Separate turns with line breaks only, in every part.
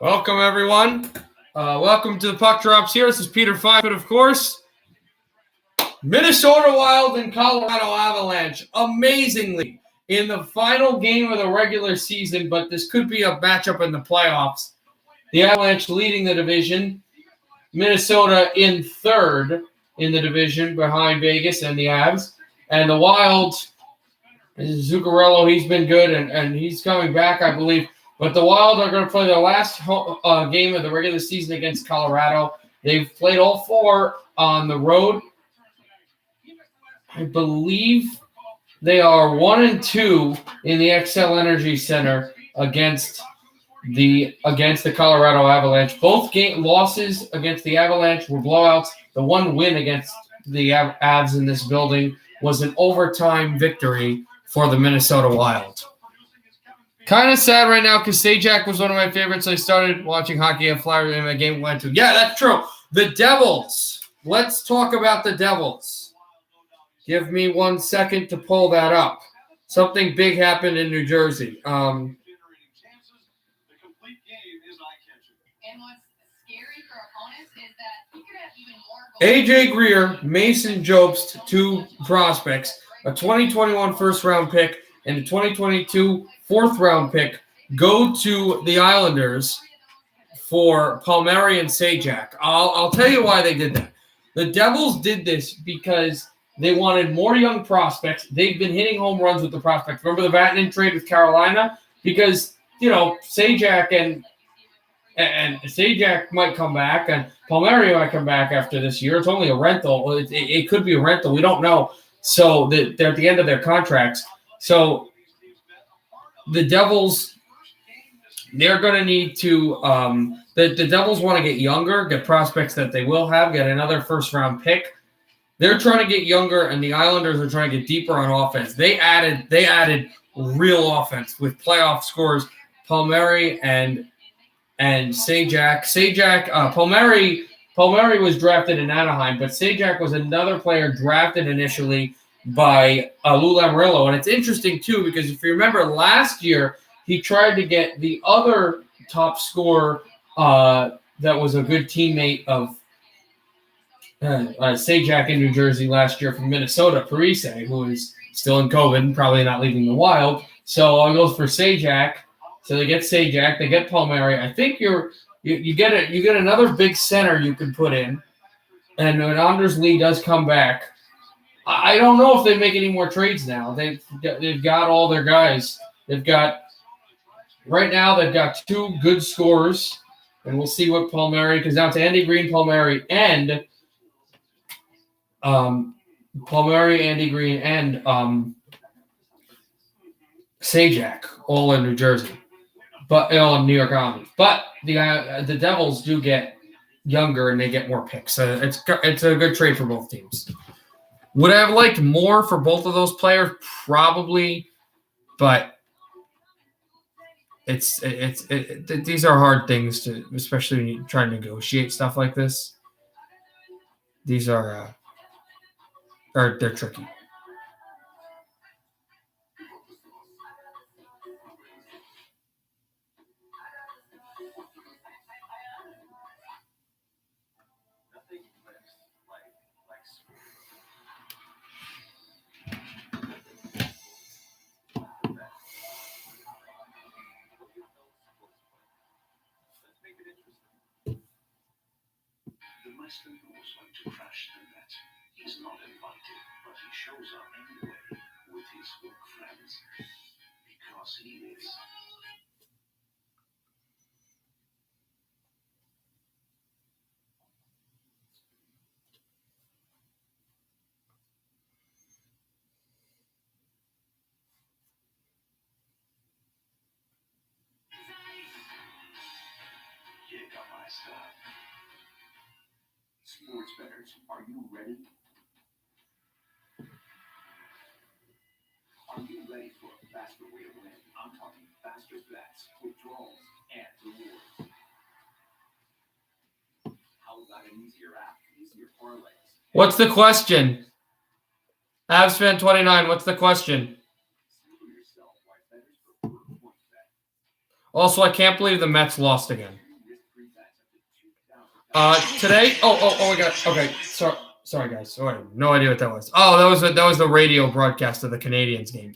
Welcome, everyone. Welcome to the Puck Drops here. This is Peter Fife, of course. Minnesota Wild and Colorado Avalanche, amazingly, in the final game of the regular season, but this could be a matchup in the playoffs. The Avalanche leading the division. Minnesota in third in the division behind Vegas and the Avs. And the Wild, Zuccarello, he's been good, and he's coming back, I believe. But the Wild are going to play their last game of the regular season against Colorado. They've played all four on the road. I believe they are 1-2 in the XL Energy Center against the Colorado Avalanche. Both game losses against the Avalanche were blowouts. The one win against the Avs in this building was an overtime victory for the Minnesota Wild. Kind of sad right now because Sajak was one of my favorites. I started watching hockey at Flyers and my game went to. Yeah, that's true. The Devils. Let's talk about the Devils. Give me 1 second to pull that up. Something big happened in New Jersey.
And what's scary for opponents is that you could have even more
AJ Greer, Mason Jobst, two prospects, a 2021 first-round pick, and a 2022 fourth-round pick go to the Islanders for Palmieri and Sajak. I'll tell you why they did that. The Devils did this because they wanted more young prospects. They've been hitting home runs with the prospects. Remember the Vatanen trade with Carolina? Because, Sajak and Sajak might come back, and Palmieri might come back after this year. It's only a rental. It could be a rental. We don't know. So they're at the end of their contracts. So the Devils, they're going to need to the Devils want to get younger, get prospects that they will have, get another first-round pick. They're trying to get younger, and the Islanders are trying to get deeper on offense. They added real offense with playoff scores. Palmieri and Sajak. Palmieri was drafted in Anaheim, but Sajak was another player drafted initially by Lou Lamoriello. And it's interesting, too, because if you remember last year, he tried to get the other top scorer that was a good teammate of Sajak in New Jersey last year from Minnesota, Parise, who is still in COVID, probably not leaving the Wild. So it goes for Sajak. So they get Sajak, they get Palmieri. I think you get another big center you can put in, and when Anders Lee does come back, I don't know if they make any more trades now. They've got all their guys. Right now they've got two good scorers, and we'll see what Palmieri, because now it's Andy Green, Palmieri, and Andy Green, and Sajak, all in New Jersey, but all in New York Islanders. But the Devils do get younger and they get more picks. So it's a good trade for both teams. Would I have liked more for both of those players? Probably, but these are hard things to, especially when you try to negotiate stuff like this. These are they're tricky.
Western knows when to crash the net. He's not invited, but he shows up anyway with his work friends. Because he is. Jägermeister. Sports bettors, are you ready? Are you ready for a faster way to win? I'm talking faster bets, withdrawals, and rewards. How about an easier app, easier parlays?
What's the question? Avsfan 29, what's the question? Also, I can't believe the Mets lost again. Today. Oh, I got. Okay, sorry, guys. Sorry, no idea what that was. Oh, that was the radio broadcast of the Canadiens game,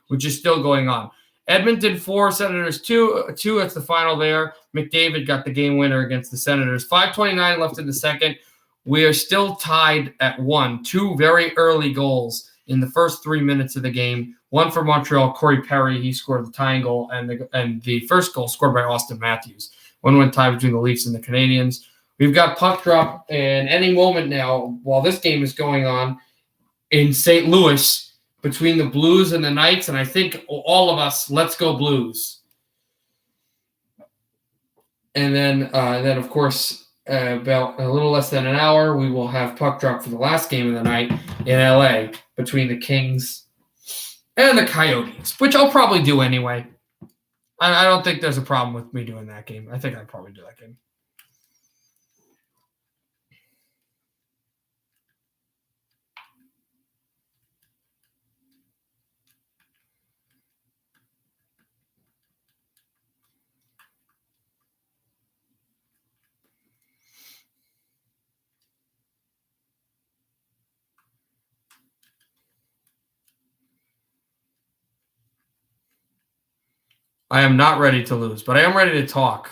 which is still going on. Edmonton 4, Senators 2. That's the final there. McDavid got the game winner against the Senators. 5:29 left in the second. We are still tied at 1. 2 very early goals in the first 3 minutes of the game. One for Montreal, Corey Perry. He scored the tying goal, and the first goal scored by Austin Matthews. 1-1 tie between the Leafs and the Canadiens. We've got puck drop in any moment now while this game is going on in St. Louis between the Blues and the Knights, and I think all of us, let's go Blues. And then of course, about a little less than an hour, we will have puck drop for the last game of the night in LA between the Kings and the Coyotes, which I'll probably do anyway. I don't think there's a problem with me doing that game. I think I'd probably do that game. I am not ready to lose, but I am ready to talk.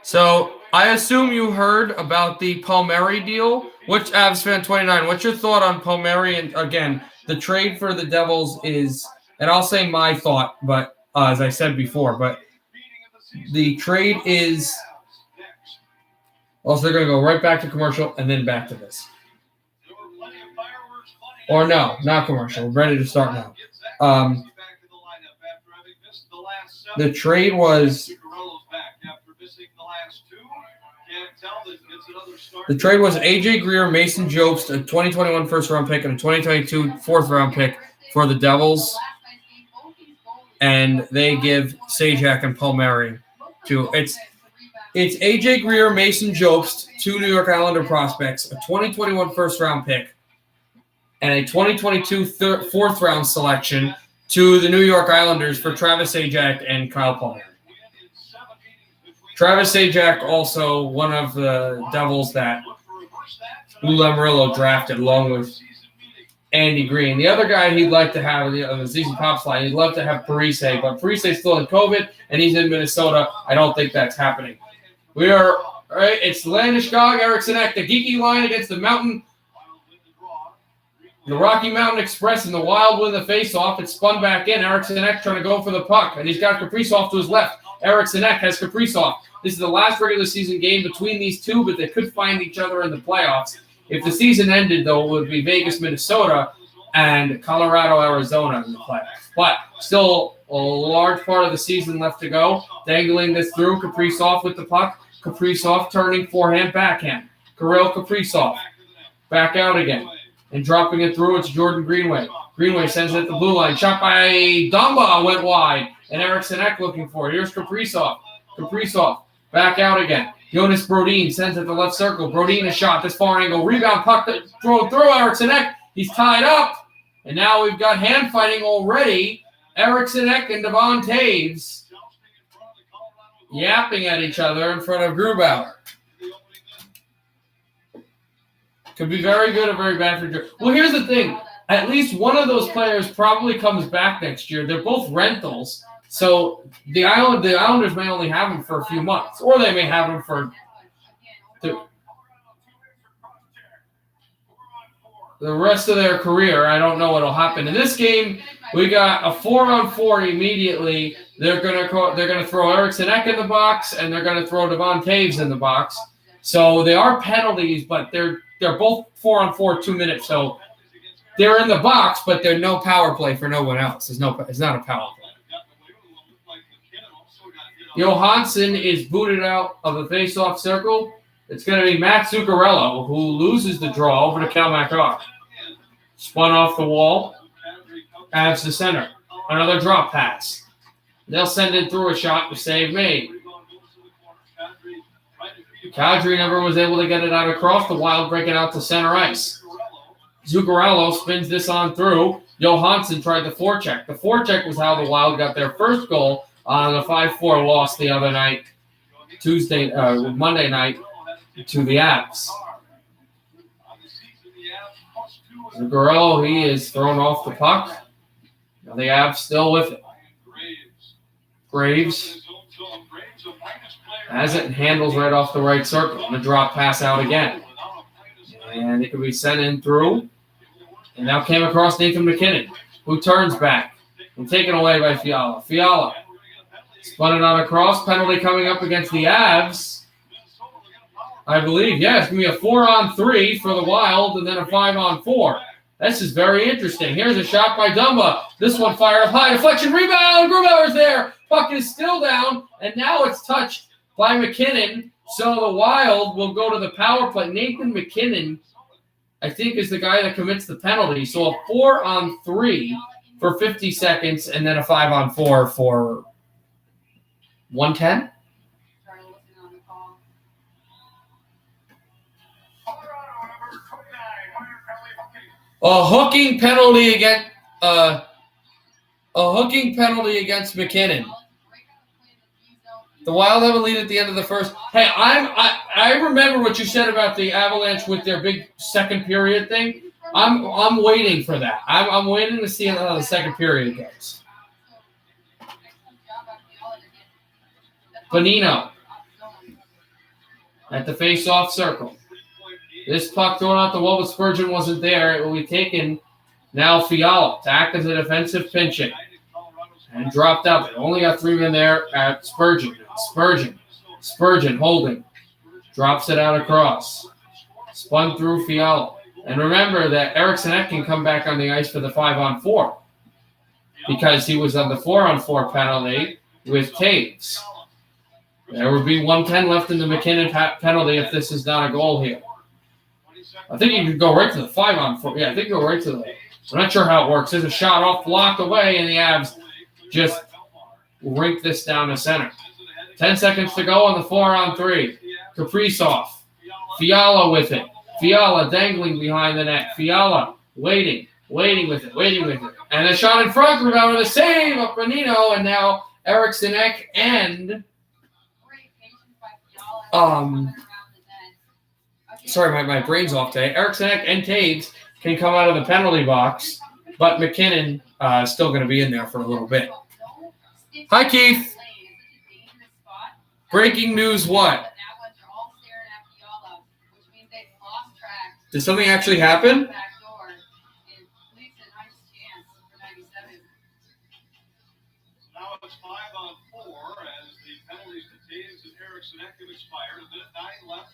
So I assume you heard about the Palmieri deal. Which Avs fan 29? What's your thought on Palmieri? And again, the trade for the Devils is, and I'll say my thought, but as I said before, but the trade is. Also, they're going to go right back to commercial and then back to this. Or no, not commercial. We're ready to start now. The trade was AJ Greer, Mason Jobst, a 2021 first-round pick, and a 2022 fourth-round pick for the Devils. And they give Sajak and Palmieri to it's AJ Greer, Mason Jobst, 2 New York Islander prospects, a 2021 first-round pick, and a 2022 fourth-round selection to the New York Islanders for Travis Sajak and Kyle Palmieri. Travis Sajak, also one of the Devils that Lou Lamoriello drafted along with Andy Green. The other guy he'd like to have on the season pops line, he'd love to have Parise, but Parise's still in COVID, and he's in Minnesota. I don't think that's happening. We are, all right, it's Landeskog, Eriksson Ek, the geeky line against the Mountain. The Rocky Mountain Express and the Wild win the face-off. It's spun back in. Eriksson Ek trying to go for the puck, and he's got Kaprizov to his left. Eriksson Ek has Kaprizov. This is the last regular season game between these two, but they could find each other in the playoffs. If the season ended, though, it would be Vegas, Minnesota, and Colorado, Arizona in the playoffs. But still a large part of the season left to go. Dangling this through, Kaprizov with the puck. Kaprizov turning forehand, backhand. Kirill Kaprizov back out again. And dropping it through, it's Jordan Greenway. Greenway sends it at the blue line. Shot by Dumba went wide. And Eriksson Ek looking for it. Here's Kaprizov. Kaprizov back out again. Jonas Brodin sends it to left circle. Brodin a shot. This far angle. Rebound puck. Throw Eriksson Ek. He's tied up. And now we've got hand fighting already. Eriksson Ek and Devon Taves yapping at each other in front of Grubauer. Could be very good or very bad for Drew. Well, here's the thing. At least one of those players probably comes back next year. They're both rentals. So the Islanders may only have him for a few months. Or they may have him for the rest of their career. I don't know what will happen. In this game, we got a 4-on-4 immediately. They're gonna throw Eriksson Ek in the box, and they're going to throw Devon Taves in the box. So they are penalties, but they're both 4-on-4, 2 minutes. So they're in the box, but there's no power play for no one else. It's not a power play. Johansson is booted out of the face-off circle. It's going to be Matt Zuccarello, who loses the draw over to Cal McCarr. Spun off the wall. Adds the center. Another drop pass. They'll send it through a shot to save made. Kadri never was able to get it out across. The Wild break it out to center ice. Zuccarello spins this on through. Johansson tried the forecheck. The forecheck was how the Wild got their first goal on a 5-4 loss the other night, Monday night, to the Avs. Zuccarello, he is thrown off the puck. Now the Avs still with it. Graves has it and handles right off the right circle. And a drop pass out again. And it can be sent in through. And now came across Nathan McKinnon, who turns back and taken away by Fiala. Fiala spun it on a cross. Penalty coming up against the Avs. I believe, yeah, it's going to be a 4-on-3 for the Wild and then a 5-on-4. This is very interesting. Here's a shot by Dumba. This one fired up high. Deflection, rebound. Grubauer's there. Puck is still down, and now it's touched by McKinnon. So the Wild will go to the power play. Nathan McKinnon, I think, is the guy that commits the penalty. So a 4-on-3 for 50 seconds and then a 5-on-4 for 110. A hooking penalty against McKinnon. The Wild have a lead at the end of the first. Hey, I remember what you said about the Avalanche with their big second period thing. I'm waiting for that. I'm waiting to see how the second period goes. Bonino at the face-off circle. This puck thrown out the wall, but Spurgeon wasn't there. It will be taken now Fiala to act as a defensive pinch-hit. And dropped out. They only got 3 men there at Spurgeon. Spurgeon holding. Drops it out across. Spun through Fiala. And remember that Eriksson Ek can come back on the ice for the 5-on-4 because he was on the 4-on-4 penalty with Taves. There would be 1:10 left in the McKinnon penalty if this is not a goal here. I think you could go right to the 5-on-4. Yeah, I think go right to the. I'm not sure how it works. There's a shot off, blocked away, and the Avs just rink this down to center. 10 seconds to go on the 4-on-3. Kaprizov. Fiala with it. Fiala dangling behind the net. Fiala waiting with it. And a shot in front, Grubauer with a save of Bonino, and now Eriksson Ek and sorry, my brain's off today. Eriksson Ek and Taves can come out of the penalty box, but McKinnon is still going to be in there for a little bit. Hi, Keith. Breaking news what? Did something actually happen?
Now it's 5-on-4 as the penalties to Taves and Eriksson Ek have expired. A minute 9 left.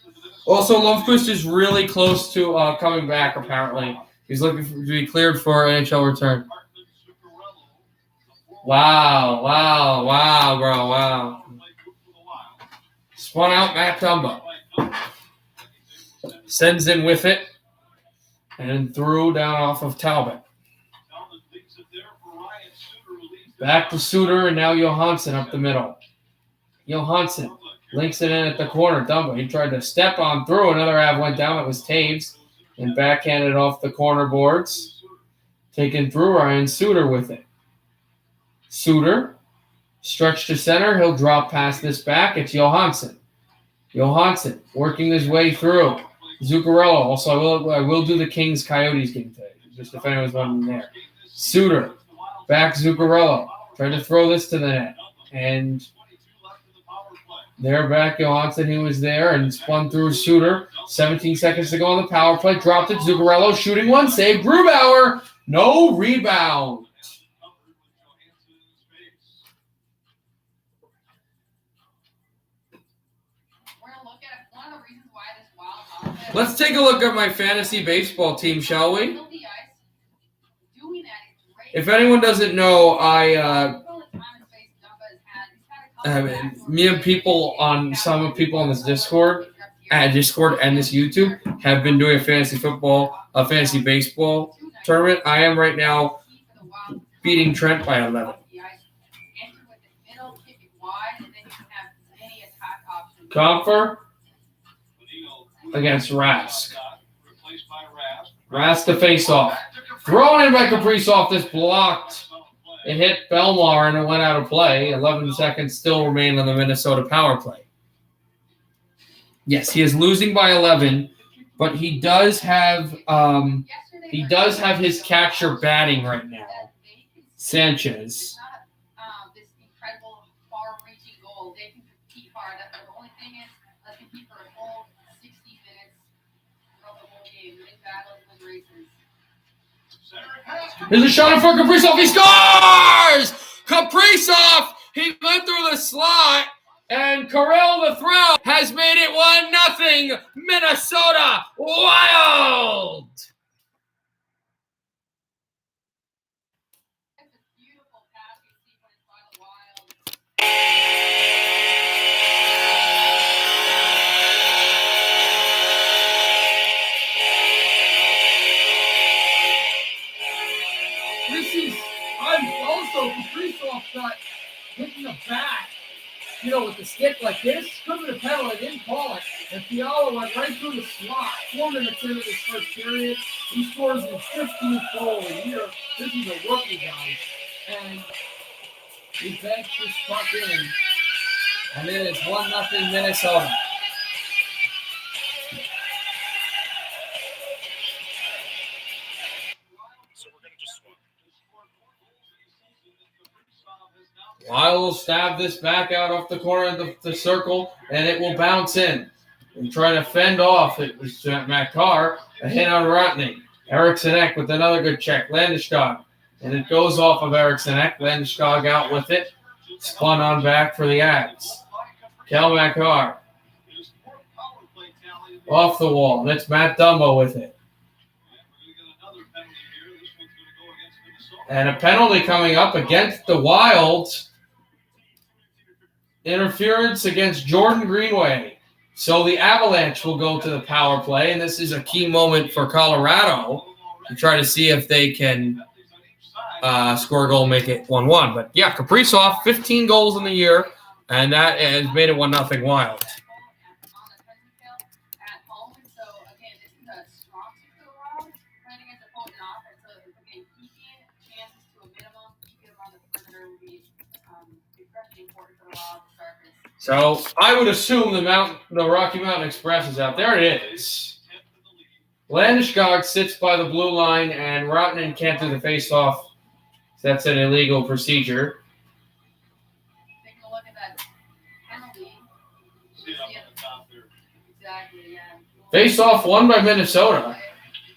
Also, Lundqvist is really close to coming back, apparently. He's looking to be cleared for NHL return. Wow, bro, wow. Spun out Matt Dumba. Sends in with it. And threw down off of Talbot. Back to Suter, and now Johansson up the middle. Johansson links it in at the corner. Dumba, he tried to step on through. Another Av went down. It was Taves. And backhanded off the corner boards. Taken through Ryan Suter with it. Suter, stretch to center. He'll drop past this back. It's Johansson. Johansson working his way through. Zuccarello. Also, I will do the Kings Coyotes game today, just if anyone's wondering there. Suter, back Zuccarello. Tried to throw this to the net. And there back Johansson, he was there and spun through Suter. 17 seconds to go on the power play. Dropped it. Zuccarello shooting one. Save. Grubauer. No rebound. Let's take a look at my fantasy baseball team, shall we? If anyone doesn't know, me and people on some people on this Discord and this YouTube have been doing a fantasy baseball tournament. I am right now beating Trent by 11. Comfer against Rask. Rask to face off. Thrown in by Kaprizov. This blocked It hit Belmar and it went out of play. 11 seconds still remain on the Minnesota power play. Yes, he is losing by 11, but he does have his catcher batting right now. Sanchez.
This incredible far-reaching goal. They can compete hard. The only thing is, let's compete for a full 60 minutes of the whole game. Winning battles and races.
There's a shot in for Kaprizov. He scores! Kaprizov! He went through the slot, and Karel the throw has made it 1-0. Minnesota Wild!
That's a beautiful passing sequence by the Wild.
This is also Kaprizov got hit in the back, with the stick like this. Could have been a penalty. They didn't call it. And Fiala went right through the slot. 4 minutes into this first period, he scores his 15th goal a year. This is a rookie, guys. And he banks this puck in. And it is 1-0 Minnesota. Wild will stab this back out off the corner of the circle, and it will bounce in. And try to fend off. It was Makar, a hit on Rotney. Eriksson Ek with another good check. Landeskog. And it goes off of Eriksson Ek. Landeskog out with it. Spun on back for the Ads. Kel Makar. Off the wall. That's Matt Dumbo with it. And a penalty coming up against the Wild. Interference against Jordan Greenway. So the Avalanche will go to the power play, and this is a key moment for Colorado to try to see if they can score a goal, make it 1-1. But yeah, Kaprizov, 15 goals in the year, and that has made it 1-0 Wild.
At home, so again, this is a strong suit for the Wild. Playing against opposing offense, so again, keeping chances to a minimum, keeping them on the perimeter would be especially important for the Wild to start this.
So I would assume the Rocky Mountain Express is out. There it is. Landeskog sits by the blue line, and Rotman can't do the face-off. That's an illegal procedure.
Taking a look at that penalty. Exactly, yeah.
Face-off won by Minnesota.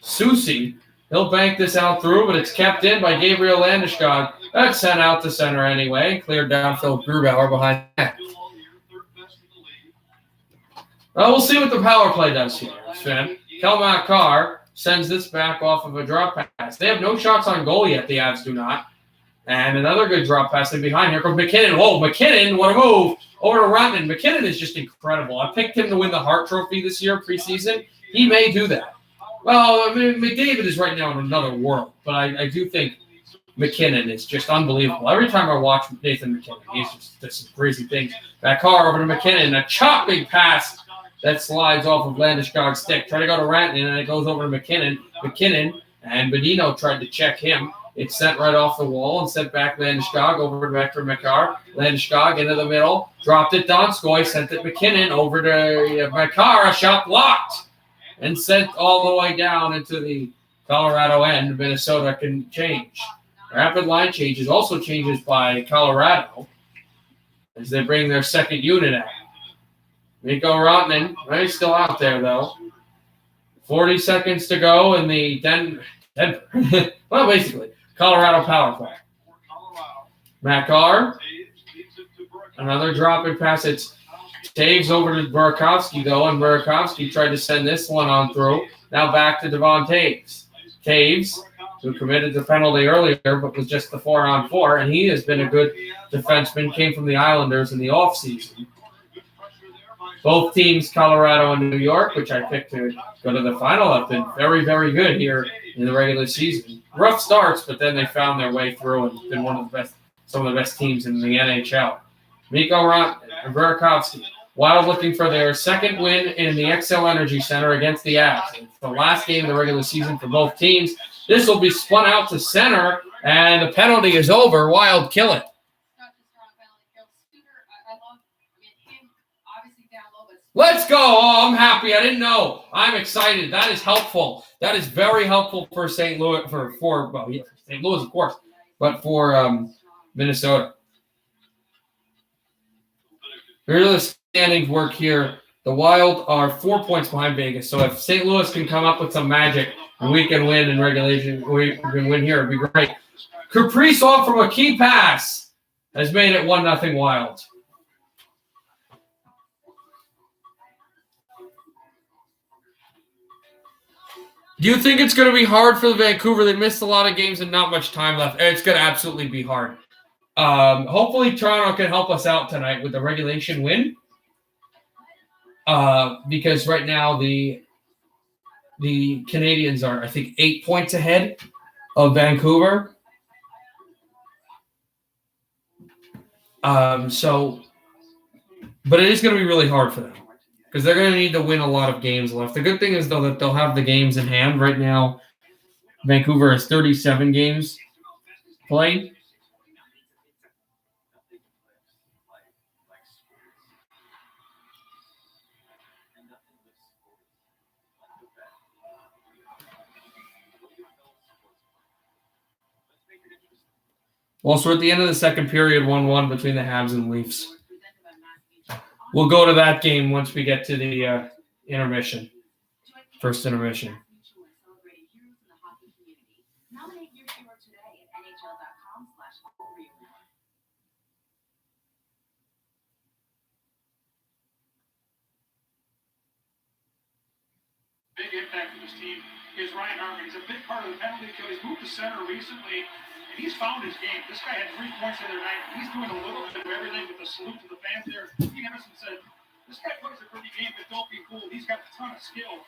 Susi. He'll bank this out through, but it's kept in by Gabriel Landeskog. That's sent out to center anyway. Cleared down Phil Grubauer behind that. Well, we'll see what the power play does here, Sven. Kel Makar sends this back off of a drop pass. They have no shots on goal yet, the Avs do not. And another good drop pass in behind. Here comes McKinnon. Whoa, McKinnon, what a move. Over to Rotman. McKinnon is just incredible. I picked him to win the Hart Trophy this year, preseason. He may do that. Well, I mean, McDavid is right now in another world, but I do think McKinnon is just unbelievable. Every time I watch Nathan McKinnon, he's just does some crazy things. Makar over to McKinnon. A chopping pass that slides off of Landeskog's stick. Try to go to Rantanen, and it goes over to McKinnon. McKinnon and Bonino tried to check him. It's sent right off the wall and sent back Landeskog over back to Makar. Landeskog into the middle. Dropped it Donskoy. Sent it McKinnon over to Makar. A shot blocked. And sent all the way down into the Colorado end. Minnesota can change. Rapid line changes. Also changes by Colorado as they bring their second unit out. Mikko Rantanen, right, still out there, though. 40 seconds to go in the Denver. Well, basically, Colorado power play. Makar, another drop-in pass. It's Taves over to Burakovsky, though, and Burakovsky tried to send this one on through. Now back to Devon Taves. Taves, who committed the penalty earlier, but was just the 4-on-4, and he has been a good defenseman, came from the Islanders in the offseason. Both teams, Colorado and New York, which I picked to go to the final, have been very, very good here in the regular season. Rough starts, but then they found their way through and been some of the best teams in the NHL. Mikko Rantanen and Burakovsky, Wild looking for their second win in the XL Energy Center against the Avs. It's the last game of the regular season for both teams. This will be spun out to center, And the penalty is over. Wild kill it. Let's go. Oh, I'm happy. I didn't know. I'm excited. That is helpful. That is very helpful for St. Louis, for St. Louis, of course, but for Minnesota. Here's the standings work here. The Wild are 4 points behind Vegas. So if St. Louis can come up with some magic and we can win in regulation, we can win here. It'd be great. Kaprizov from a key pass has made it 1-0 Wild. Do you think it's going to be hard for the Vancouver? They missed a lot of games and not much time left. It's going to absolutely be hard. Hopefully Toronto can help us out tonight with the regulation win. Because right now the Canadians are, I think, 8 points ahead of Vancouver. But it is going to be really hard for them because they're going to need to win a lot of games left. The good thing is, though, that they'll have the games in hand. Right now, Vancouver has 37 games played. Well, so at the end of the second period, 1-1 between the Habs and Leafs. We'll go to that game once we get to the intermission, first intermission.
Big impact for this team is Ryan Hartman. He's a big part of the penalty kill. He's moved to center recently, and he's found his game. This guy had 3 points the other night. He's doing a little bit of everything with a salute to the fans there. Steve Emerson said, this guy plays a pretty game, but don't be fooled. He's got a ton of skill.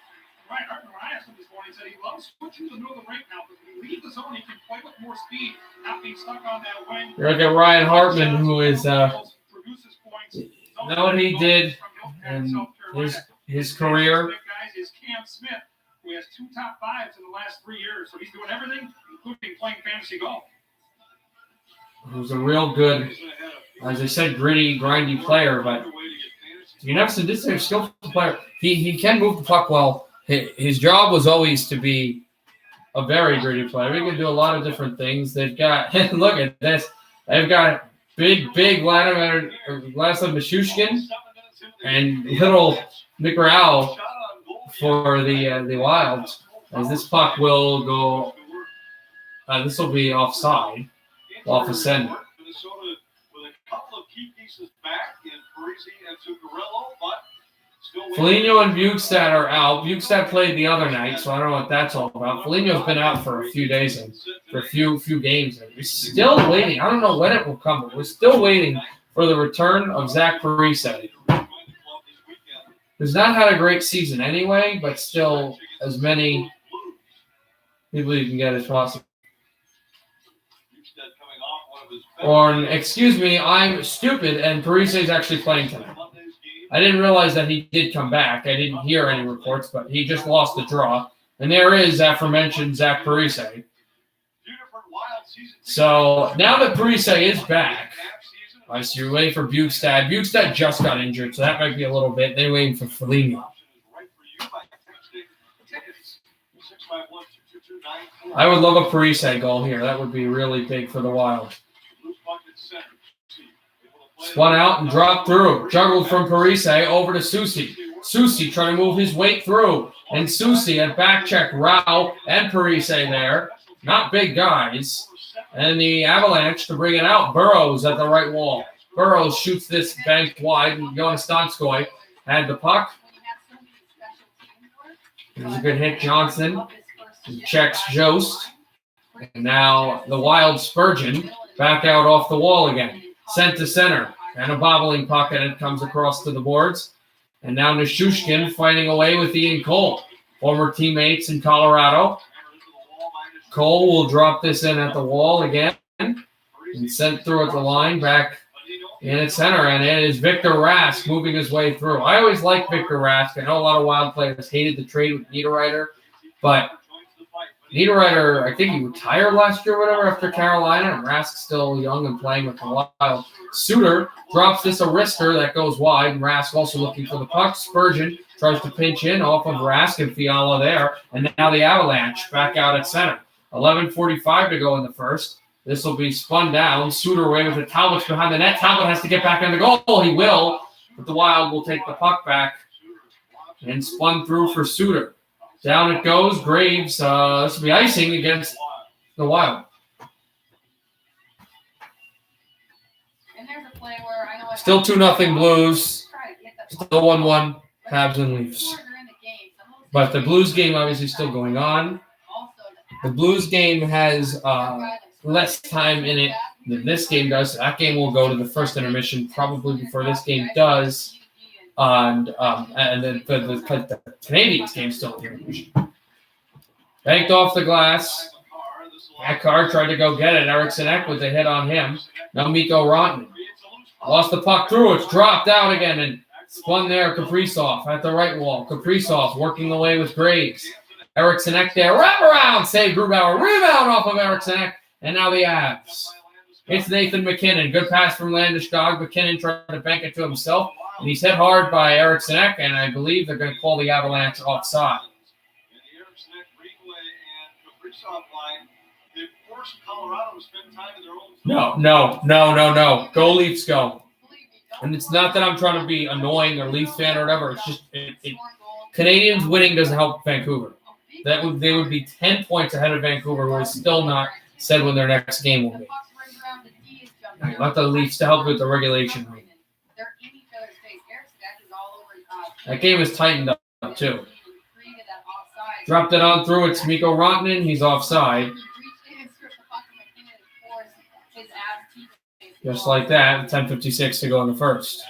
Ryan Hartman, when I asked him this morning, he said he loves switching to the middle of the rink now. But when he leaves the zone, he can play with more speed, not being stuck on that wing.
You're looking at Ryan Hartman, who is know what he did and his career.
Is Cam Smith, who has 2 top 5s in the last 3 years. So he's doing everything, including playing fantasy golf.
Who's a real good, as I said, gritty, grindy player, but you never said this is a skillful player. He can move the puck well. His job was always to be a very gritty player. He can do a lot of different things. They've got, look at this. They've got big Vladimir Mashushkin and little McRow for the Wilds, as this puck will go. This will be offside, off the center. Foligno and Bukestad are out. Bukestad played the other night, so I don't know what that's all about. Foligno's been out for a few days and for a few games. And we're still waiting. I don't know when it will come, but we're still waiting for the return of Zach Parise. Who's not had a great season anyway, but still as many people you can get as possible. Or, excuse me, I'm stupid, and Parise is actually playing tonight. I didn't realize that he did come back. I didn't hear any reports, but he just lost the draw. And there is aforementioned Zach Parise. So now that Parise is back, I see you're waiting for Bukestad. Bukestad just got injured, so that might be a little bit. They're waiting for Foligno. I would love a Parise goal here. That would be really big for the Wild. Spun out and dropped through. Juggled from Parise over to Soucy. Soucy trying to move his weight through. And Soucy at back check Rao and Parise there. Not big guys. And the Avalanche to bring it out. Burrows at the right wall. Burrows shoots this bank wide. And Jonas Donskoy had the puck. There's a good hit, Johnson. He checks Jost. And now the Wild Spurgeon back out off the wall again. Sent to center. And a bobbling puck, and it comes across to the boards. And now Nishushkin fighting away with Ian Cole. Former teammates in Colorado. Cole will drop this in at the wall again. And sent through at the line back in its center. And it is Victor Rask moving his way through. I always liked Victor Rask. I know a lot of Wild players hated the trade with Niederreiter. But Niederreiter, I think he retired last year or whatever after Carolina, and Rask's still young and playing with the Wild. Suter drops this a wrister that goes wide, and Rask also looking for the puck. Spurgeon tries to pinch in off of Rask and Fiala there, and now the Avalanche back out at center. 11:45 to go in the first. This will be spun down. Suter away with it. Talbot's behind the net. Talbot has to get back in the goal. He will, but the Wild will take the puck back and spun through for Suter. Down it goes. Graves, this will be icing against the Wild.
And there's a play where I know
Still 2-0 Blues. Still 1-1 Habs and Leafs. But the Blues game obviously still going on. The Blues game has less time in it than this game does. That game will go to the first intermission probably before this game does. And then the Canadiens game still intermission. Banked off the glass. Makar tried to go get it. Eriksson Ek with a hit on him. Now Mikko Rantanen. Lost the puck through. It's dropped out again and spun there. Kaprizov at the right wall. Kaprizov working away with Graves. Eriksson Ek there. Wrap around. Save Grubauer. Rebound off of Eriksson Ek. And now the Avs. It's Nathan MacKinnon. Good pass from Landeskog. MacKinnon tried to bank it to himself. And he's hit hard by Eriksson Ek, and I believe they're going to call the Avalanche offside. No. Go Leafs, go. And it's not that I'm trying to be annoying or Leafs fan or whatever. It's just Canadians winning doesn't help Vancouver. They would be 10 points ahead of Vancouver, who is still not said when their next game will be. Right, let the Leafs to help with the regulation rate. That game is tightened up, too. Dropped it on through. It's Mikko Rantanen. He's offside. Just like that. 10:56 to go in the first.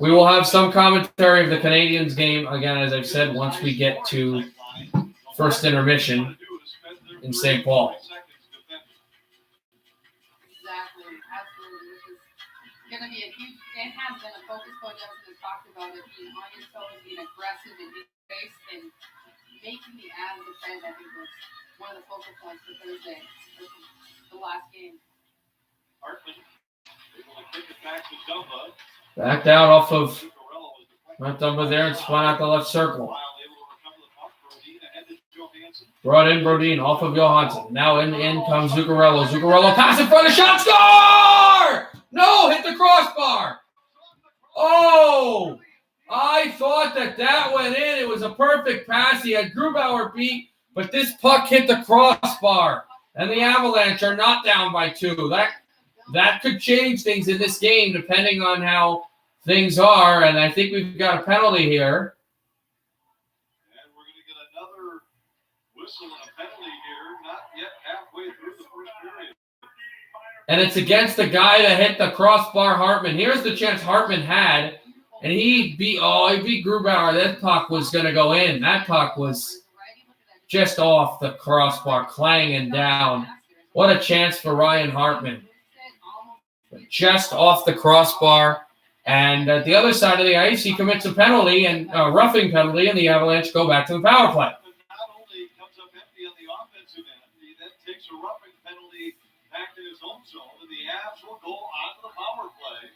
We will have some commentary of the Canadiens game, again, as I've said, once we get to first intermission in St. Paul.
Going to be a huge, and has been a focus point. Justin has talked about it, being on your toes, being aggressive in his face, and making the Avs defend. I think was one of the focal points for Thursday, the last game.
Backed out off of Matt Dumba there and spun out the left circle. Brought in Brodin off of Johansson. Now in comes Zuccarello. Zuccarello pass in front of shot, score! No, hit the crossbar. Oh, I thought that went in. It was a perfect pass. He had Grubauer beat, but this puck hit the crossbar. And the Avalanche are not down by 2. That could change things in this game depending on how things are. And I think we've got a penalty here.
And we're going to get another whistle and a penalty here, not yet halfway through the first period.
And it's against the guy that hit the crossbar, Hartman. Here's the chance Hartman had. And he beat Grubauer. That puck was going to go in. That puck was just off the crossbar, clanging down. What a chance for Ryan Hartman. Just off the crossbar. And at the other side of the ice, he commits a penalty, and a roughing penalty, and the Avalanche go back to the power play.
Not only comes up empty on the offensive end, he then takes a roughing penalty back in his own zone, and the Avs will go on to the power play.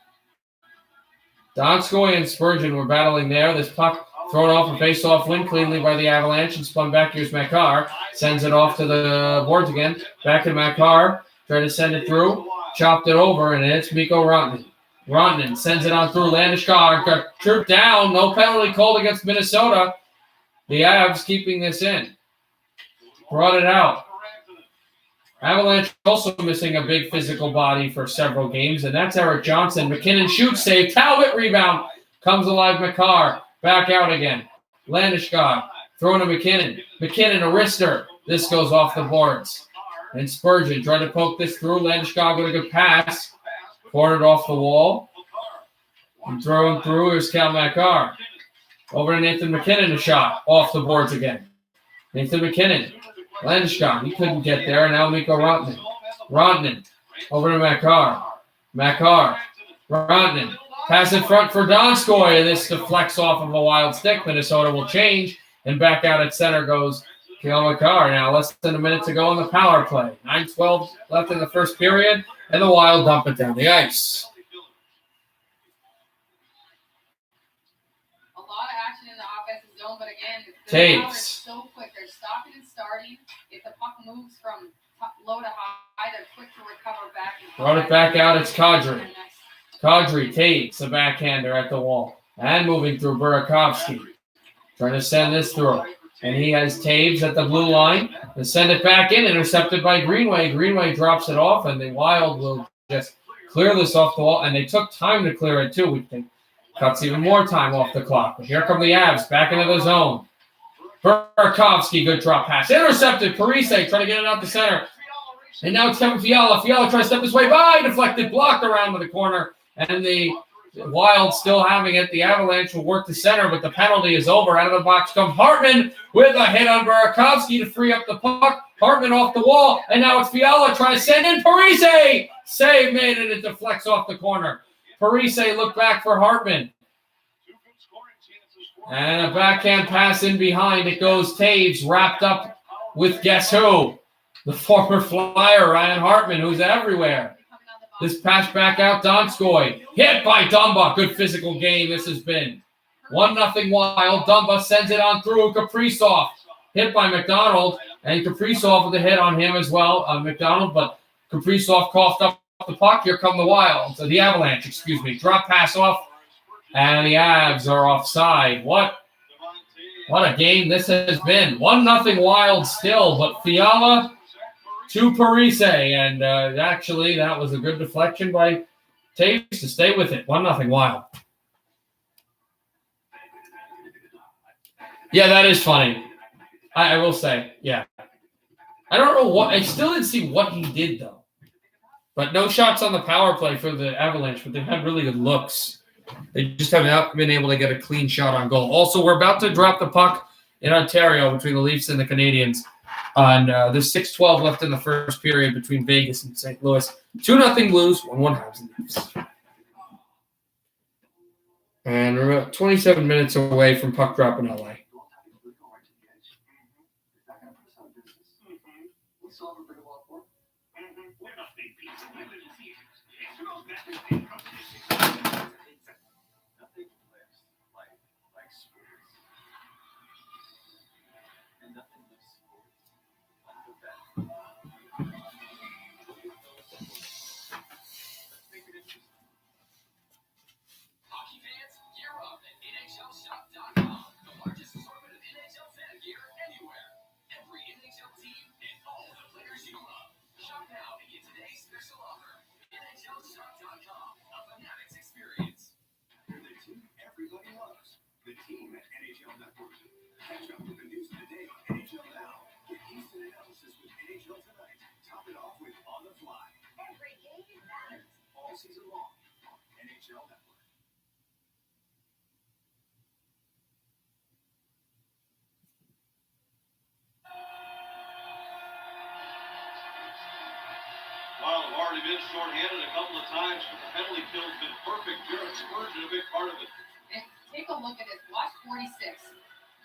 Donskoy and Spurgeon were battling there. This puck thrown off a face-off win cleanly by the Avalanche and spun back. Here's Makar. Sends it off to the boards again. Back to Makar. Trying to send it through. Chopped it over, and it's Mikko Rantanen. Rantanen sends it on through. Landeskog got trooped down. No penalty called against Minnesota. The Avs keeping this in. Brought it out. Avalanche also missing a big physical body for several games, and that's Eric Johnson. MacKinnon shoots, save. Talbot rebound. Comes alive Makar. Back out again. Landeskog throwing to MacKinnon. MacKinnon a wrister. This goes off the boards. And Spurgeon trying to poke this through. Landeskog with a good pass. Cornered off the wall. And thrown through. Here's Cal Makar. Over to Nathan MacKinnon, a shot. Off the boards again. Nathan MacKinnon. Landeskog, he couldn't get there. Now Mikko Rantanen. Rantanen over to Makar. Makar. Rantanen. Pass in front for Donskoy, and this deflects off of a wild stick. Minnesota will change, and back out at center goes Kale McCarr. Now less than a minute to go on the power play. 9:12 left in the first period, and the Wild dump it down the ice.
A lot of action in the offensive zone, but again, the
Taves.
Wild are so quick. They're stopping and starting. If the puck moves from low to high, they're quick to recover back.
Brought it back out, it's Kadri. Kadri takes a backhander at the wall. And moving through Burakovsky. Trying to send this through. And he has Taves at the blue line. They send it back in, intercepted by Greenway. Greenway drops it off, and the Wild will just clear this off the wall. And they took time to clear it, too, we think. Cuts even more time off the clock. But here come the Avs back into the zone. Burakovsky, good drop pass. Intercepted. Parise trying to get it out the center. And now it's Kevin Fiala. Fiala tries to step this way by. Deflected, blocked around to the corner. And the Wild still having it. The Avalanche will work the center, but the penalty is over. Out of the box comes Hartman with a hit on Burakovsky to free up the puck. Hartman off the wall, and now it's Fiala trying to send in Parise. Save made, and it deflects off the corner. Parise looked back for Hartman. And a backhand pass in behind. It goes Taves, wrapped up with guess who? The former Flyer, Ryan Hartman, who's everywhere. This pass back out, Donskoy. Hit by Dumba. Good physical game this has been. 1-0 Wild. Dumba sends it on through. Kaprizov. Hit by McDonald. And Kaprizov with a hit on him as well. McDonald, but Kaprizov coughed up the puck. Here come the Wild. So the Avalanche, excuse me. Drop pass off. And the Avs are offside. What a game this has been. 1-0 Wild still, but Fiala to Parise, and actually that was a good deflection by Taves to stay with it. 1-0 Wild. Yeah, that is funny. I will say, yeah. I don't know what. I still didn't see what he did though. But no shots on the power play for the Avalanche, but they've had really good looks. They just haven't been able to get a clean shot on goal. Also, we're about to drop the puck in Ontario between the Leafs and the Canadiens. And there's 6:12 left in the first period between Vegas and St. Louis. 2-0 Blues, 1-1 Habs and Leafs. And we're about 27 minutes away from puck drop in LA.
The team at NHL Network. Catch up with the news of the day on NHL Now. Get instant analysis with NHL Tonight. Top it off with On the Fly. Every game matters. All season long on NHL Network.
Wild have already been shorthanded a couple of times, but the penalty kill's been perfect. Jared Spurgeon, a big part of it.
Take a look at this. Watch 46.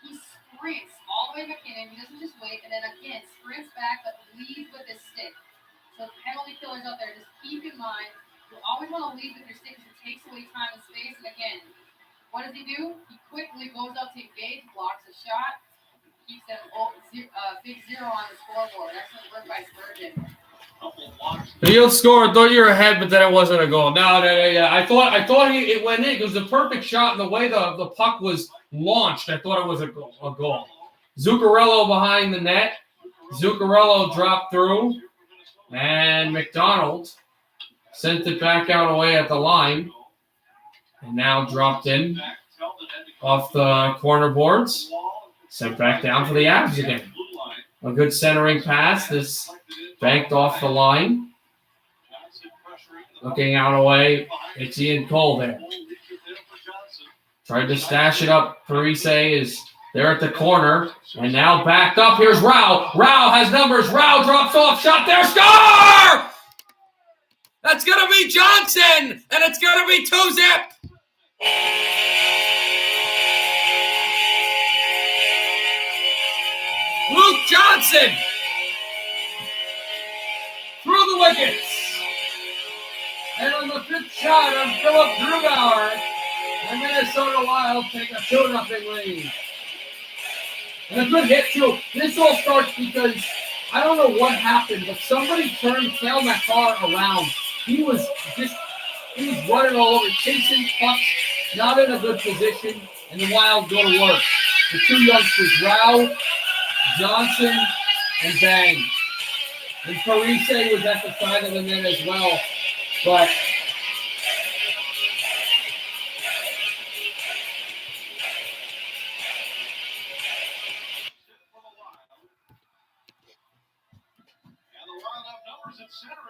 He sprints all the way to McKinnon. He doesn't just wait, and then again sprints back, but leads with his stick. So penalty killers out there, just keep in mind, you always want to lead with your stick because it takes away time and space. And again, what does he do? He quickly goes up to engage, blocks a shot, keeps them big zero on the scoreboard. Excellent work by Spurgeon.
The Yield scored. Thought you were ahead, but then it wasn't a goal. No. I thought it went in. It was a perfect shot, and the way the puck was launched, I thought it was a goal. Zuccarello behind the net. Zuccarello dropped through, and McDonald sent it back out away at the line, and now dropped in off the corner boards. Sent back down for the Avs again. A good centering pass. This banked off the line. Looking out away. It's Ian Cole there. Tried to stash it up. Parise is there at the corner. And now backed up. Here's Rao. Rao has numbers. Rao drops off. Shot there. Score! That's going to be Johnson. And it's going to be 2-zip. Luke Johnson through the wickets. And on the fifth shot on Philip Grubauer, the Minnesota Wild take a 2-0 lead. And a good hit, too. This all starts because I don't know what happened, but somebody turned Cale Makar around. He was running all over, chasing pucks, not in a good position, and the Wild go to work. The two youngsters, Rao, Johnson, and Bang. And Parise was at the side of the net as well. But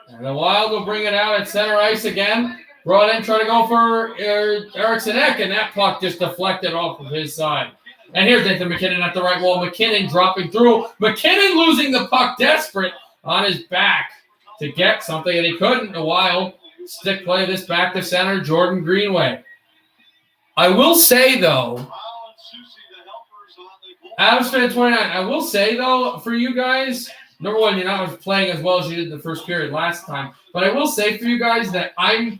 and the Wild will bring it out at center ice again. Brought in, trying to go for Eriksson Ek, and that puck just deflected off of his side. And here's Nathan McKinnon at the right wall. McKinnon dropping through. McKinnon losing the puck, desperate on his back to get something, and he couldn't. The Wild stick play this back to center, Jordan Greenway. I will say, though, Avs fan 29, I will say, though, for you guys, number one, you're not playing as well as you did in the first period last time, but I will say for you guys that I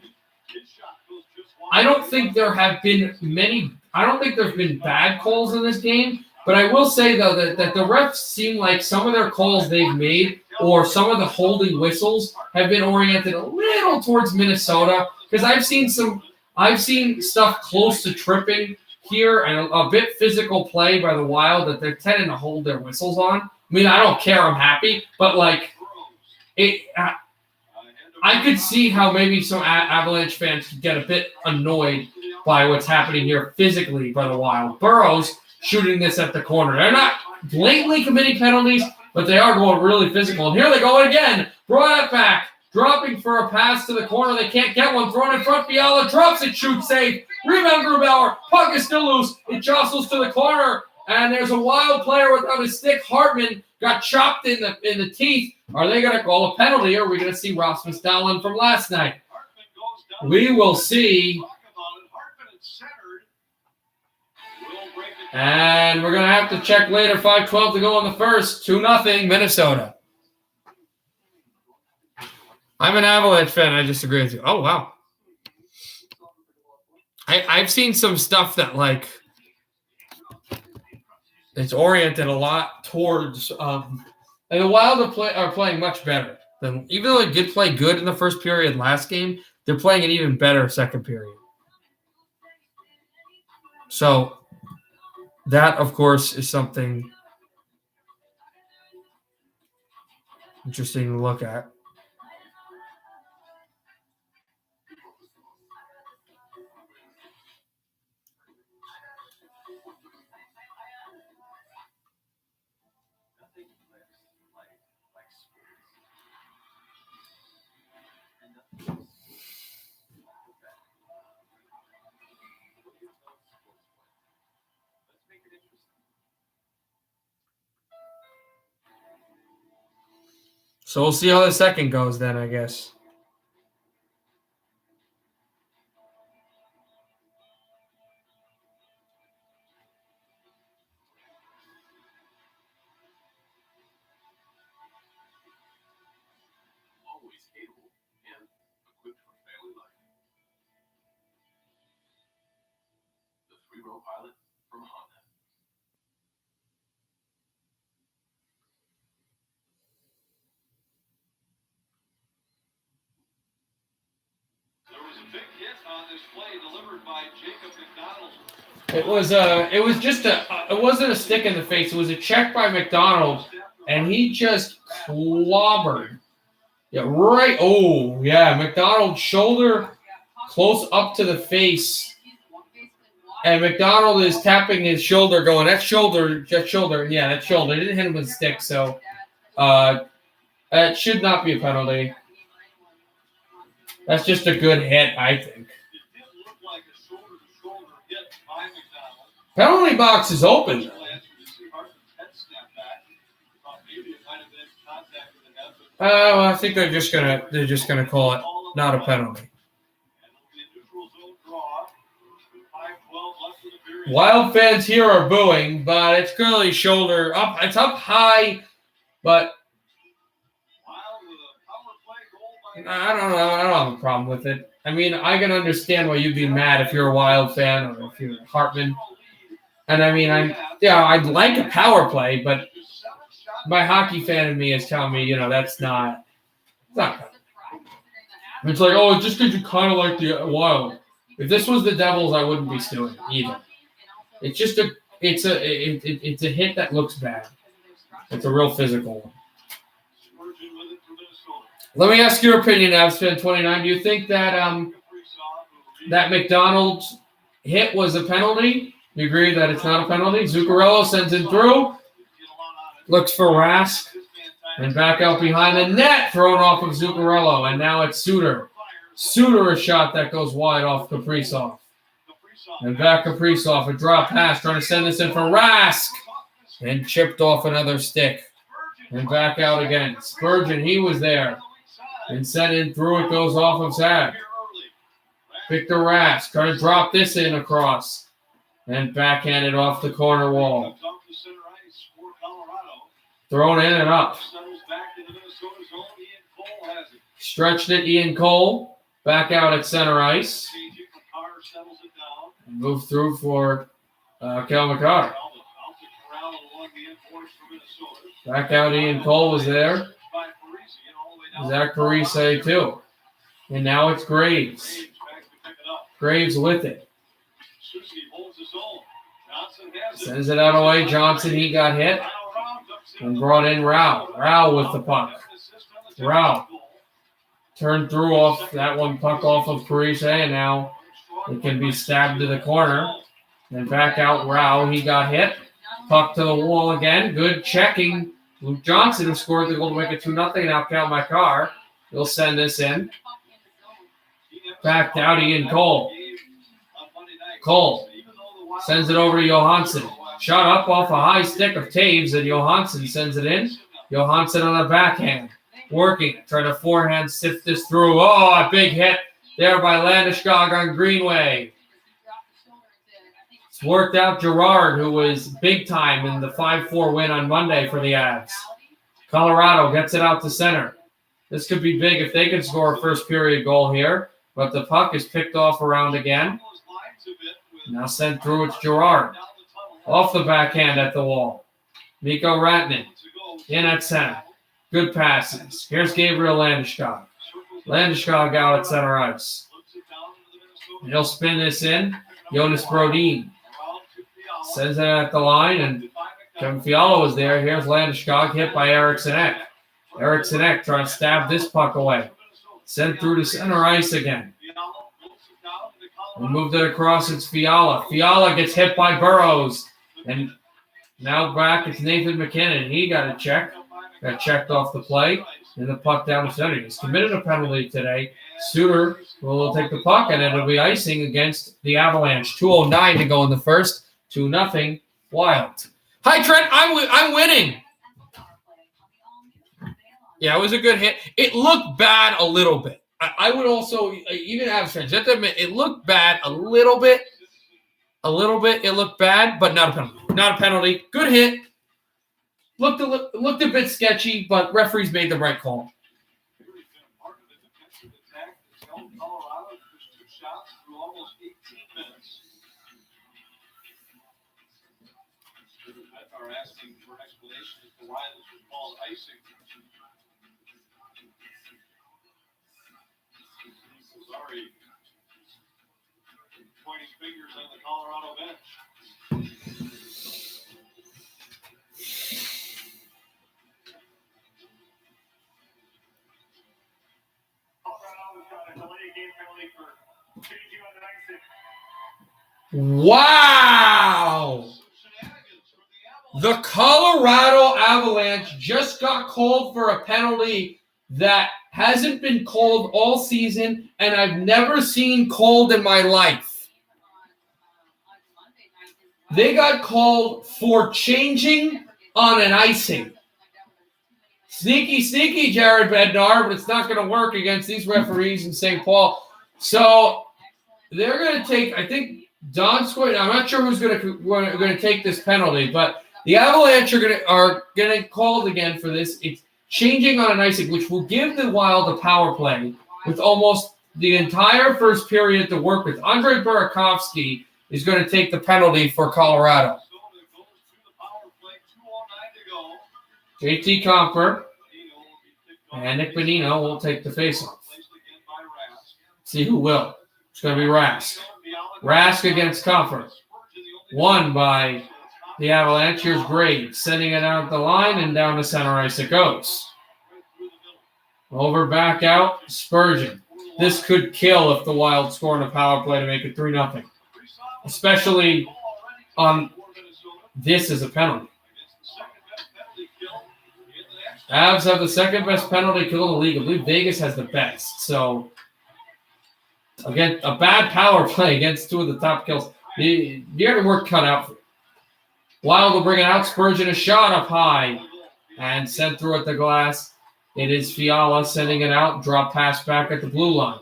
don't think there have been there's been bad calls in this game, but I will say, though, that the refs seem like some of their calls they've made or some of the holding whistles have been oriented a little towards Minnesota, because I've seen stuff close to tripping here and a bit physical play by the Wild that they're tending to hold their whistles on. I mean, I don't care, I'm happy, but like I could see how maybe some Avalanche fans could get a bit annoyed by what's happening here physically by the Wild. Burrows shooting this at the corner. They're not blatantly committing penalties, but they are going really physical. And here they go again. Brought it back. Dropping for a pass to the corner. They can't get one. Thrown in front. Fiala drops it. Shoots safe. Rebound Grubauer. Puck is still loose. It jostles to the corner. And there's a Wild player without a stick. Hartman got chopped in the teeth. Are they going to call a penalty, or are we going to see Rasmus Dahlin from last night? We will see. And we're going to have to check later. 5:12 to go on the first. 2-0 Minnesota. I'm an Avalanche fan. I disagree with you. Oh, wow. I've seen some stuff that, like, it's oriented a lot towards and the Wild are playing much better. Even though they did play good in the first period last game, they're playing an even better second period. So that, of course, is something interesting to look at. So we'll see how the second goes then, I guess.
Always able and equipped for family life. The 3-row pilot from Honda.
There was a big hit on this play delivered by Jacob McDonald.
It wasn't a stick in the face. It was a check by McDonald, and he just clobbered. Yeah, right. Oh, yeah. McDonald's shoulder close up to the face. And McDonald is tapping his shoulder, going, that's shoulder. Yeah, that's shoulder. It didn't hit him with a stick, so it should not be a penalty. That's just a good hit, I think.
It did look like a shoulder-to-shoulder hit by McDonald.
Penalty box is open. Well, I think they're just gonna call it not a penalty. Wild fans here are booing, but it's clearly shoulder up. It's up high, but I don't know. I don't have a problem with it. I mean, I can understand why you'd be mad if you're a Wild fan or if you're a Hartman. And I mean, I'd like a power play, but my hockey fan in me is telling me, that's not. It's not. It's like, oh, just because you kind of like the Wild. If this was the Devils, I wouldn't be stewing either. It's just it's a hit that looks bad. It's a real physical one. Let me ask your opinion, Avsfan 29. Do you think that that McDonald's hit was a penalty? You agree that it's not a penalty? Zuccarello sends it through. Looks for Rask. And back out behind the net, thrown off of Zuccarello. And now it's Suter. Suter, a shot that goes wide off Kaprizov. And back Kaprizov, a drop pass, trying to send this in for Rask. And chipped off another stick. And back out again. Spurgeon, he was there. And sent in through, it goes off of Zach. Victor Rask, trying to drop this in across. And backhanded off the corner wall. Thrown in and up. Stretched it, Ian Cole. Back out at center ice. Move through for Kel McCarr. Back out, Ian Cole was there. Zach Parise too. And now it's Graves. Graves with it. Sends it out away. Johnson, he got hit. And brought in Rao. Rao with the puck. Rao. Turned through off that one puck off of Parise, and now it can be stabbed to the corner. And back out Rao. He got hit. Puck to the wall again. Good checking. Luke Johnson, who scored the goal to make it 2-0. Now Cal McCarr. He'll send this in. Back to Ian Cole. Cole sends it over to Johansson. Shot up off a high stick of Taves, and Johansson sends it in. Johansson on the backhand. Working. Trying to forehand sift this through. Oh, a big hit there by Landeskog on Greenway. It's worked out Gerard, who was big time in the 5-4 win on Monday for the Avs. Colorado gets it out to center. This could be big if they can score a first period goal here. But the puck is picked off around again. Now sent through, it's Gerard. Off the backhand at the wall. Mikko Rantanen in at center. Good passes. Here's Gabriel Landeskog. Landeskog out at center ice. He'll spin this in. Jonas Brodin sends it at the line, and Kevin Fiala was there. Here's Landeskog hit by Eriksson Ek. Eriksson Ek trying to stab this puck away. Sent through to center ice again. And moved it across, it's Fiala. Fiala gets hit by Burrows. And now back, it's Nathan McKinnon. He got a check. Got checked off the play. And the puck down to center. He's committed a penalty today. Suter will take the puck, and it'll be icing against the Avalanche. 2:09 to go in the first. 2-0 Wild. Hi, Trent. I'm winning. Yeah, it was a good hit. It looked bad a little bit. I would also, even have friends, you have to admit, it looked bad a little bit. A little bit. It looked bad, but not a penalty. Not a penalty. Good hit. Looked a bit sketchy, but referees made the right call.
Are asking for an explanation as to why this was called icing. Sorry, pointing fingers on the Colorado bench.
Colorado's got a delayed game penalty for changing on the icing.
Wow! The Colorado Avalanche just got called for a penalty that hasn't been called all season, and I've never seen called in my life. They got called for changing on an icing. Sneaky, Jared Bednar, but it's not going to work against these referees in St. Paul. So they're going to take, I think Donskoy, I'm not sure who's going to take this penalty, but the Avalanche are going to call it again for this. It's changing on an icing, which will give the Wild a power play with almost the entire first period to work with. Andrei Burakovsky is going to take the penalty for Colorado. JT Compher and Nick Bonino will take the faceoff. See who will. It's going to be Rask. Rask against Compher. Won by the Avalanche. Here's Graves sending it out the line, and down to center ice it goes. Over, back out, Spurgeon. This could kill if the Wild score in a power play to make it 3-0. Especially on this as a penalty. Avs have the second best penalty kill in the league. I believe Vegas has the best. So, again, a bad power play against two of the top kills. You have your work cut out for you. Wild will bring it out. Spurgeon a shot up high and sent through at the glass. It is Fiala sending it out. Drop pass back at the blue line.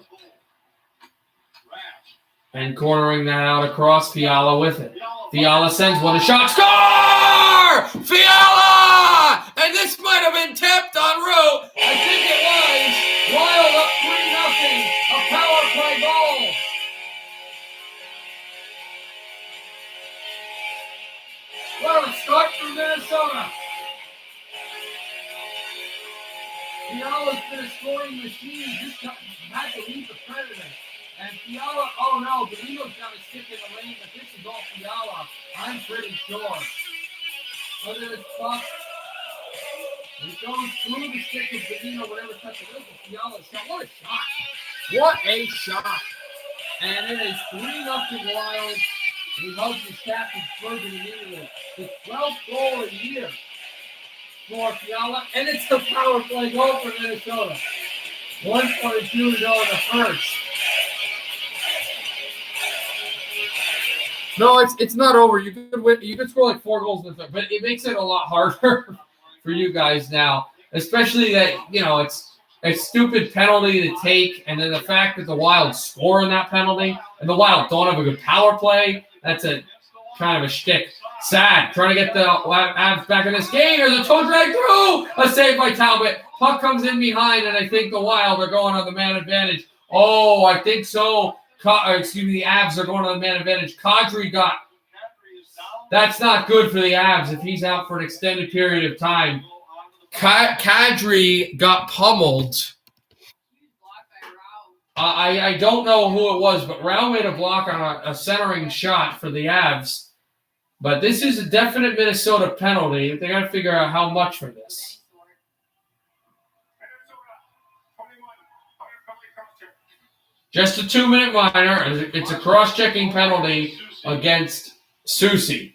And cornering that out across. Fiala with it. Fiala sends one. A shot. Score! Fiala! And this might have been tipped en route. I think it was. Wild up 3-0. A power play goal. Well, it starts from Minnesota. Fiala's been a scoring machine. Just had to leave the Predators. And Fiala, oh no, Bonino's got a stick in the lane, but this is all Fiala. I'm pretty sure. Look at this puck. It goes through the stick of Bonino, whatever touch it is, but Fiala's shot. What a shot. What a shot. And it is 3-0 Wild. He hopes his captain Spurgeon immediately. The 12th goal of the year for Fiala, and it's the power play goal for Minnesota. 1:42 to go in the first. No, it's not over. You could score like 4 goals in the third, but it makes it a lot harder for you guys now, especially that it's a stupid penalty to take, and then the fact that the Wild score in that penalty, and the Wild don't have a good power play. That's a kind of a shtick. Sad. Trying to get the Avs back in this game. There's a toe drag through. A save by Talbot. Puck comes in behind, and I think the Wild are going on the man advantage. Oh, I think so. The Avs are going on the man advantage. Kadri got... That's not good for the Avs if he's out for an extended period of time. Kadri got pummeled. I don't know who it was, but Rao made a block on a centering shot for the Avs. But this is a definite Minnesota penalty. They got to figure out how much for this. Just a 2-minute minor. It's a cross-checking penalty against Soucy.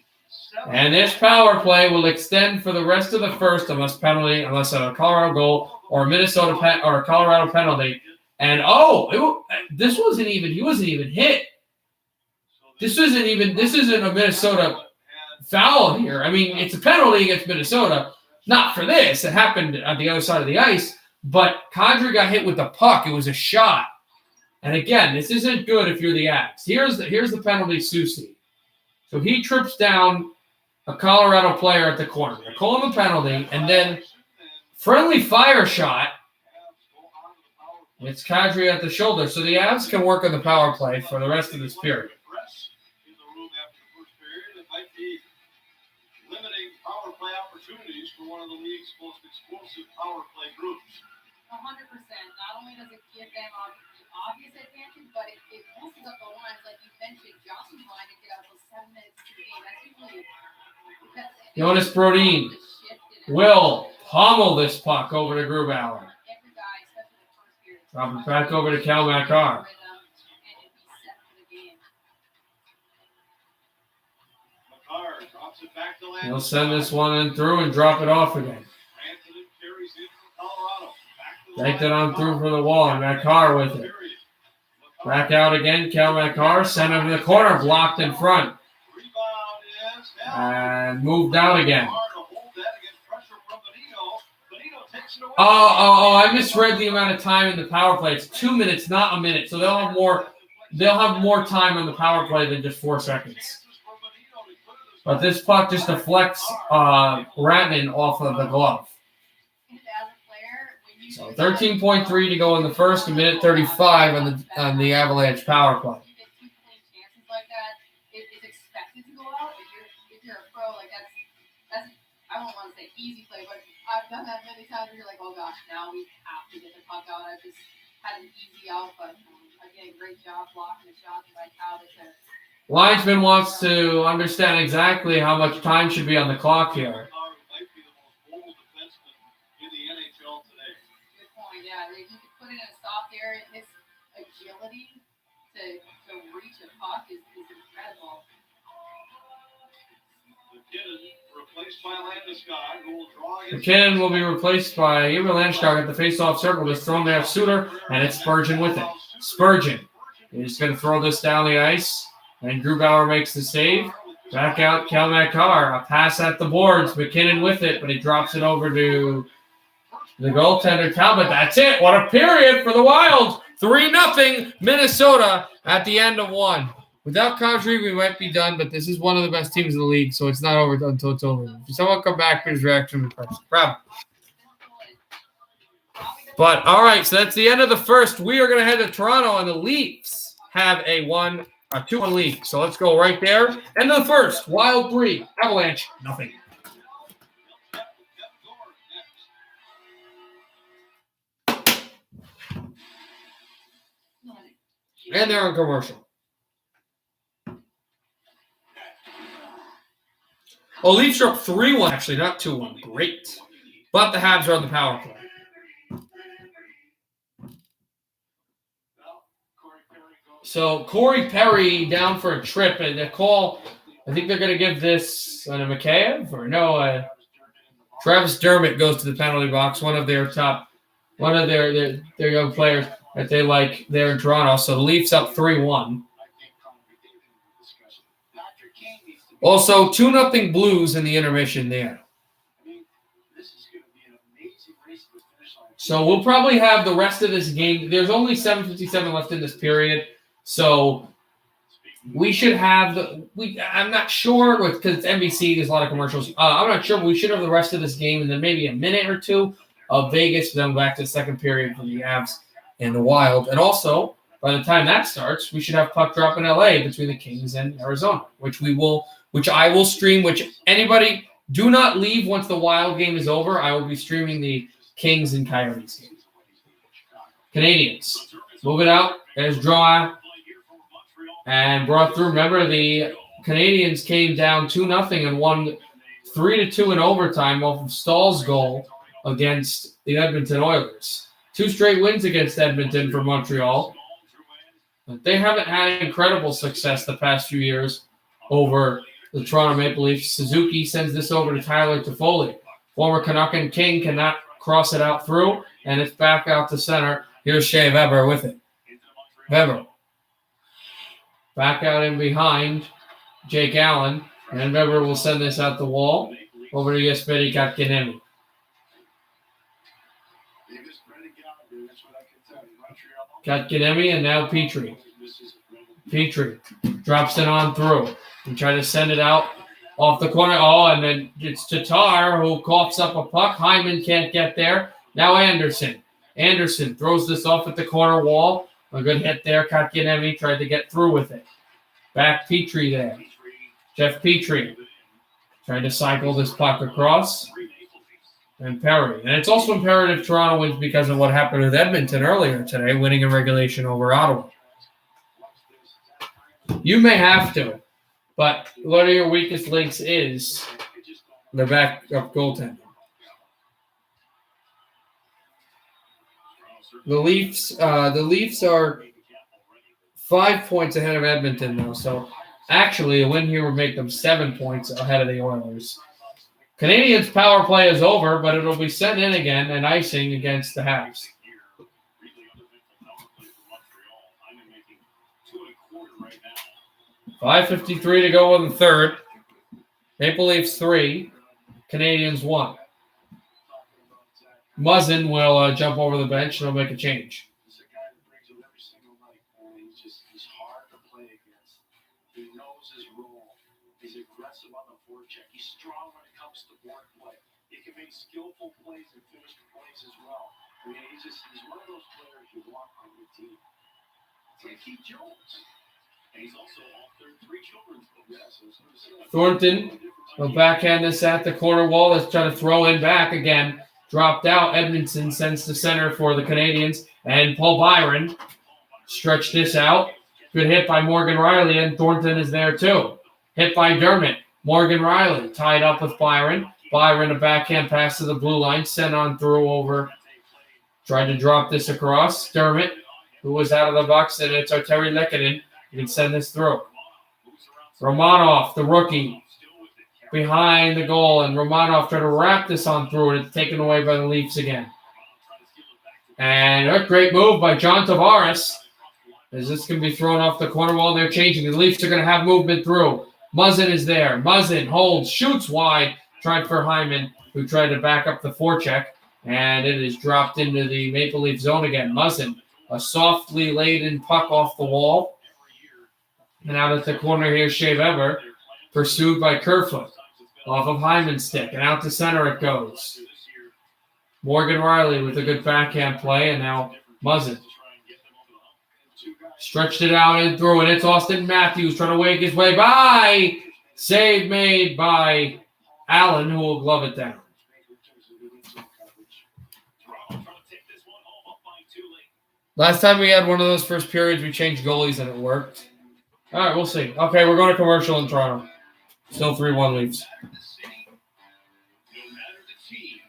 And this power play will extend for the rest of the first unless a Colorado goal or a Minnesota or a Colorado penalty. And this wasn't even. He wasn't even hit. This isn't a Minnesota foul here. I mean, it's a penalty against Minnesota. Not for this. It happened on the other side of the ice. But Kadri got hit with the puck. It was a shot. And again, this isn't good if you're the Avs. Here's the penalty, Soucy. So he trips down a Colorado player at the corner. They're calling the penalty, and then friendly fire shot. It's Kadri at the shoulder. So the Avs can work on the power play for the rest of this period.
Limiting power play opportunities for one of the league's most explosive power play groups.
100%. Not only does it give them obvious advantage, but it messes up the lines. Like you mentioned, Johnson's line to get out those 7 minutes to the game. That's usually...
Jonas Brodin will pummel this puck over to Grubauer. Drop it back over to Cal Makar. He'll send this one in through and drop it off again. Take it on through for the wall, and Makar with it. Back out again, Cal Makar. Sent him to the corner, blocked in front. And moved out again. I misread the amount of time in the power play. It's 2 minutes, not a minute. So they'll have more they'll have more time on the power play than just 4 seconds. But this puck just deflects Ratman off of the glove. So 13.3 to go in the first, a minute 35 on the Avalanche power play.
It's expected to go out. If you're a pro, like that's I don't want to say easy play, but I've done that many times where you're like, oh gosh, now we have to get the puck out. I just had an easy out, but again, great job blocking the shot by Cal.
Linesman wants to understand exactly how much time should be on the clock here.
Good point, yeah. If you could put it in a soft area, his agility to reach a puck is incredible.
McKinnon will be replaced by Eber Landskog at the face-off circle. Just thrown there, Suter, and it's Spurgeon with it. Spurgeon is going to throw this down the ice, and Grubauer makes the save. Back out, Cal Makar. A pass at the boards. McKinnon with it, but he drops it over to the goaltender, Talbot. That's it. What a period for the Wild. 3-0 Minnesota at the end of 1. Without Kadri, we might be done, but this is one of the best teams in the league, so it's not over until it's over. If someone come back, his reaction was proud. But, all right, so that's the end of the first. We are going to head to Toronto, and the Leafs have a 2-1 lead. So let's go right there. End of the first. Wild 3, Avalanche, nothing. And they're on commercial. Oh, Leafs are up 3-1, actually, not 2-1. Great. But the Habs are on the power play. So, Corey Perry down for a trip, and the call, I think they're going to give this a Mikheyev, or no, Travis Dermott goes to the penalty box, one of their young players that they like there in Toronto. So, the Leafs up 3-1. Also, 2-0 Blues in the intermission there. So we'll probably have the rest of this game. There's only 7:57 left in this period. So we should have I'm not sure because it's NBC, there's a lot of commercials. I'm not sure, but we should have the rest of this game and then maybe a minute or two of Vegas, then back to the second period for the Avs and the Wild. And also, by the time that starts, we should have puck drop in LA between the Kings and Arizona, which I will stream, which anybody do not leave once the Wild game is over. I will be streaming the Kings and Coyotes game. Canadians. Moving out. There's Drouin. And brought through. Remember, the Canadians came down 2-0 and won 3-2 in overtime off of Stahl's goal against the Edmonton Oilers. 2 straight wins against Edmonton for Montreal. But they haven't had incredible success the past few years over the Toronto Maple Leafs. Suzuki sends this over to Tyler Toffoli. Former Canuckin King cannot cross it out through, and it's back out to center. Here's Shea Weber with it. Weber. Back out in behind Jake Allen, and Weber will send this out the wall over to Jesperi Kotkaniemi. Kotkaniemi and now Petrie. Petrie drops it on through. And try to send it out off the corner. Oh, and then it's Tatar who coughs up a puck. Hyman can't get there. Now Anderson. Anderson throws this off at the corner wall. A good hit there. Kotkaniemi tried to get through with it. Back Petrie there. Jeff Petrie trying to cycle this puck across. And Perry. And it's also imperative Toronto wins because of what happened with Edmonton earlier today, winning in regulation over Ottawa. You may have to. But one of your weakest links is the backup goaltender. The Leafs are 5 points ahead of Edmonton, though. So, actually, a win here would make them 7 points ahead of the Oilers. Canadians' power play is over, but it'll be sent in again and icing against the Habs. 5:53 to go in the third. Maple Leafs 3, Canadians 1. Muzzin will jump over the bench and he'll make a change.
make skillful plays and finish plays as well. I mean, he's one of those players you want on your team. It's like Keith Jones. And he's also authored 3 children's books.
Thornton will backhand this at the corner wall. Let's try to throw in back again. Dropped out. Edmondson sends to center for the Canadians. And Paul Byron stretched this out. Good hit by Morgan Riley, and Thornton is there too. Hit by Dermott. Morgan Riley tied up with Byron. Byron, a backhand pass to the blue line. Sent on through over. Tried to drop this across. Dermott, who was out of the box, and it's Terry Lehkonen. You can send this through. Romanov, the rookie, behind the goal, and Romanov tried to wrap this on through, and it's taken away by the Leafs again. And a great move by John Tavares, as this can be thrown off the corner wall. They're changing. The Leafs are going to have movement through. Muzzin is there. Muzzin holds, shoots wide, tried for Hyman, who tried to back up the forecheck, and it is dropped into the Maple Leaf zone again. Muzzin, a softly laden puck off the wall. And out at the corner here, Shea Weber, pursued by Kerfoot, off of Hyman's stick, and out to center it goes. Morgan Riley with a good backhand play, and now Muzzin. Stretched it out and through, and it's Austin Matthews trying to wake his way by. Save made by Allen, who will glove it down. Last time we had one of those first periods, we changed goalies, and it worked. All right, we'll see. Okay, we're going to commercial in Toronto. Still 3-1 Leafs.
No matter the team,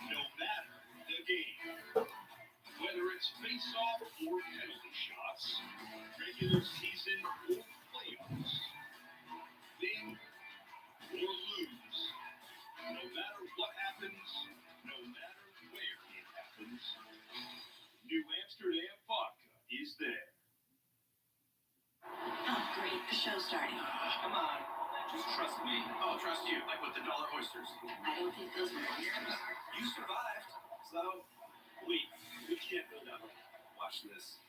no matter the game, whether it's face-off or penalty shots, regular season or playoffs, win or lose, no matter what happens, no matter where it happens, New Amsterdam vodka is there.
Oh, great. The show's starting.
Come on. Just trust me. Oh, trust you. Like with the dollar oysters.
I don't think those were oysters.
You survived. So, we can't build up. Watch this.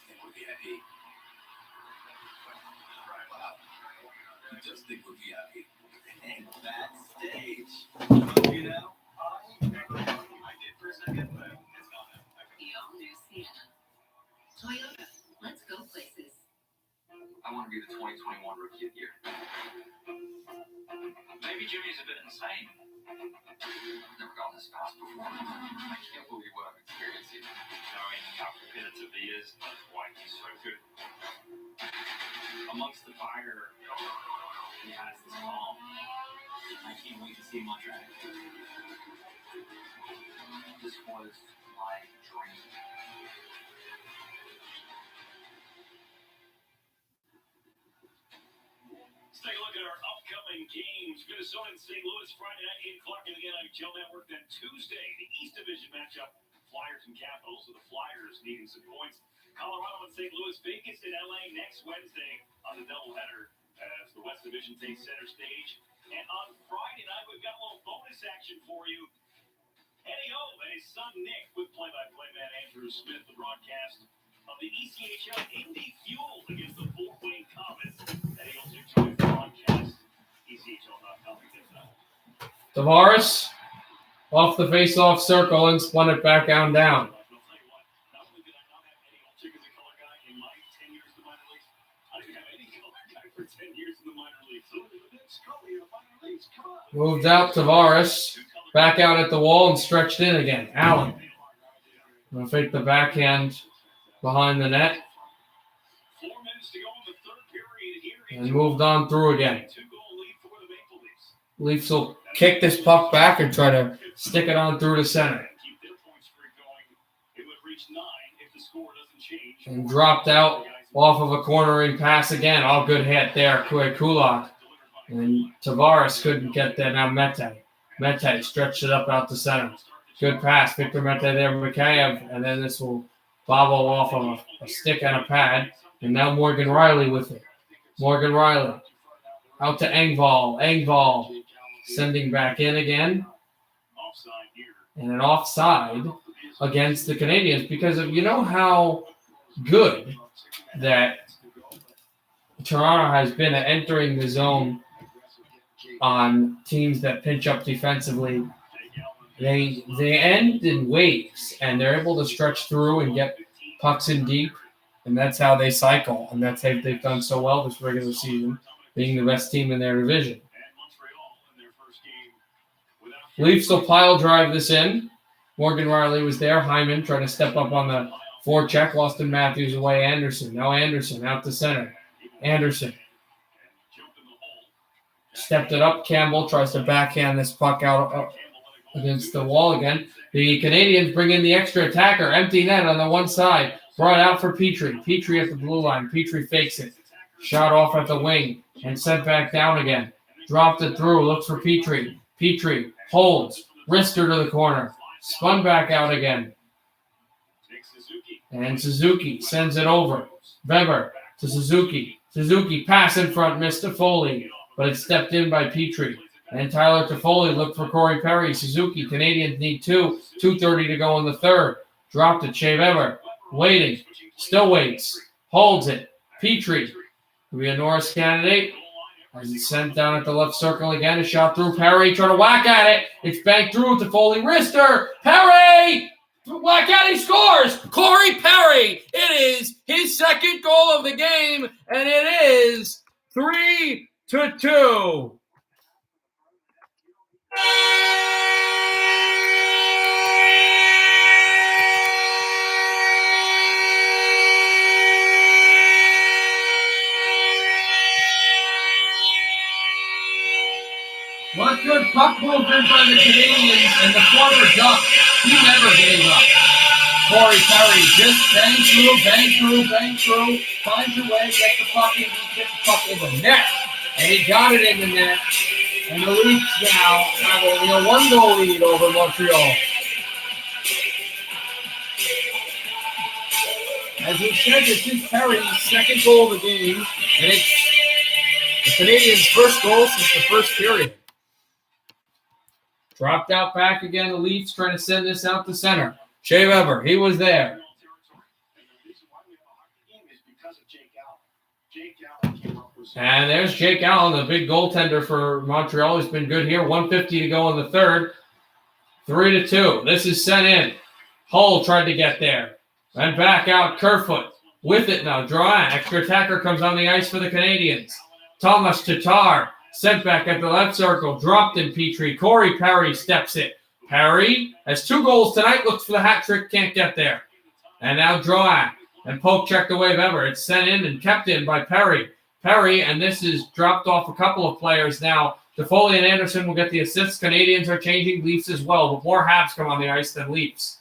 Think we're VIP. Right, wow. You just think we're VIP. And backstage. You know? I did for a second, but it's gone now.
You understand. Toyota. Let's go places.
I want to be the 2021 Rookie of the Year. Maybe Jimmy's a bit insane. I've never gone this fast before. I can't believe what I'm experiencing.
Knowing how competitive he is, that's why he's so good.
Amongst the fire, he has this calm. I can't wait to see him on track. This was my dream.
Let's take a look at our upcoming games. Minnesota and St. Louis Friday night, 8 o'clock in the NHL Network. Then Tuesday, the East Division matchup, Flyers and Capitals. So the Flyers needing some points. Colorado and St. Louis, Vegas and LA next Wednesday on the doubleheader as the West Division takes center stage. And on Friday night, we've got a little bonus action for you. Eddie O and his son Nick with play-by-play man Andrew Smith, the broadcast of the ECHL Indy Fuel against the Fort Wayne Comets. Eddie O's your broadcast, ECHL.com.
Tavares off the face-off circle and spun it back down. Moved out Tavares. Back out at the wall and stretched in again. Allen. Going to fake the backhand behind the net. And moved on through again. Leafs will kick this puck back and try to stick it on through to center. And dropped out off of a cornering pass again. All good hit there. Kulak. And Tavares couldn't get there. Now Mete. Mete stretched it up out to center. Good pass. Victor Mete there. Mikheyev. And then this will bobble off of a stick and a pad. And now Morgan Riley with it. Morgan Riley. Out to Engvall. Engvall sending back in again. And an offside against the Canadiens because of, you know how good that Toronto has been at entering the zone on teams that pinch up defensively They end in waves, and they're able to stretch through and get pucks in deep, and that's how they cycle, and that's how they've done so well this regular season, being the best team in their division. Leafs will pile drive this in. Morgan Riley was there. Hyman trying to step up on the forecheck. Austin Matthews away. Anderson. Now Anderson out to center. Anderson stepped it up. Campbell tries to backhand this puck out against the wall again. The Canadians bring in the extra attacker. Empty net on the one side. Brought out for Petrie. Petrie at the blue line. Petrie fakes it. Shot off at the wing and sent back down again. Dropped it through. Looks for Petrie. Petrie holds. Wrister to the corner. Spun back out again. And Suzuki sends it over. Weber to Suzuki. Suzuki pass in front, missed to Foley, but it's stepped in by Petrie. And Tyler Toffoli looked for Corey Perry. Suzuki, Canadians need 2. 2:30 to go in the third. Dropped it, Shea Weber. Waiting. Still waits. Holds it. Petrie. Could be a Norris candidate. As it's sent down at the left circle again. A shot through Perry. Trying to whack at it. It's banked through to Foley. Wrister. Perry! Whack at, he scores! Corey Perry! It is his second goal of the game, and it is 3-2. What good puck movement by the Canadians, and the former Duck, he never gave up. Corey Perry just bang through, finds a way, get the puck in the net, and he got it in the net. And the Leafs now have only a 1-goal lead over Montreal. As we said, this is Perry's second goal of the game, and it's the Canadians' first goal since the first period. Dropped out back again, the Leafs trying to send this out to center. Shea Weber, he was there. And there's Jake Allen, the big goaltender for Montreal. He's been good here. 150 to go in the third. 3-2. This is sent in. Hull tried to get there. And back out Kerfoot. With it now. Drouin. Extra attacker comes on the ice for the Canadians. Thomas Tatar. Sent back at the left circle. Dropped in Petrie. Corey Perry steps it. Perry has 2 goals tonight. Looks for the hat trick. Can't get there. And now Drouin. And poke checked away Weber. It's sent in and kept in by Perry. Perry, and this is dropped off a couple of players now. Toffoli and Anderson will get the assists. Canadians are changing. Leafs as well, but more Habs come on the ice than Leafs.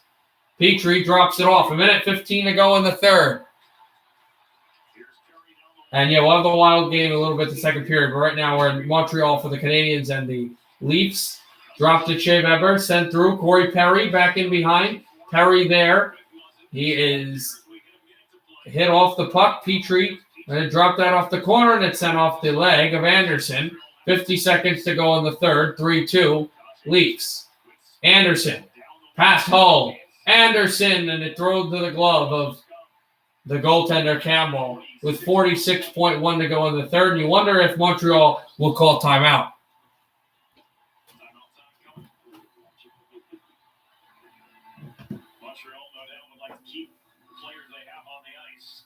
Petrie drops it off. 1:15 to go in the third. And yeah, we'll have the wild game a little bit the second period, but right now we're in Montreal for the Canadians and the Leafs. Dropped to Shea Weber, sent through. Corey Perry back in behind. Perry there. He is hit off the puck. Petrie. And it dropped that off the corner, and it sent off the leg of Anderson. 50 seconds to go in the third. 3-2. Leafs. Anderson. Past Hull. Anderson, and it throws to the glove of the goaltender Campbell with 46.1 to go in the third. And you wonder if Montreal will call timeout.
Montreal, no doubt, would like to keep the players they have on the ice.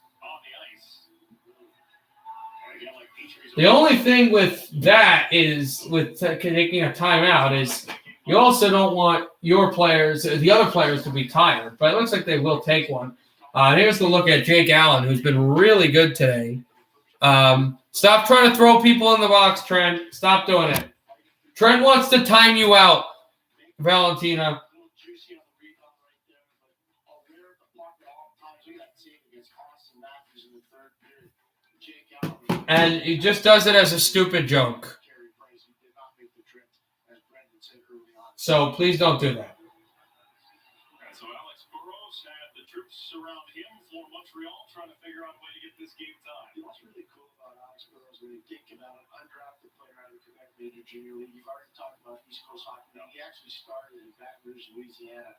The only thing with that is, with taking a timeout, is you also don't want your players, the other players, to be tired. But it looks like they will take one. Here's the look at Jake Allen, who's been really good today. Stop trying to throw people in the box, Trent. Stop doing it. Trent wants to time you out, Valentina. And he just does it as a stupid joke. So please don't do that.
So Alex Burrows had the troops around him for Montreal trying to figure out a way to get this game tied.
What's really cool about Alex Burrows when he did come out, an undrafted player out of Quebec Major Junior League. You've already talked about East Coast Hockey League. He actually started in Baton Rouge, Louisiana.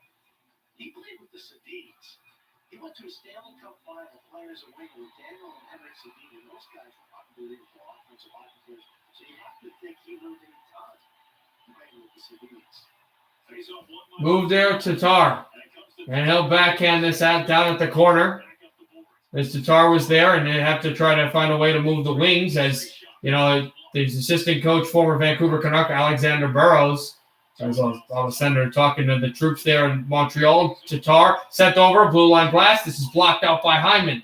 He played with the Sedins. He went to a Stanley Cup final playing as a winger with Daniel and Henrik Sedin. And those guys were unbelievable offensive hockey players. So you have to think he learned a ton playing with the Sedins.
Move there, Tatar. And he'll backhand this out down at the corner. As Tatar was there, and they have to try to find a way to move the wings. As you know, the assistant coach, former Vancouver Canuck Alexander Burrows, as all of a sudden they're talking to the troops there in Montreal. Tatar sent over, blue line blast. This is blocked out by Hyman.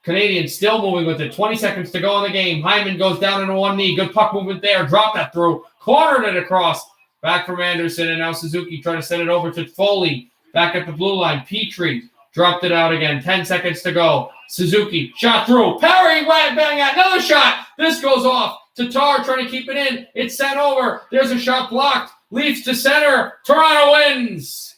Canadians still moving with it. 20 seconds to go in the game. Hyman goes down into one knee. Good puck movement there. Drop that through. Cornered it across. Back from Anderson, and now Suzuki trying to send it over to Foley. Back at the blue line. Petrie dropped it out again. 10 seconds to go. Suzuki shot through. Perry went bang out. Another shot. This goes off. Tatar trying to keep it in. It's sent over. There's a shot blocked. Leafs to center. Toronto wins.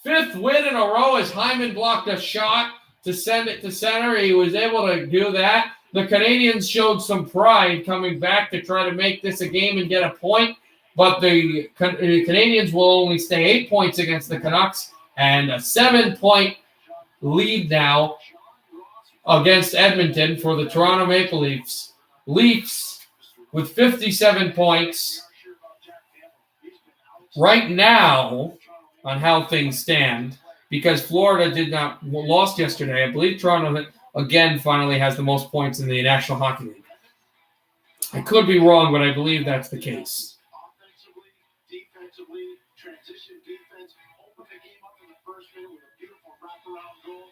5th win in a row as Hyman blocked a shot to send it to center. He was able to do that. The Canadians showed some pride coming back to try to make this a game and get a point. But the Canadians will only stay 8 points against the Canucks and a 7-point lead now against Edmonton for the Toronto Maple Leafs. Leafs with 57 points right now on how things stand, because Florida lost yesterday. I believe Toronto again finally has the most points in the National Hockey League. I could be wrong, but I believe that's the case.
Defensively, transition defense, open the game up in the first minute with a beautiful wraparound goal.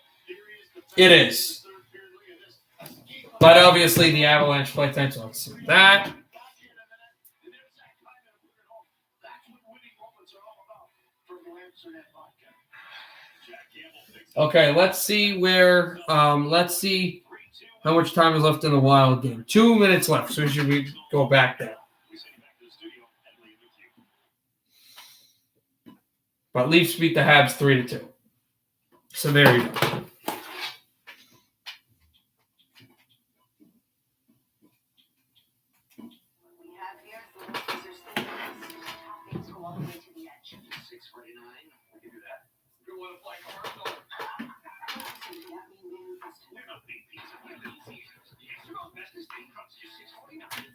It is. But obviously the Avalanche play thanks to that. Okay, let's see how much time is left in the Wild game. 2 minutes left, so should we go back there? But Leafs beat the Habs 3-2. So there you go.
We have here the Caesar toppings go all the way to the edge.
$6.49. We can do that. You want to play cards? We're not big pizza. We're little Caesars. The extra long best is steak crust, just $6.49.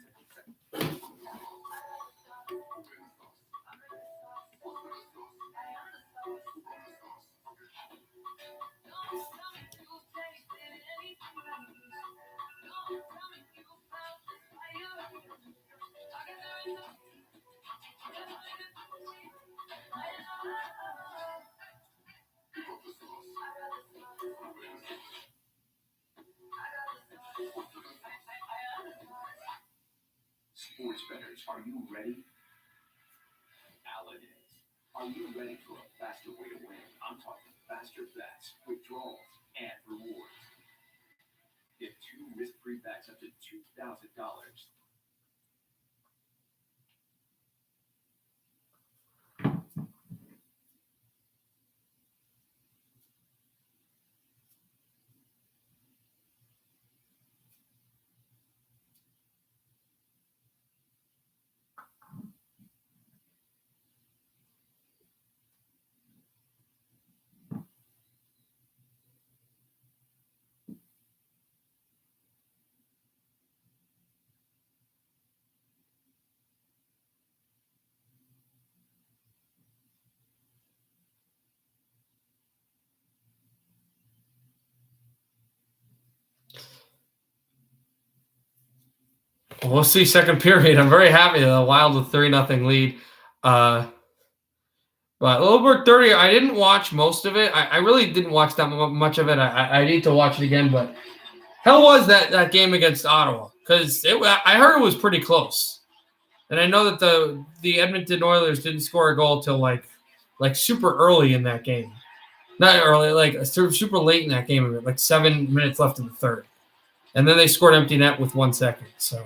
Sports bettors, are you ready? Allen is. Are you ready for a faster way to win? I'm talking faster bets, withdrawals, and rewards. Get 2 risk-free bets up to $2,000.
We'll see second period. I'm very happy the Wild with 3-0 lead. But over 30, I didn't watch most of it. I really didn't watch that much of it. I need to watch it again. But how was that game against Ottawa? Because I heard it was pretty close. And I know that the Edmonton Oilers didn't score a goal till like super early in that game. Not early, like super late in that game. Like 7 minutes left in the third. And then they scored empty net with 1 second. So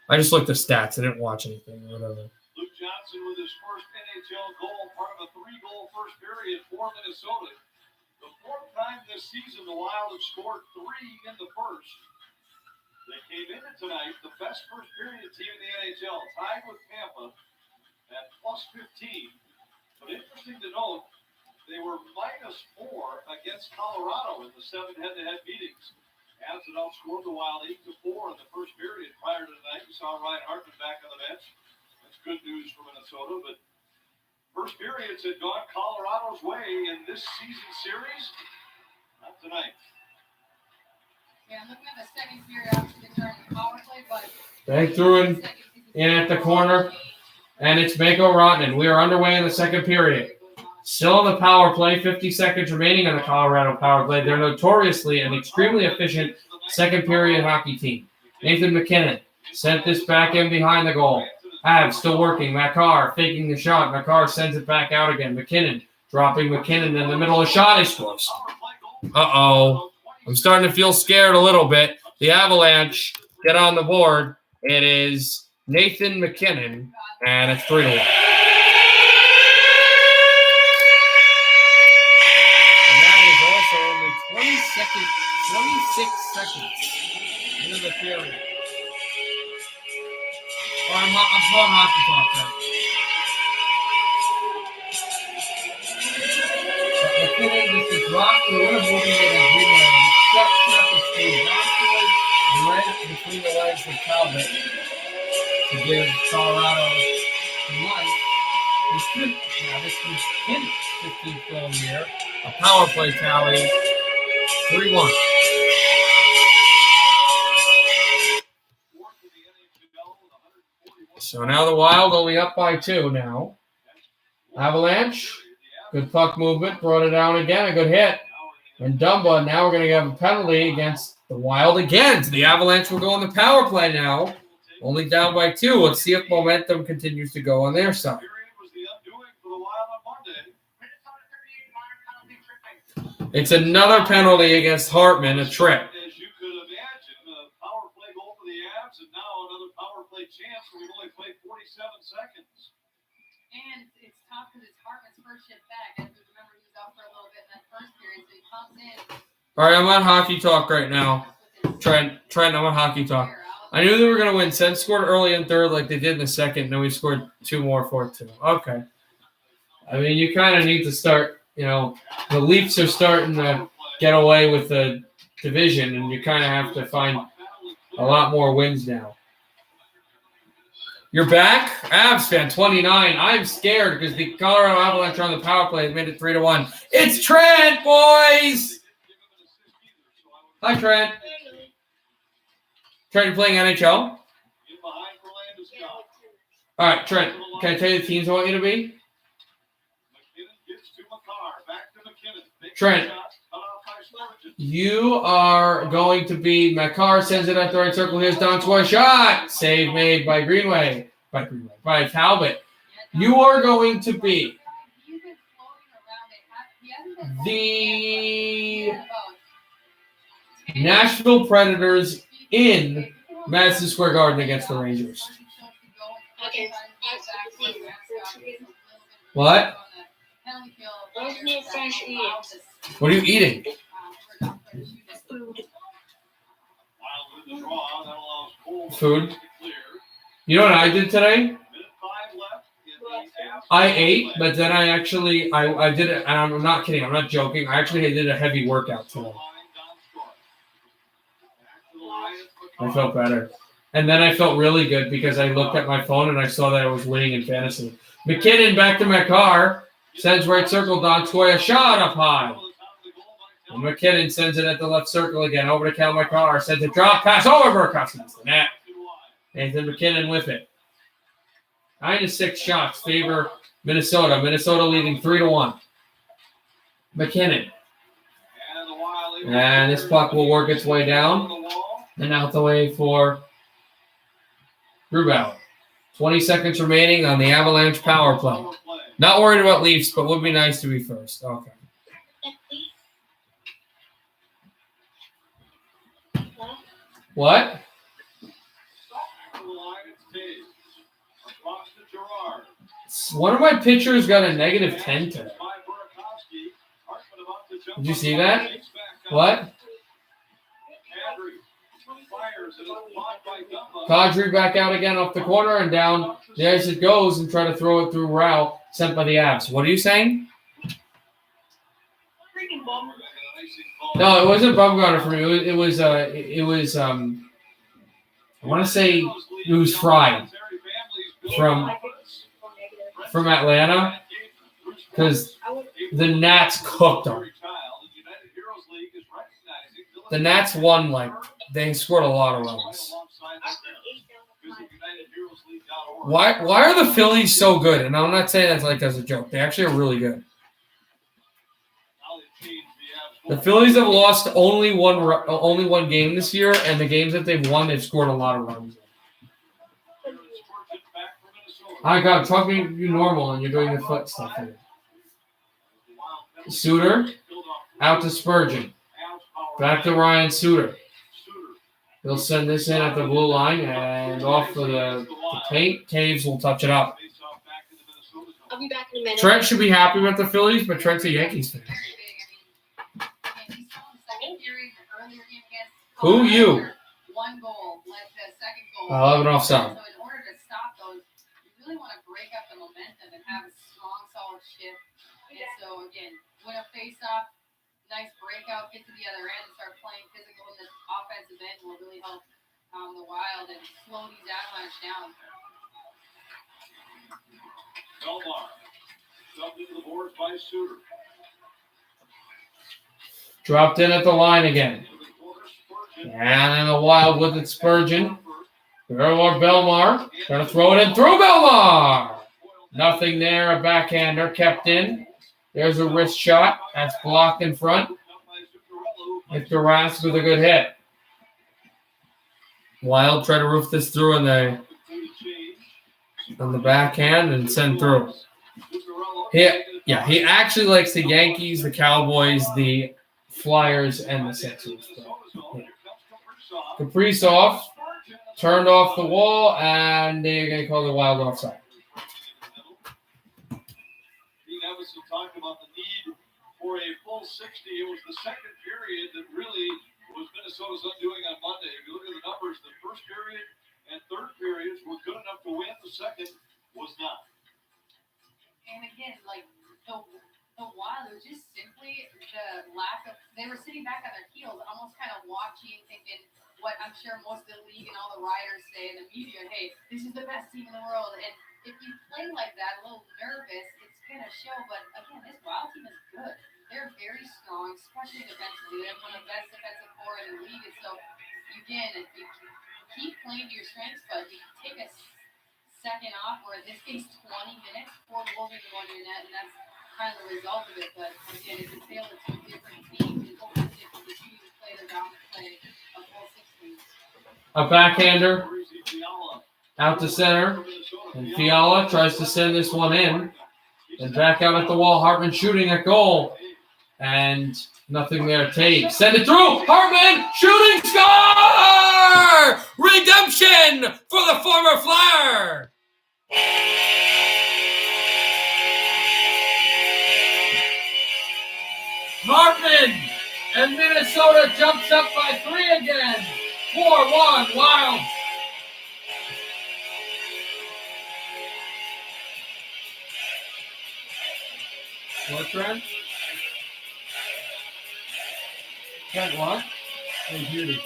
I just looked at stats. I didn't watch anything or whatever.
Luke Johnson with his first NHL goal, part of a 3-goal first period for Minnesota. The 4th time this season, the Wild have scored 3 in the first. They came into tonight the best first period team in the NHL, tied with Tampa at +15. But interesting to note, they were -4 against Colorado in the 7 head-to-head meetings.
Avs had outscored the Wild 8-4 in the first period. Prior to tonight, we saw Ryan Hartman back on the bench. That's good news for Minnesota, but first periods had gone Colorado's way in this season series. Not tonight.
Yeah, I'm looking at the second period after the turn the power play, but
They threw in at the corner, and it's Mako Rottinen. We are underway in the second period. Still on the power play, 50 seconds remaining on the Colorado power play. They're notoriously an extremely efficient second period hockey team. Nathan McKinnon sent this back in behind the goal. Avs still working. Makar faking the shot. Makar sends it back out again. McKinnon dropping McKinnon in the middle of the shot. He scores. Uh-oh. I'm starting to feel scared a little bit. The Avalanche get on the board. It is Nathan McKinnon, and it's 3-1. And that is also only 26 seconds into the period. Oh, I'm throwing hockey talk there. McKinnon just to drop through and moving it in Greenland. Step the speed. Backwards, right between the legs of Talbot to give Colorado some life. This was Kinn's 15th goal year. A power play tally, 3-1. So now the Wild only up by 2 now. Avalanche, good puck movement, brought it down again, a good hit. And Dumba, now we're going to have a penalty against the Wild again. So the Avalanche will go on the power play now, only down by 2. Let's see if momentum continues to go on their side. It's another penalty against Hartman, a trip.
As you could imagine, a power play goal for the Avs, and now another power play chance. We've only played 47 seconds.
and it's tough because it's Hartman's first shift back. I remember he was out for a little bit in that first period, so he comes in.
All right, I'm on Hockey Talk right now. Trent, I'm on Hockey Talk. I knew they were going to win. Sens scored early in third like they did in the second, and then we scored 2 more, 4-2. Okay. I mean, you kind of need to start, the Leafs are starting to get away with the division, and you kind of have to find a lot more wins now. You're back? Avs fan, 29. I'm scared because the Colorado Avalanche on the power play has made it 3-1. It's Trent, boys! Hi, Trent. Trent, you playing NHL? All right, Trent, can I tell you the teams I want you to be? Trent, you are going to be Makar sends it at the right circle. Here's Donskoy shot. Save made by Greenway. By Talbot. You are going to be the Nashville Predators in Madison Square Garden against the Rangers. What? What are you eating? Food. You know what I did today? I ate, but then I actually I did it, and I'm not kidding, I'm not joking. I actually did a heavy workout today. I felt better. And then I felt really good because I looked at my phone and I saw that I was winning in fantasy. McKinnon back to Makar. Sends right circle, Donskoy, a shot up high. And McKinnon sends it at the left circle again, over to Cal Makar. Sends a drop pass over Burkowski. That's the net. Nathan McKinnon with it. 9-6 shots favor Minnesota. Minnesota leading 3-1. McKinnon. And this puck will work its way down and out the way for Grubauer. 20 seconds remaining on the Avalanche power play. Not worried about Leafs, but would be nice to be first. Okay. What? One of my pitchers got a -10 today. Did you see that? What? Kadri back out again off the corner and down the ice it goes and try to throw it through Rao, sent by the Avs. What are you saying? No, it wasn't Bumgarner for me. It was I want to say it was Fry from Atlanta because the Nats cooked them. The Nats won, like, they scored a lot of runs. Why are the Phillies so good? And I'm not saying that's like as a joke. They actually are really good. The Phillies have lost only one game this year, and the games that they've won, they've scored a lot of runs. I got talking you normal, and you're doing the foot stuff here. Suter out to Spurgeon. Back to Ryan Suter. He'll send this in at the blue line and off for the paint. Taves will touch it up.
I'll be back in a minute.
Trent should be happy with the Phillies, but Trent's a Yankees fan. Who you?
One goal led to a second goal.
I'll have it offside.
So in order to stop those, you really want to break up the momentum and have a strong, solid shift. And so again, win a face-off, nice breakout, get to the other end, and start playing physical in the offensive end will really help the Wild and slow these Avalanche down.
Belmar dumped into the boards by Suter.
Dropped in at the line again. And then the Wild with it, Spurgeon. Belmar. Going to throw it in through Belmar. Nothing there. A backhander kept in. There's a wrist shot. That's blocked in front. Victor Rask with a good hit. Wild try to roof this through on the backhand and send through. He actually likes the Yankees, the Cowboys, the Flyers, and the Sixers. Kaprizov turned off the wall, and they're going to call the Wild offside.
Dean Evason talked about the need for a full 60. It was the second period that really was Minnesota's undoing on Monday. If you look at the numbers, the first period and third periods were good enough to win. The second was not.
And again, like the Wild, it was just simply the lack of. They were sitting back on their heels, almost kind of watching, thinking what I'm sure most of the league and all the writers say in the media. Hey, this is the best team in the world. And if you play like that, a little nervous, it's gonna show. But again, this Wild team is good. They're very strong, especially defensively. They have one of the best defensive core in the league. And so, again, if you keep playing to your strengths, but you take a second off, or in this case, 20 minutes, 4 goals into one your net, and that's kind of the result of it. But again, if you fail to two different teams, it's always different to choose to play the dominant play of full 60.
A backhander out to center, and Fiala tries to send this one in, and back out at the wall. Hartman shooting at goal, and nothing there. Taves send it through. Hartman shooting, score! Redemption for the former Flyer. Hartman, and Minnesota jumps up by 3 again. 4-1 Wild. What, Trent? Trent, what? Oh, beauty.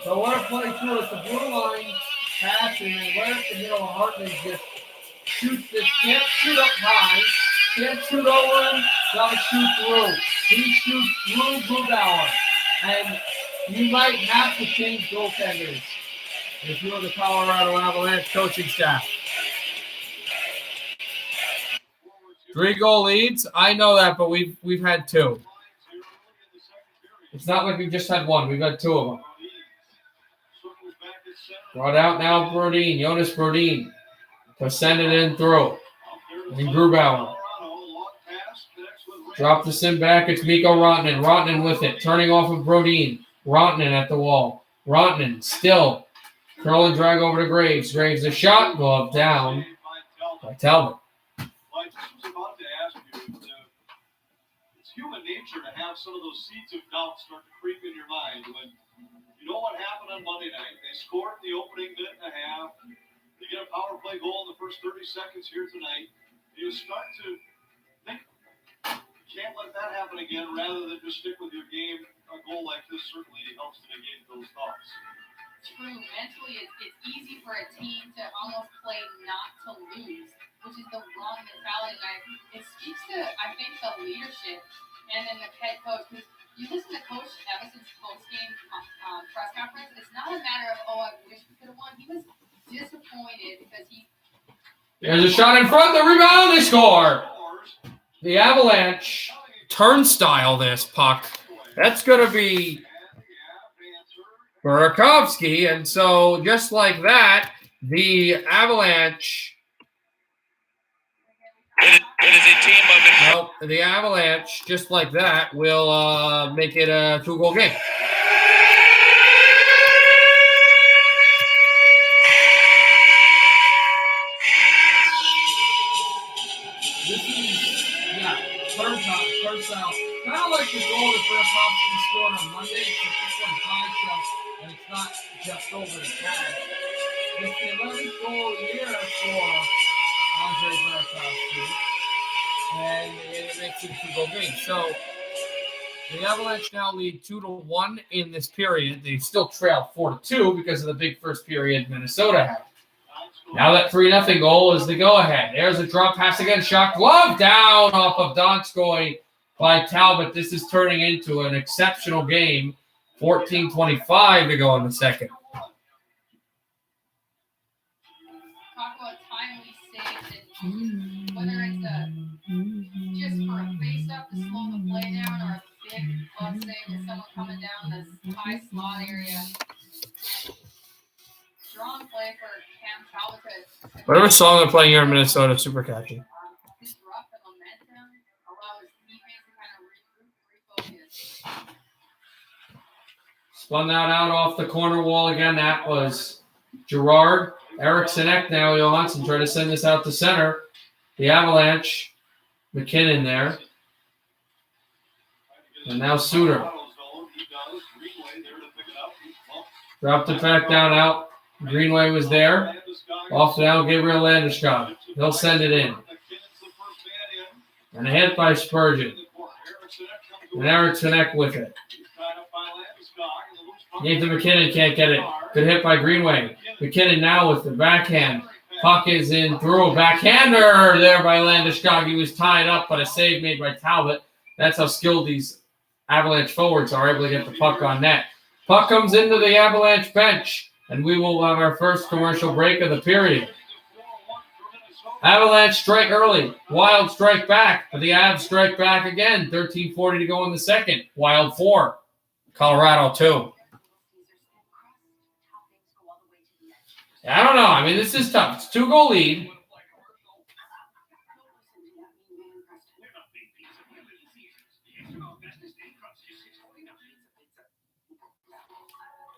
So what a play through at the blue line, passing, and right up the middle of Hartman just shoots this, can't shoot up high, can't shoot over him, gotta shoot through. He shoots through Grubauer, and you might have to change goaltenders if you're the Colorado Avalanche coaching staff. 3-goal leads, I know that, but we've had 2. It's not like we've just had 1. We've had 2 of them. Brought out now Brodin, Jonas Brodin, to send it in through. And Grubauer. Drop this in back. It's Mikko Rantanen. Rantanen with it. Turning off of Brodin. Rantanen at the wall. Rantanen still. Curl and drag over to Graves. Graves a shot. Glove down by Talbot.
It's human nature to have some of those seeds of doubt start to creep in your mind when you know what happened on Monday night. They scored in the opening minute and a half. They get a power play goal in the first 30 seconds here tonight. You start to think, can't let that happen again. Rather than just stick with your game, a goal like this certainly helps to negate those thoughts.
True. Mentally, it's easy for a team to almost play not to lose, which is the wrong mentality. And it speaks to, I think, the leadership and then the head coach. Because you listen to Coach Evanson's post-game press conference, it's not a matter of, I wish we could have won. He was disappointed because he...
There's a shot in front, the rebound, they score. The Avalanche turnstile this puck. That's going to be Burakovsky, and so just like that, the Avalanche.
It is a team of.
Nope, the Avalanche, just like that, will make it a 2-goal game. This is, turnstile. Kind of like the goal that Burakovsky scored on Monday, except this one's high shot, and it's not just over the pad. It's the 11th goal year for Andre Burakovsky, and it makes it a 2-goal game. So the Avalanche now lead 2-1 in this period. They still trail 4-2 because of the big first period Minnesota had. Now that 3-0 goal is the go-ahead. There's a drop pass again. Shot glove down off of Donskoy by Talbot. This is turning into an exceptional game. 14:25 to go in the second.
Talk about timely saves, and whether it's just for a face-up to slow the play down or a big glove save with someone coming down this high slot area. Strong play for Cam Talbot to
Whatever song they're playing here in Minnesota, super catchy.
disrupt the momentum, allow his teammates to kind of refocus.
Spun that out off the corner wall again. That was Gerard. Eriksson Ek now, Johansson trying to send this out to center. The Avalanche. McKinnon there. And now Suter. Dropped it back down out. Greenway was there. Off down Gabriel Landeskog. He'll send it in. And a hit by Spurgeon. And Eriksson Ek with it. Nathan McKinnon can't get it. Good hit by Greenway. McKinnon now with the backhand. Puck is in through. Backhander there by Landeskog. He was tied up, but a save made by Talbot. That's how skilled these Avalanche forwards are, able to get the puck on net. Puck comes into the Avalanche bench. And we will have our first commercial break of the period. Avalanche strike early. Wild strike back. But the Avs strike back again. 13:40 to go in the second. Wild 4. Colorado 2. I don't know. I mean, this is tough. It's 2-goal lead.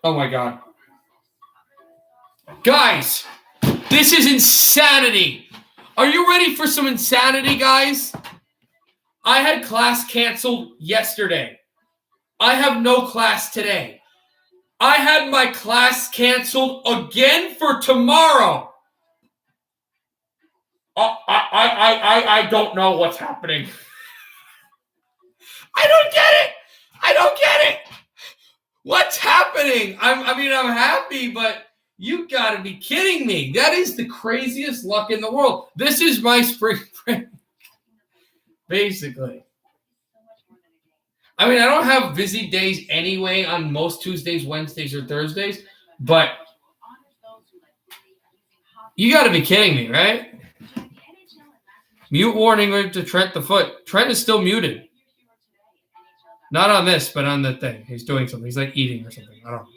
Oh, my God. Guys, this is insanity. Are you ready for some insanity, guys? I had class canceled yesterday. I have no class today. I had my class canceled again for tomorrow. I don't know what's happening. I don't get it. What's happening? I'm happy, but you got to be kidding me. That is the craziest luck in the world. This is my spring break, basically. I mean, I don't have busy days anyway on most Tuesdays, Wednesdays, or Thursdays, but you got to be kidding me, right? Mute warning to Trent the Foot. Trent is still muted. Not on this, but on the thing. He's doing something. He's like eating or something. I don't know.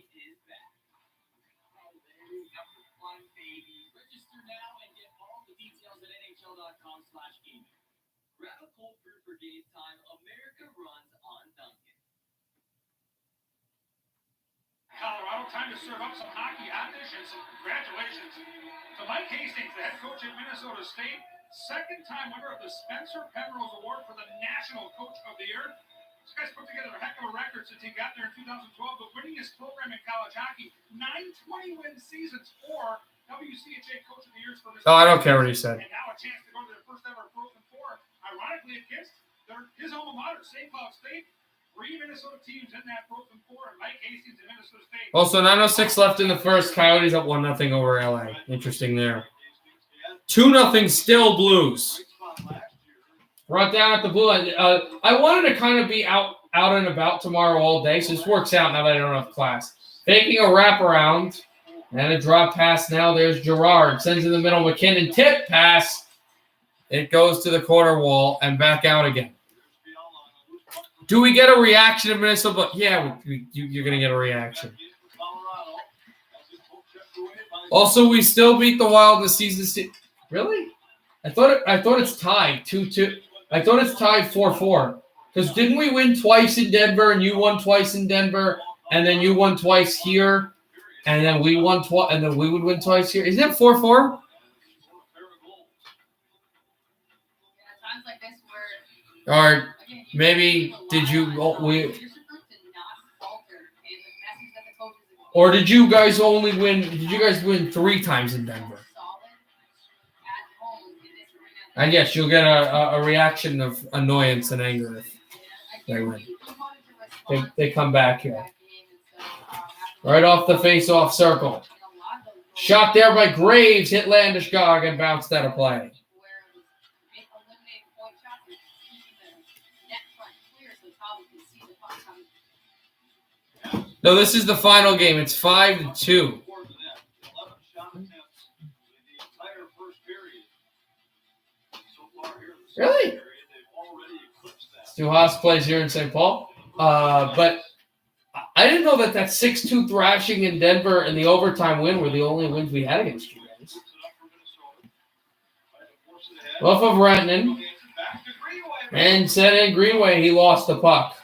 Colorado, time to serve up some hockey hotness and some congratulations to Mike Hastings, the head coach at Minnesota State. Second time winner of the Spencer Penrose Award for the National Coach of the Year. This guy's put together a heck of a record since he got there in 2012, but winning his program in college hockey, 9 20-win seasons, 4 WCHA Coach of the Years for this.
Oh, I don't care what he said.
And now a chance to go to their first ever Frozen Four. Ironically, against his alma mater, St. Cloud State. 3 Minnesota teams in that Frozen Four, and Mike Hastings in Minnesota State.
Also, 9:06 left in the first. Coyotes up 1-0 over LA. Interesting there. 2-0 still Blues. Brought down at the blue line. I wanted to kind of be out and about tomorrow all day, so this works out now that I don't have class. Taking a wraparound and a drop pass now. There's Gerard. Sends in the middle. McKinnon tip pass. It goes to the corner wall and back out again. Do we get a reaction of Minnesota? Yeah, you're going to get a reaction. Also, we still beat the Wild in the season. Really? I thought it's tied 2-2. I thought it's tied 4-4. Because didn't we win twice in Denver and you won twice in Denver and then you won twice here and then we won twice and then we would win twice here? Isn't it 4-4?
Yeah, times like this where
Or maybe did you or did you guys only win? Did you guys win 3 times in Denver? And yes, you'll get a reaction of annoyance and anger if they win. They come back here. Right off the face-off circle. Shot there by Graves, hit Landeskog and bounced out of play. No, this is the final game. It's 5-2. Really? Stu Haas plays here in St. Paul. But I didn't know that 6-2 thrashing in Denver and the overtime win were the only wins we had against you guys. Off of Rantanen. And sent in Greenway. He lost the puck.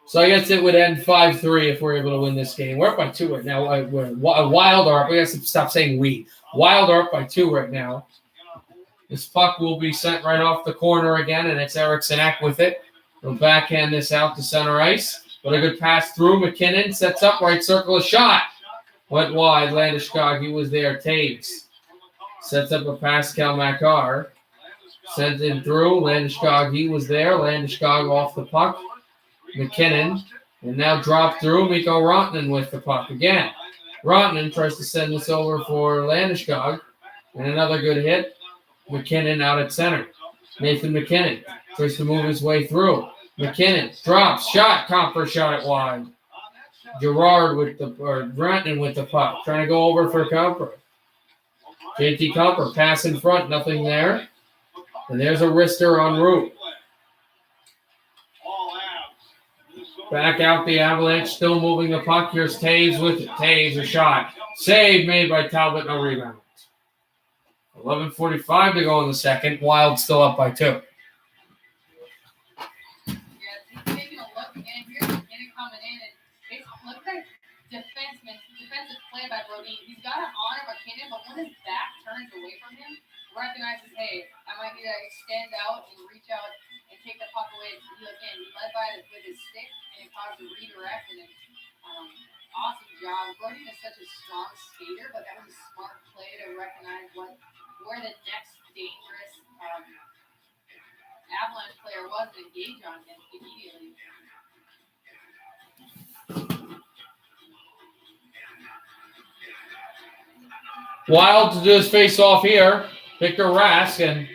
So I guess it would end 5-3 if we're able to win this game. We're up by 2 right now. Wild are up. We have to stop saying we. Wild are up by 2 right now. This puck will be sent right off the corner again, and it's Eriksson Ek with it. He'll backhand this out to center ice. But a good pass through. McKinnon sets up right circle, a shot. Went wide. Landeskog, he was there. Taves sets up a Pascal Makar. Sent in through. Landeskog, he was there. Landeskog off the puck. McKinnon. And now drop through. Mikko Rantanen with the puck again. Rantanen tries to send this over for Landeskog. And another good hit. McKinnon out at center. Nathan McKinnon tries to move his way through. McKinnon drops, shot, Comper shot it wide. Gerard Rantanen with the puck, trying to go over for Comper. JT Comper, pass in front, nothing there. And there's a wrister en route. Back out the Avalanche, still moving the puck. Here's Taves with it. Taves, a shot. Save made by Talbot, no rebound. 11:45 to go in the second. Wild still up by 2.
Yeah, taking a look, and here's McKinnon coming in, and it looks like defensive play by Brodin. He's got an honor McKinnon, but when his back turns away from him, recognizes, hey, I might need to extend out and reach out and take the puck away. He led by with his stick, and it caused a redirect, and awesome job. Brodin is such a strong skater, but that was a smart play to recognize where the next dangerous Avalanche player was and engage on him immediately.
Wild to do his face-off here. Victor Rask, and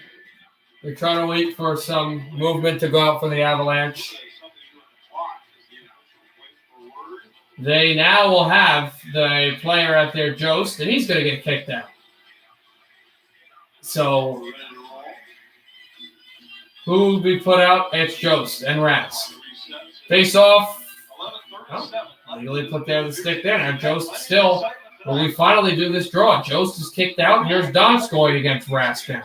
they're trying to wait for some movement to go out for the Avalanche. They now will have the player at their Jost, and he's going to get kicked out. So, who will be put out? It's Jost and Rask. Face off. Oh, legally put there the stick there. Now Jost still. Will we finally do this draw? Jost is kicked out. Here's Donskoy against Rask now.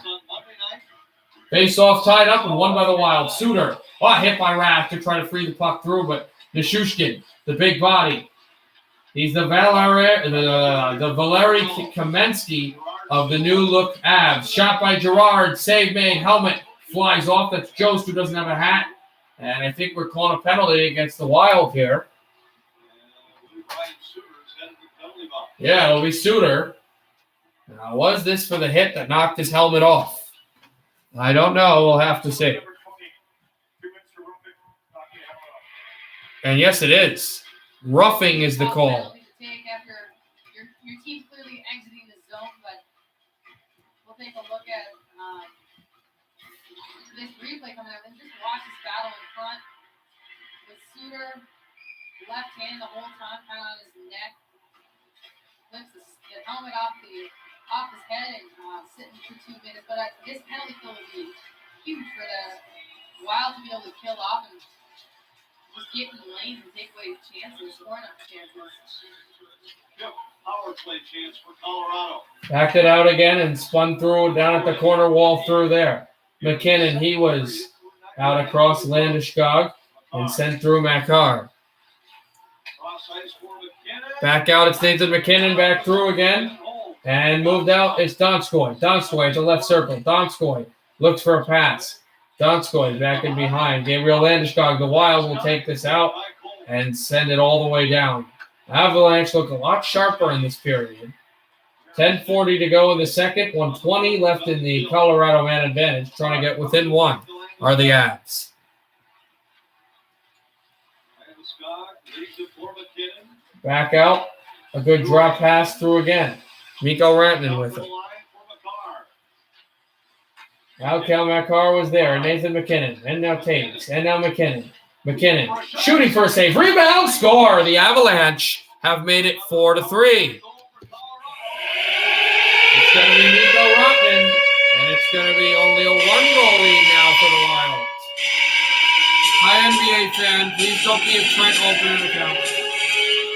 Face off tied up and won by the Wild. Suter. Oh, hit by Rask to try to free the puck through, but Nishushkin, the big body. He's the Valeri Kamensky of the new look Avs. Shot by Gerard. Save made. Helmet flies off. That's Jost, who doesn't have a hat. And I think we're calling a penalty against the Wild here. Yeah, it'll be Suter. Now, was this for the hit that knocked his helmet off? I don't know. We'll have to see. And yes, it is. Roughing is the call.
Penalty to take after your team's clearly exiting the zone, but we'll take a look at this replay coming up and just watch this battle in front with Suter left hand the whole time, kind of on his neck, flips the helmet off his head and sitting for 2 minutes. But this penalty kill would be huge for the Wild to be able to kill off and just get in the lanes and take away chances, scoring up chances.
Yep, power play chance for Colorado.
Backed it out again and spun through down at the corner wall through there. McKinnon, he was out across Landeskog and sent through Makar. Back out, it's Nathan McKinnon back through again and moved out. It's Donskoy. Donskoy to left circle. Donskoy looks for a pass. Donskoy back in behind. Gabriel Landeskog, the Wild will take this out and send it all the way down. Avalanche look a lot sharper in this period. 10:40 to go in the second. 1:20 left in the Colorado man advantage. Trying to get within one are the Avs. Back out. A good drop pass through again. Mikko Rantanen with it. Now Cal Makar was there. Nathan McKinnon. And now Taves. And now McKinnon. McKinnon shooting for a save. Rebound. Score. The Avalanche have made it 4-3. It's going to be Mikko Rantanen. And it's going to be only a 1-goal lead now for the Wild. Hi, NBA fan. Please don't be a Trent alternate account.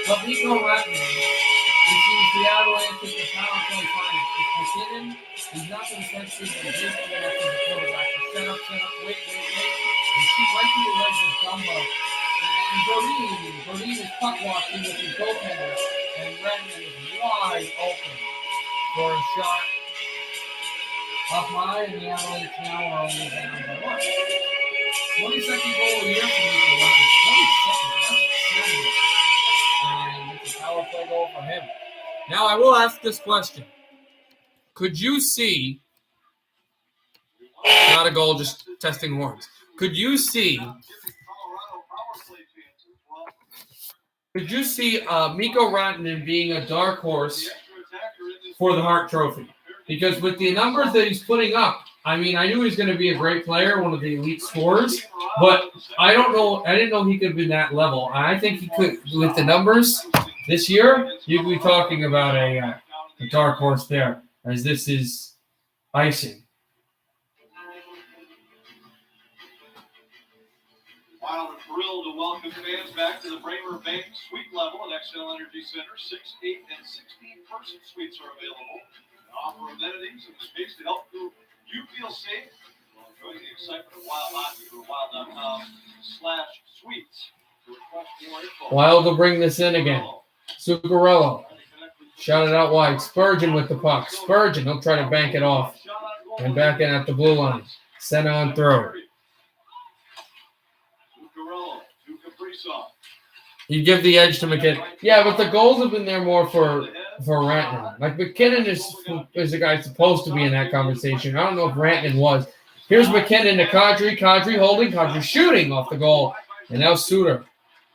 But Mikko Rantanen, it seems the Avalanche is the power play finest. It's McKinnon. He's not going to catch this, but he's going to have to the quarterback. Set up, wait. And shoot right through the legs of Dumbo. And Brodin is puck watching with his goaltender. And Rantanen is wide open for a shot up high. And the Avalanche now are only down by one. 22nd goal a year for Mikko Rantanen. 22nd. That's exciting. And it's a power play goal for him. Now I will ask this question. Could you see, not a goal, just testing horns. Could you see Mikko Rantanen being a dark horse for the Hart Trophy? Because with the numbers that he's putting up, I mean, I knew he was going to be a great player, one of the elite scorers, but I didn't know he could be that level. I think he could, with the numbers this year, you'd be talking about a dark horse there, as this is icing.
Wild and thrilled to welcome fans back to the Bramer Bank Suite level at XL Energy Center. 6, 8, and 16-person suites are available. They offer amenities and space to help you feel safe. Well, enjoy the excitement of Wild Hockey for wild.com/suites. To request more info.
Wild will bring this in again. Zuccarello. Shot it out wide. Spurgeon with the puck. Spurgeon, he'll try to bank it off. And back in at the blue line. Sent on through. You give the edge to McKinnon. Yeah, but the goals have been there more for Rantanen. Like, McKinnon is the guy supposed to be in that conversation. I don't know if Rantanen was. Here's McKinnon to Kadri. Kadri holding. Kadri shooting off the goal. And now Suter.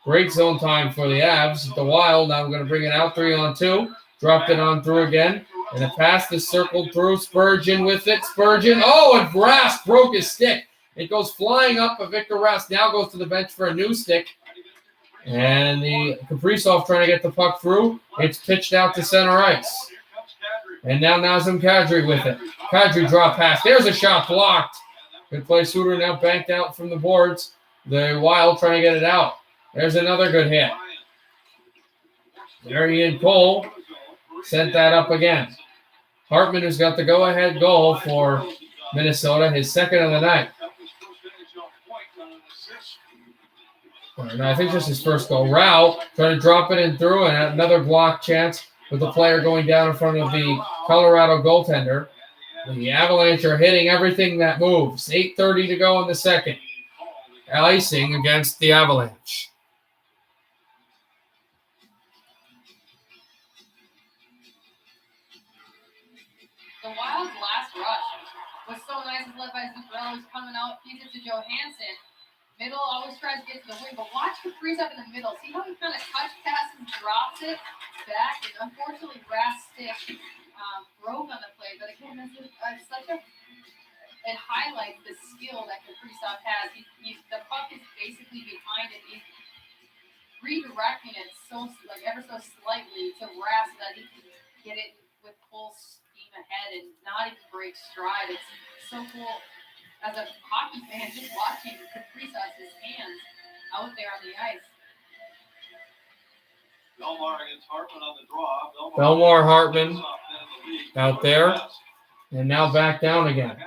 Great zone time for the Avs. The Wild now going to bring it out 3-on-2. Dropped it on through again. And the pass is circled through. Spurgeon with it. Spurgeon. Oh, and Rask broke his stick. It goes flying up, but Victor Rask now goes to the bench for a new stick. And the Kaprizov trying to get the puck through. It's pitched out to center ice. And now Nazem Kadri with it. Kadri drop pass. There's a shot blocked. Good play. Suter now banked out from the boards. The Wild trying to get it out. There's another good hit. Marian Cole sent that up again. Hartman, who's got the go-ahead goal for Minnesota, his second of the night. And I think this is his first goal. Rao trying to drop it in through, and another block chance with the player going down in front of the Colorado goaltender. The Avalanche are hitting everything that moves. 8:30 to go in the second. Icing against the Avalanche.
The Wild's last rush was so nice. It's led by Zuccarello, who's coming out. Feeds it to Johansson. Middle always tries to get to the wing, but watch the freeze up in the middle. See how he kind of touch passes, drops it back, and unfortunately, Brass Stick broke on the play. But again, this is such and highlights the skill that Kaprizov has. The puck is basically behind it. He's redirecting it ever so slightly to Brass so that he can get it with full steam ahead and not even break stride. It's so cool. As a hockey fan, just watching Kaprizov's hands out there on the ice.
Belmar against Hartman on the draw.
Belmar Hartman out there. And now back down again.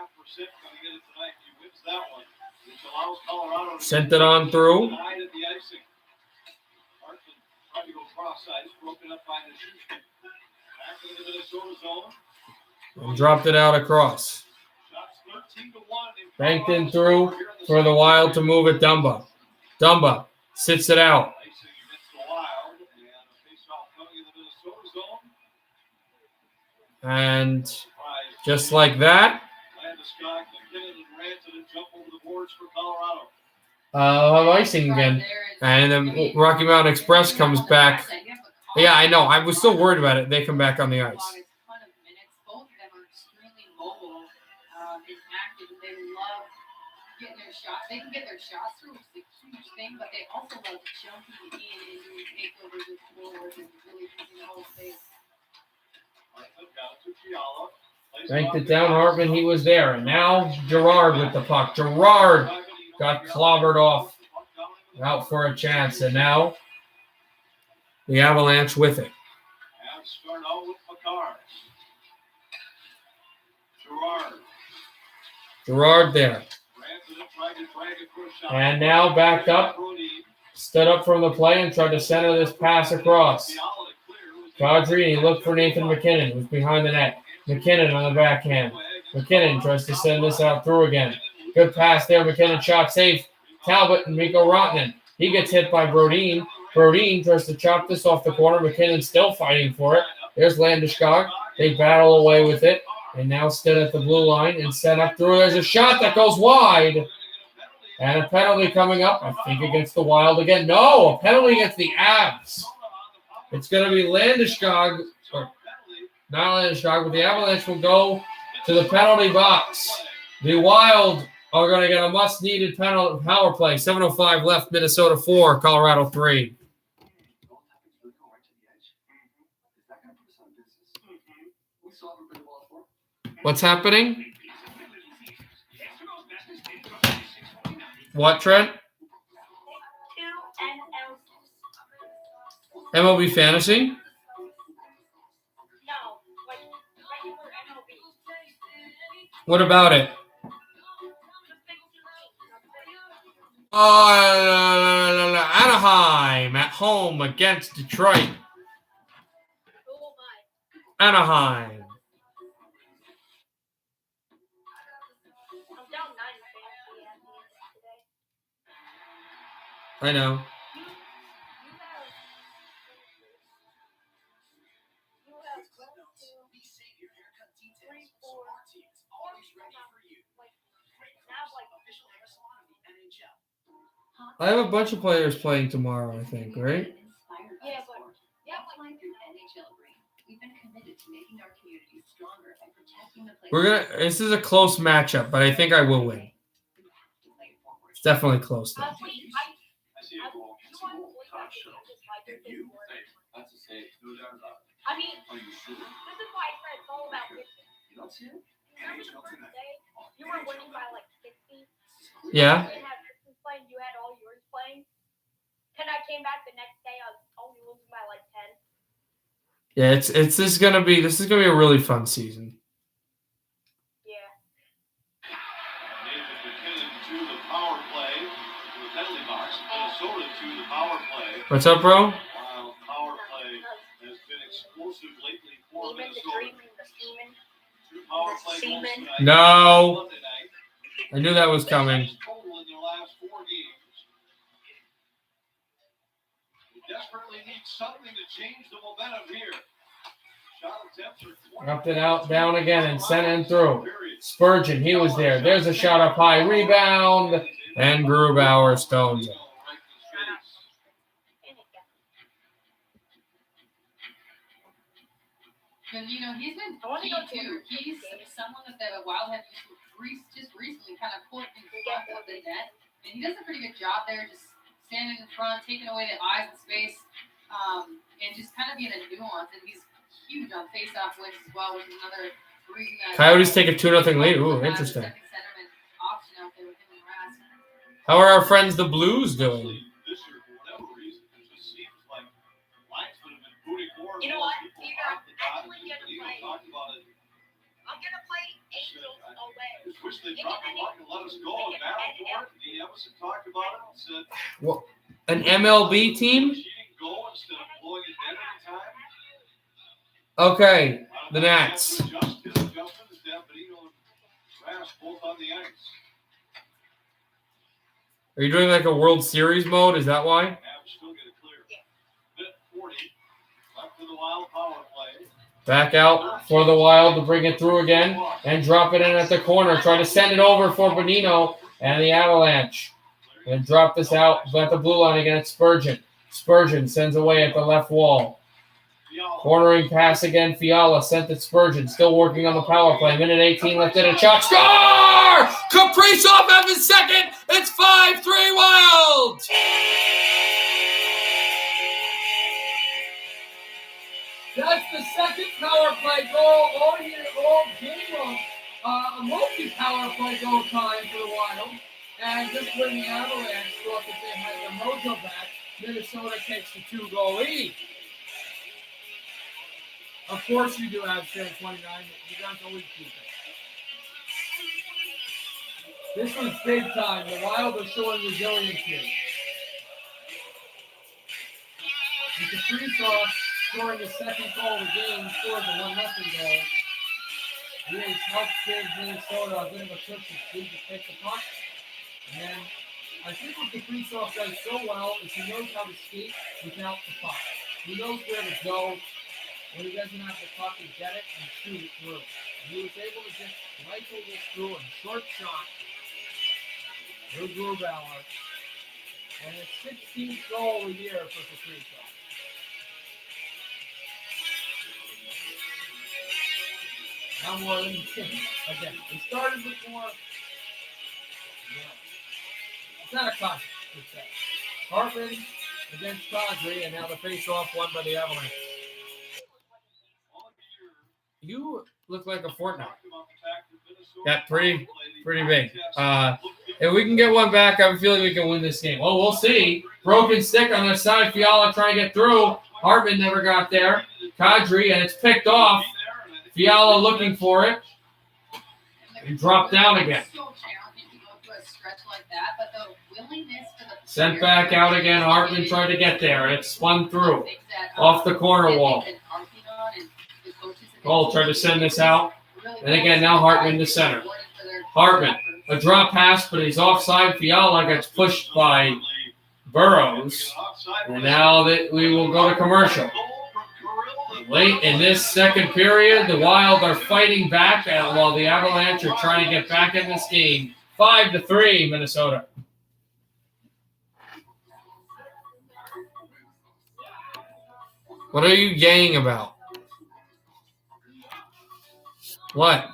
Sent it on through.
Hartman tried to go cross ice, broken up by the back into the Minnesota zone.
And dropped it out across.
13-1.
Banked in through for the Wild to move it. Dumba sits it out. And just like that, icing again. And then Rocky Mountain Express comes back. Yeah, I know. I was still worried about it. They come back on the ice.
They can get their shots through, which is a huge thing, but they also love jumping in and doing takeovers with forwards and really using the whole space.
Banked it down, Hartman. He was there. And now Gerard with the puck. Gerard got clobbered off. Out for a chance. And now the Avalanche with it. Gerard there. And now backed up. Stood up from the play and tried to center this pass across. Kadri, and he looked for Nathan McKinnon, who's behind the net. McKinnon on the backhand. McKinnon tries to send this out through again. Good pass there. McKinnon shot safe. Talbot and Mikko Rantanen. He gets hit by Brodin. Brodin tries to chop this off the corner. McKinnon still fighting for it. There's Landeskog. They battle away with it. And now stood at the blue line and set up through. There's a shot that goes wide. And a penalty coming up, I think, against the Wild again. No, a penalty against the Avs. It's going to be Landeskog, or not Landeskog, but the Avalanche will go to the penalty box. The Wild are going to get a much-needed penalty power play. 7:05 left, Minnesota 4, Colorado 3. What's happening? What, Trent? MLB Fantasy? What about it? Anaheim at home against Detroit. Anaheim. I know. I have a bunch of players playing tomorrow, I think, right?
Yeah, but we've been committed to making our community stronger by protecting the
This is a close matchup, but I think I will win. It's definitely close though.
I mean, this is why I said it's all about pitching. Remember the first day you were winning by like 60?
Yeah.
You had Christmas playing, you had all yours playing. Then I came back the next day, I was only losing by like 10.
Yeah, this is gonna be a really fun season.
Yeah.
Nathan McKinnon to the power play, to the penalty box. Minnesota to the power play.
What's up, bro?
While power play has been explosive lately for Minnesota. Two power play goals tonight.
No. I knew that was coming.
Total in their last 4 games. They desperately need something to change the momentum here. Shot attempts are 20.
Dropped it out, down again, and sent in through. Spurgeon, he was there. There's a shot up high. Rebound. And Grubauer stones it.
And he's been key too. He's someone that the Wild have just recently kind of put in front of the net, and he does a pretty good job there, just standing in front, taking away the eyes and space, and just kind of being a nuance. And he's huge on face-off wins as well, which is another reason that
Coyotes take a 2-0 lead. Ooh, interesting. How are our friends the Blues doing?
You know what? Actually gonna play. I'm gonna play Angels away.
Wish they dropped the puck and let us go and battle for it. The Emerson talked about it and said,
What? An MLB team?
she didn't go instead of blowing it dead at the time.
Okay, the Nats.
His adjustment is that Benito and Rash both on the ice.
Are you doing like a World Series mode? Is that why?
Avs still get it clear. Minute 40. Left for the Wild power play.
Back out for the Wild to bring it through again and drop it in at the corner. Try to send it over for Bonino and the Avalanche. And drop this out at the blue line again at Spurgeon. Spurgeon sends away at the left wall. Cornering pass again. Fiala sent it Spurgeon. Still working on the power play. Minute 18 left in a shot. Score! Kaprizov at his second. It's 5-3 Wild. That's the second power play goal all year, all game long. A multi-power play goal time for the Wild. And just when the Avalanche thought that they had their mojo back, Minnesota takes the 2-goal lead. Of course you do have Stan 29. You guys always do that. This was big time. The Wild are showing resilience here. With the Kaprizov scoring the second goal of the game, scored the 1-0 goal. He has helped give Minnesota a bit of a cushion. He just takes the puck. And I think what Kaprizov does so well is he knows how to skate without the puck. He knows where to go when he doesn't have the puck and get it and shoot it through. And he was able to just rifle this through a short shot through Grubauer. And it's 16th goal a year for Kaprizov. Now more than 10. Again, we started with more. It's not a contest, it's that. Hartman against Kadri, and now the face-off won by the Avalanche. You look like a Fortnite. Yeah, pretty big. If we can get one back, I have a feeling we can win this game. Well, we'll see. Broken stick on their side. Fiala trying to get through. Hartman never got there. Kadri, and it's picked off. Fiala looking for it. And dropped down again. Sent back out again. Hartman tried to get there. It spun through. Off the corner wall. Cole tried to send this out. And again, now Hartman to center. Hartman, a drop pass, but he's offside. Fiala gets pushed by Burrows. And now that we will go to commercial. Late in this second period, the Wild are fighting back while the Avalanche are trying to get back in this game. 5-3, Minnesota. What are you yaying about? What?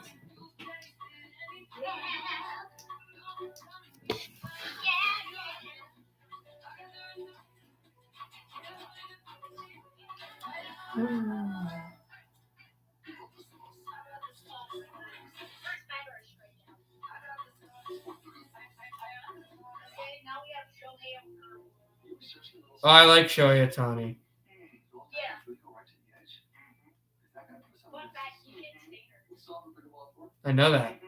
Oh, I like Shohei Ohtani. I know that.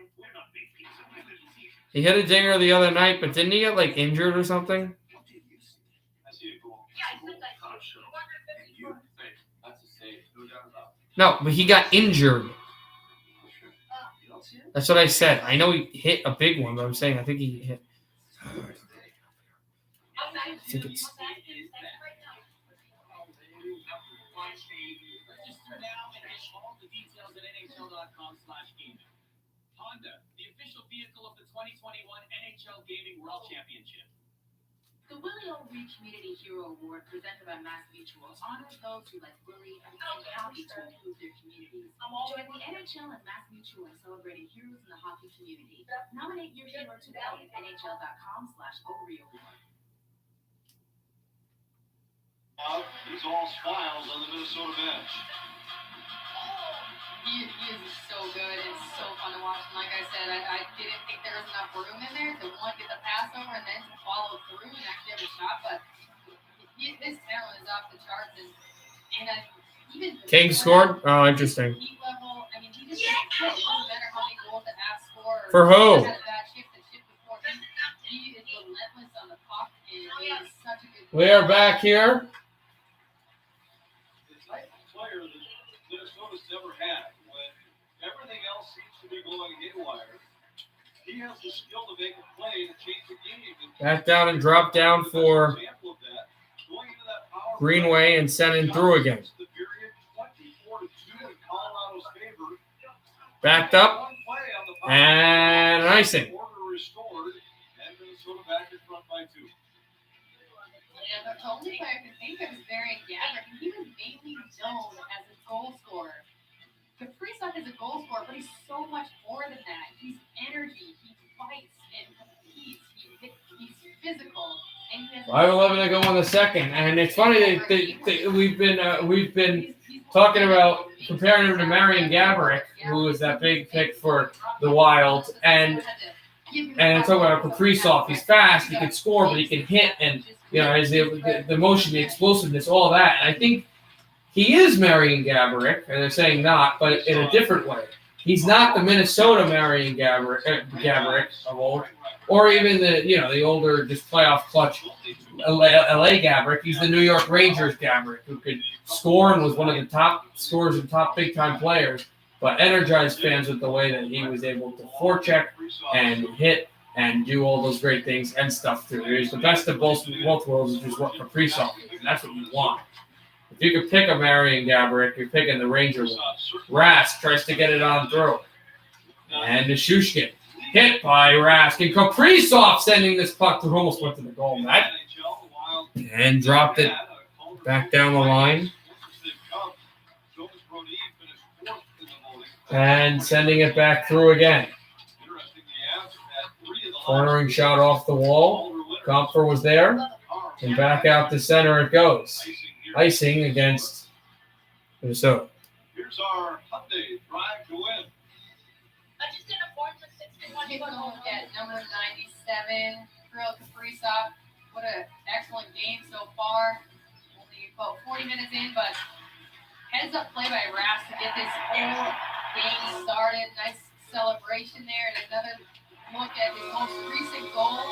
He hit a dinger the other night, but didn't he get like injured or something? No, but he got injured. That's what I said. I know he hit a big one, but I'm saying I think he hit. I think it's.
Honda, the
official vehicle of the 2021 NHL Gaming World Championship.
The Willie O. Reed Community Hero Award, presented by Mass Mutual, honors those who, like Willie, are happy to improve their communities. Join the NHL and Mass Mutual in celebrating heroes in the hockey community. Nominate your hero today at NHL.com/OREAward.
He's all smiles on the Minnesota bench.
He is so good. It's so fun to watch. And like I said, I didn't think there was enough room in there to one, get the pass over and then to follow through and actually have a shot. But his talent is off the charts. And even
King scored? Oh, interesting.
heat level, I mean, he just doesn't quit. It doesn't matter how many goals the Avs score.
For who?
Had a bad shift before. He is relentless on the puck, and he is such a good
We are back here.
The type of player that Minnesota's never had. When everything else seems to be going haywire, he has the skill to make a play to change the game.
Back down and drop down for
Example of that, going into that power
Greenway and sending through again.
the period 24-2 in Colorado's favor.
Backed up
One play on the power
and icing.
order restored, and Minnesota back in front by 2.
Yeah, the only player I can think of is Varian Gabbert, and he was mainly known as a goal scorer. Kaprizov is a goal scorer, but he's so much more than that. He's energy, he fights and competes, he's physical, and he has
5:11 to go in the second, and it's funny that we've been talking about comparing him to Marian Gaborik, who was that big pick for the Wild, and talking about Kaprizov. He's fast, he can score, but he can hit, and his the motion, the explosiveness, all that. And I think he is Marian Gaborik, and they're saying not, but in a different way. He's not the Minnesota Marian Gaborik of old, or even the older, just playoff clutch LA Gaborik. He's the New York Rangers Gaborik, who could score and was one of the top scorers and top big time players, but energized fans with the way that he was able to forecheck and hit and do all those great things and stuff too. He's the best of both worlds, which is what Kaprizov is, and that's what you want. If you could pick a Marian Gaborik, you're picking the Ranger one. Rask tries to get it on through. And Nishushkin hit by Rask. And Kaprizov sending this puck through, almost went to the goal net. And dropped it back down the line. And sending it back through again. Cornering shot off the wall. Comfer was there. And back out to center it goes. Icing against Minnesota.
Here's our Hyundai drive to win.
I just did a board with 61
Take a look at number 97, Kirill Kaprizov. What an excellent game so far. Only about 40 minutes in, but heads up play by Rask to get this whole game started. Nice celebration there, and another look at his most recent goal.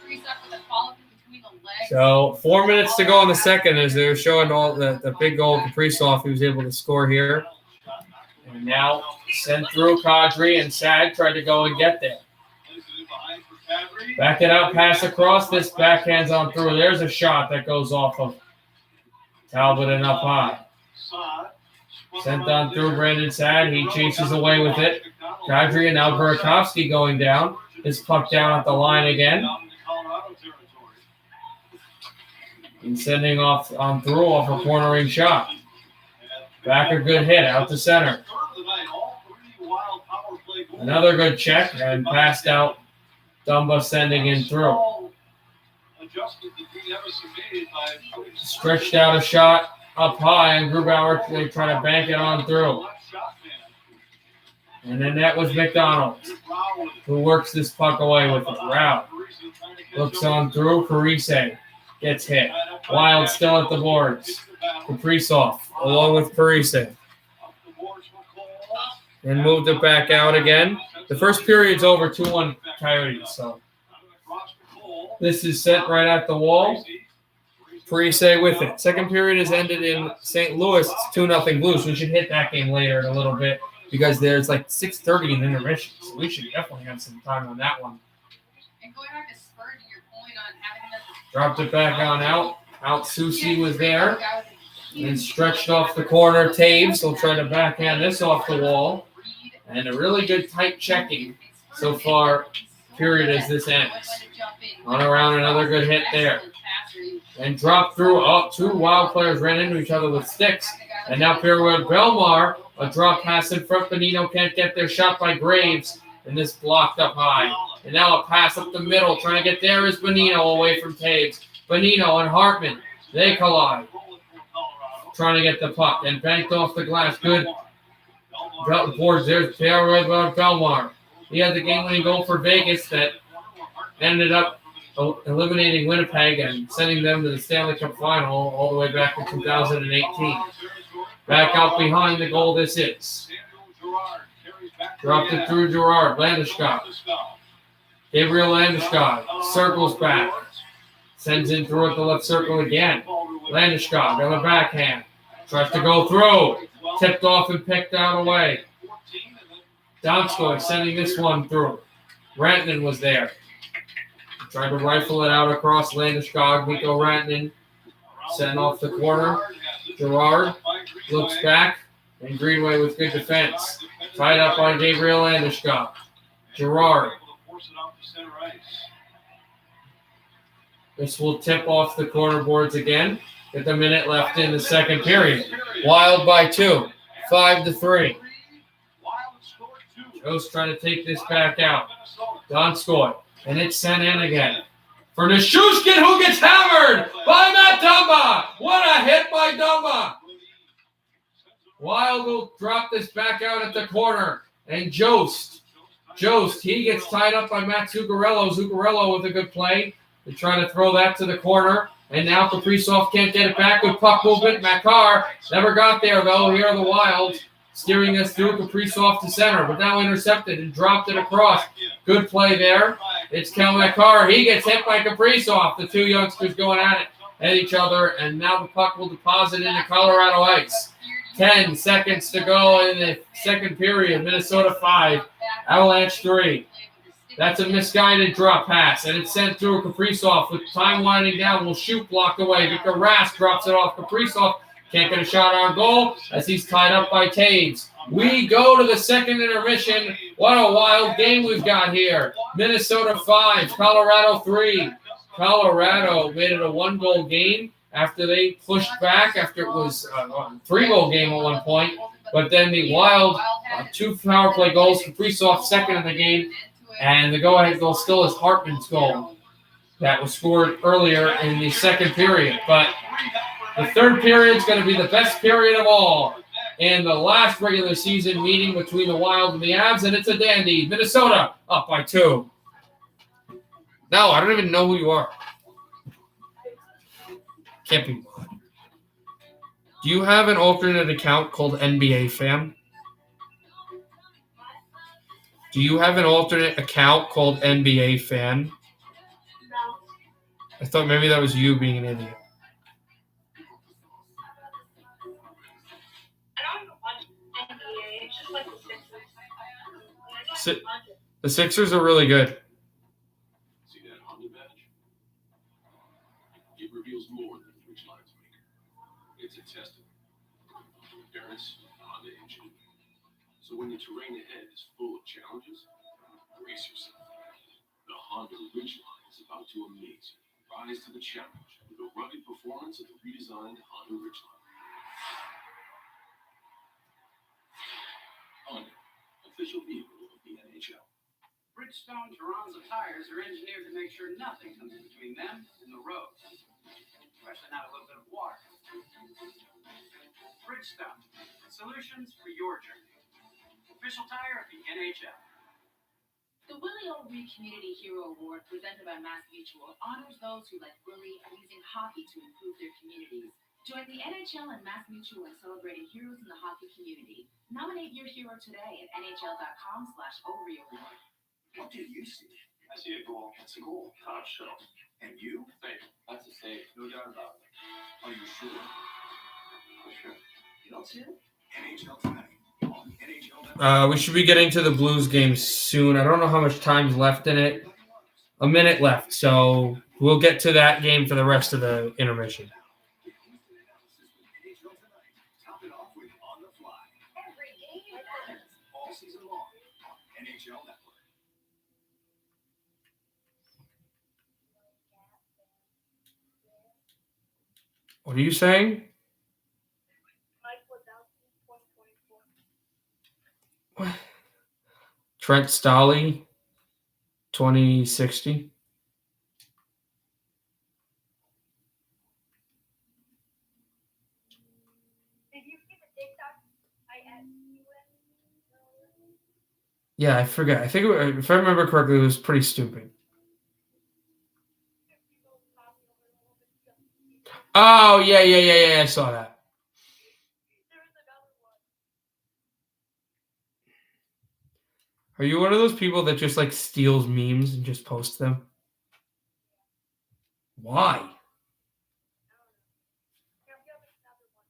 Kaprizov with a follow between the legs.
So 4 minutes to go in the second as they're showing all the big goal Kaprizov he was able to score here. And now sent through Kadri, and Sad tried to go and get there. Back it up, pass across, this backhands on through. There's a shot that goes off of Talbot and up high. Sent on through Brandon Sad. He chases away with it. Kadri and now Burakovsky going down. This puck down at the line again. And sending off on through off a cornering shot. Back a good hit out to center. Another good check and passed out. Dumba sending in through. Stretched out a shot up high, and Grubauer, they try to bank it on through. And then that was McDonald, who works this puck away with it. Rao looks on through. Parise gets hit. Wild still at the boards. Kaprizov along with Parise. And moved it back out again. The first period's over 2-1 Coyotes. So this is sent right at the wall. Parise with it. Second period has ended in St. Louis. It's 2-0 Blues. We should hit that game later in a little bit because there's like 6:30 in intermission. So we should definitely have some time on that one.
And going back to Spurgeon, your point on having them.
Dropped it back on out. Out Susi was there. And stretched off the corner. Taves will try to backhand this off the wall. And a really good tight checking so far, period, as this ends. On around, another good hit there. And drop through. Oh, two wild players ran into each other with sticks. And now Pierre-Wood Belmar, a drop pass in front. Benino can't get there. Shot by Graves. And this blocked up high. And now a pass up the middle. Trying to get there is Benino away from Taves. Benino and Hartman. They collide. Trying to get the puck. And banked off the glass. Good. Boards. There's Pierre-Wood Belmar. He had the game-winning goal for Vegas that ended up eliminating Winnipeg and sending them to the Stanley Cup Final all the way back in 2018. Back out behind the goal this is. Dropped it through Gerard. Landeskog. Gabriel Landeskog circles back. Sends in through at the left circle again. Landeskog on the backhand. Tries to go through. Tipped off and picked out away. Donskoy sending this one through. Rantanen was there. Tried to rifle it out across Landeskog. Mikko Rantanen sent off the corner. Gerard looks back. And Greenway with good defense. Tied up by Gabriel Landeskog. Gerard. This will tip off the corner boards again. With a minute left in the second period. Wild by 2. 5-3. Joe's trying to take this back out. Donskoy. And it's sent in again. For Nichushkin, who gets hammered by Matt Dumba. What a hit by Dumba. Wild will drop this back out at the corner. And Jost, he gets tied up by Matt Zuccarello. Zuccarello with a good play. They try to throw that to the corner. And now Kaprizov can't get it back with puck movement. Makar never got there, though. Here are the Wilds. Steering us through Kaprizov to center, but now intercepted and dropped it across. Good play there. It's Kel Makar. He gets hit by Kaprizov. The two youngsters going at each other, and now the puck will deposit into Colorado ice. 10 seconds to go in the second period. Minnesota 5, Avalanche 3. That's a misguided drop pass, and it's sent through Kaprizov with time winding down. Will shoot blocked away. Victor Rask drops it off Kaprizov. Can't get a shot on goal as he's tied up by Taves. We go to the second intermission. What a wild game we've got here. Minnesota 5, Colorado 3. Colorado made it a 1-goal game after they pushed back after it was a 3-goal game at one point. But then the Wild, 2 power play goals. Kaprizov second in the game. And the go-ahead goal still is Hartman's goal that was scored earlier in the second period. But the third period is going to be the best period of all in the last regular season meeting between the Wild and the Avs, and it's a dandy. Minnesota up by 2. No, I don't even know who you are. Can't be. Do you have an alternate account called NBA Fan? Do you have an alternate account called NBA Fan?
No.
I thought maybe that was you being an idiot.
I don't even watch NBA. It's just like the Sixers.
The Sixers are really good.
See that Honda badge? It reveals more than Ridgeline's maker. It's a testament. Endurance, Honda engine. So when the terrain ahead is full of challenges, brace yourself. The Honda Ridgeline is about to amaze you. Rise to the challenge with the rugged performance of the redesigned Honda Ridgeline. Honda, official vehicle of the NHL.
Bridgestone Toronto tires are engineered to make sure nothing comes between them and the road, especially not a little bit of water. Bridgestone, solutions for your journey. Official tire of the NHL.
The Willie O. Reed Community Hero Award, presented by Mass Mutual, honors those who, like Willie, are using hockey to improve their communities. Join the NHL and Mass Mutual in celebrating heroes in the hockey community. Nominate your hero today at nhl.com/OReAward.
What do you see?
I see a goal. It's a goal. Top shelf.
And you?
Save. That's a save. No doubt about it.
Are you sure?
For sure.
You don't see it? NHL tonight. On NHL.
We should be getting to the Blues game soon. I don't know how much time's left in it. A minute left, so we'll get to that game for the rest of the intermission.
Top it off with On the Fly. Every game matters. All season long on NHL Network.
What are you saying?
Mike Wazowski, 2024.
What? Trent Staley, 2060.
Did you see the TikTok I added you in?
Yeah, I forget. I think if I remember correctly, it was pretty stupid. Oh, yeah. I saw that.
There's another one.
Are you one of those people that just like steals memes and just posts them? Why?
Here, here's another one.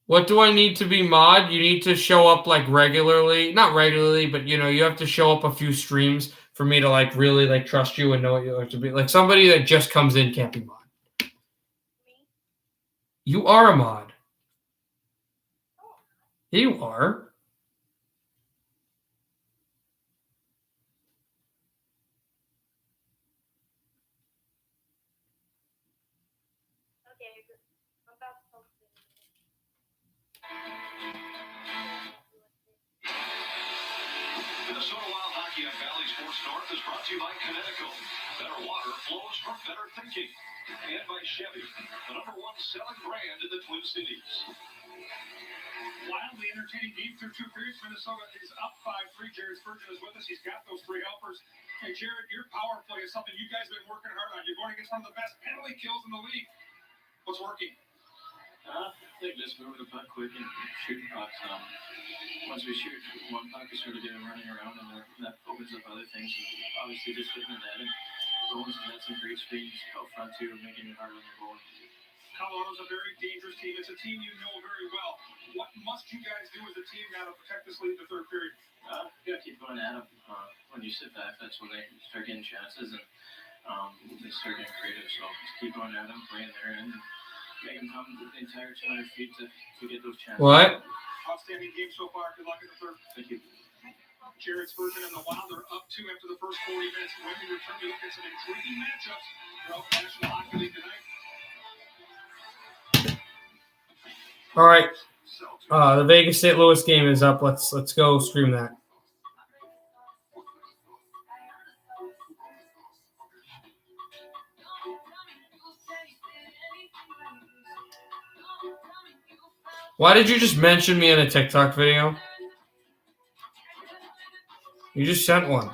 What do I need to be mod? You need to show up like regularly. Not regularly, but you have to show up a few streams for me to like really like trust you and know what you have to be. Like somebody that just comes in can't be mod.
Me?
You are a mod. You are.
Okay, I'm about to post it.
Minnesota Wild Hockey on Valley Sports North is brought to you by Connecticut. Better water flows from better thinking. And by Chevy, the #1 selling brand in the Twin Cities.
Wildly entertaining game through 2 periods. Minnesota is up 5-3. Jared Spurgeon is with us. He's got those 3 helpers. Hey, Jared, your power play is something you guys have been working hard on. You're going against one of the best penalty kills in the league. What's working?
I think just moving the puck quick and shooting pucks. Once we shoot one puck, we sort of get them running around, and that opens up other things. And obviously, just hitting the net and Bones has had some great screens out front too, making it hard on their goal.
Colorado's a very dangerous team. It's a team you know very well. What must you guys do as a team now to protect this lead in the 3rd period?
You got to keep going at them. When you sit back, that's when they start getting chances and they start getting creative. So just keep going at them, playing there, and make them come the entire 200 feet to get those chances.
What?
Outstanding game so far. Good luck in the 3rd.
Thank you.
Jared Spurgeon and the Wild are up 2 after the first 40 minutes. When we return, we look at some intriguing matchups throughout the National Hockey League tonight.
All right. The Vegas St. Louis game is up. Let's go stream that. Why did you just mention me in a TikTok video? You just sent one.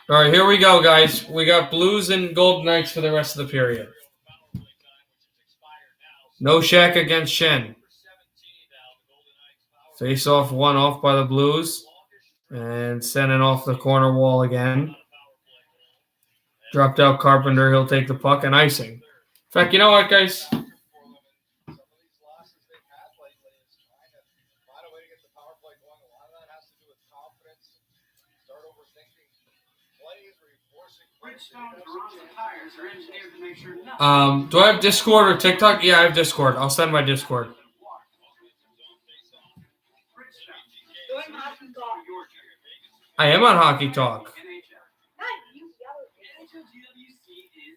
All right, here we go, guys. We got Blues and Golden Knights for the rest of the period. No Shaq against Shen. Face off, one off by the Blues. And sending off the corner wall again. Dropped out Carpenter. He'll take the puck and icing. In fact, you know what, guys? Do I have Discord or TikTok? Yeah, I have Discord. I'll send my Discord. I am on Hockey Talk.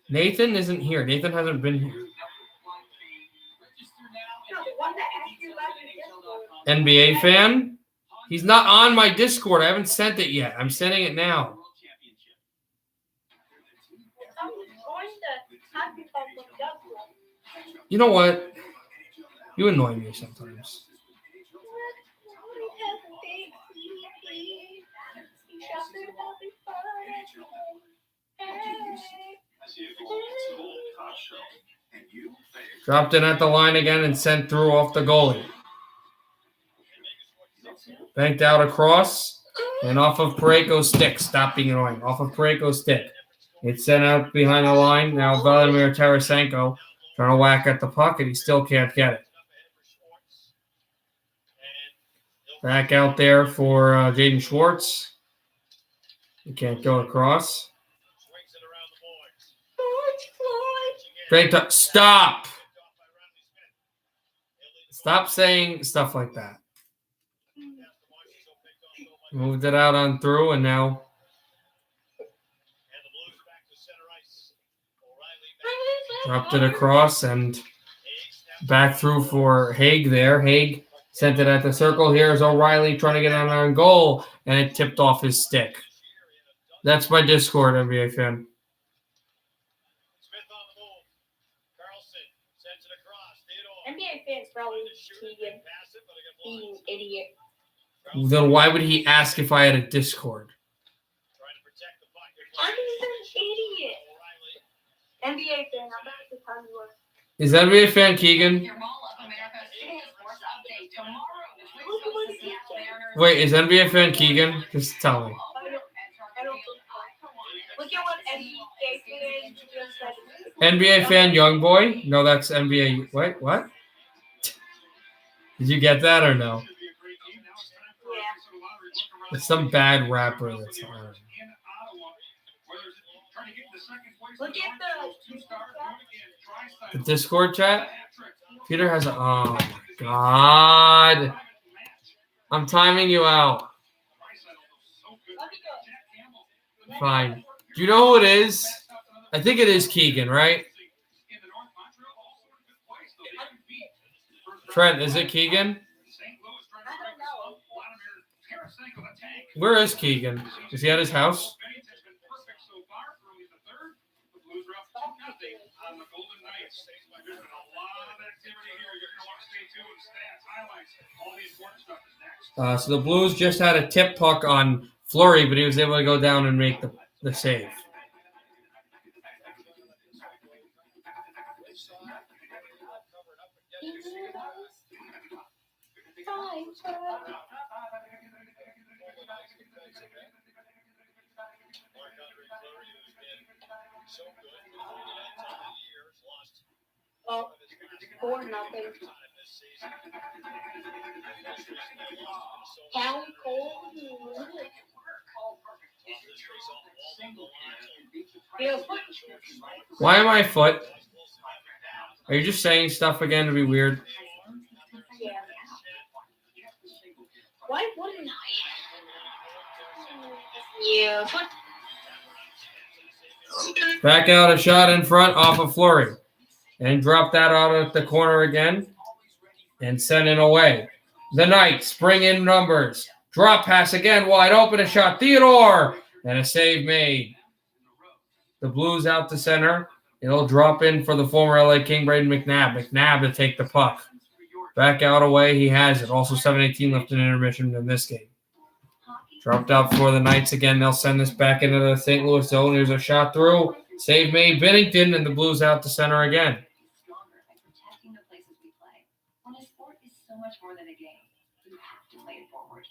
Nathan isn't here. Nathan hasn't been here. NBA fan? He's not on my Discord. I haven't sent it yet. I'm sending it now. You know what? You annoy me sometimes. Dropped in at the line again and sent through off the goalie. Banked out across and off of Pareko's stick. Stop being annoying. Off of Pareko's stick. It's sent out behind the line. Now Vladimir Tarasenko trying to whack at the puck, and he still can't get it. Back out there for Jaden Schwartz. He can't go across. Stop! Stop saying stuff like that. Moved it out on through, and now dropped it across and back through for Haig there. Haig sent it at the circle. Here's O'Reilly trying to get on goal, and it tipped off his stick. That's my Discord, NBA fan.
NBA fans probably Keegan being idiot.
Then why would he ask if I had a Discord?
I'm an idiot. NBA fan, I'm about to tell you what.
Is NBA fan Keegan?
Your Mall of America City Sports Update tomorrow. The Twins
Look at
host
what
the
he
Seattle
said.
Mariners.
Wait, is NBA fan Keegan? Just tell me.
I don't think so. Look at what NBA fan just said.
NBA fan Young Boy? No, that's NBA. Wait, what? Did you get that or no?
Yeah.
It's some bad rapper that's on.
Look at
The Discord chat? Peter has a. Oh my god. I'm timing you out. Fine. Do you know who it is? I think it is Keegan, right? Trent, is it Keegan?
I don't know.
Where is Keegan? Is he at his house? So the Blues just had a tip puck on Fleury, but he was able to go down and make the save.
Oh, 4-0. Town Cole.
Why am I foot? Are you just saying stuff again to be weird?
Yeah. Why wouldn't I? Yeah.
Back out a shot in front off of Fleury. And drop that out at the corner again. And send it away. The Knights bring in numbers. Drop pass again, wide open, a shot. Theodore! And a save made. The Blues out to center. It'll drop in for the former LA King, Braden McNabb. McNabb to take the puck. Back out away, he has it. Also 7:18 left in intermission in this game. Dropped out for the Knights again. They'll send this back into the St. Louis zone. Here's a shot through. Save made Bennington, and the Blues out to center again.
Protecting the places we play. When a sport is so much more than a game, you have to play it forward.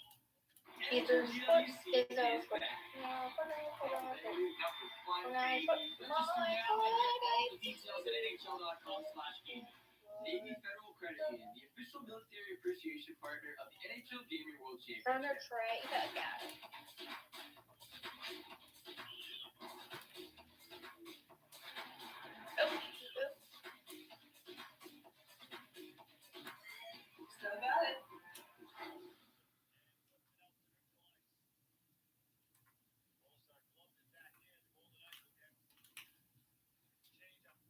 Navy Federal Credit Union, the official military appreciation partner of the NHL Gaming World Championship.
Burner tray. Yeah.
Still got it.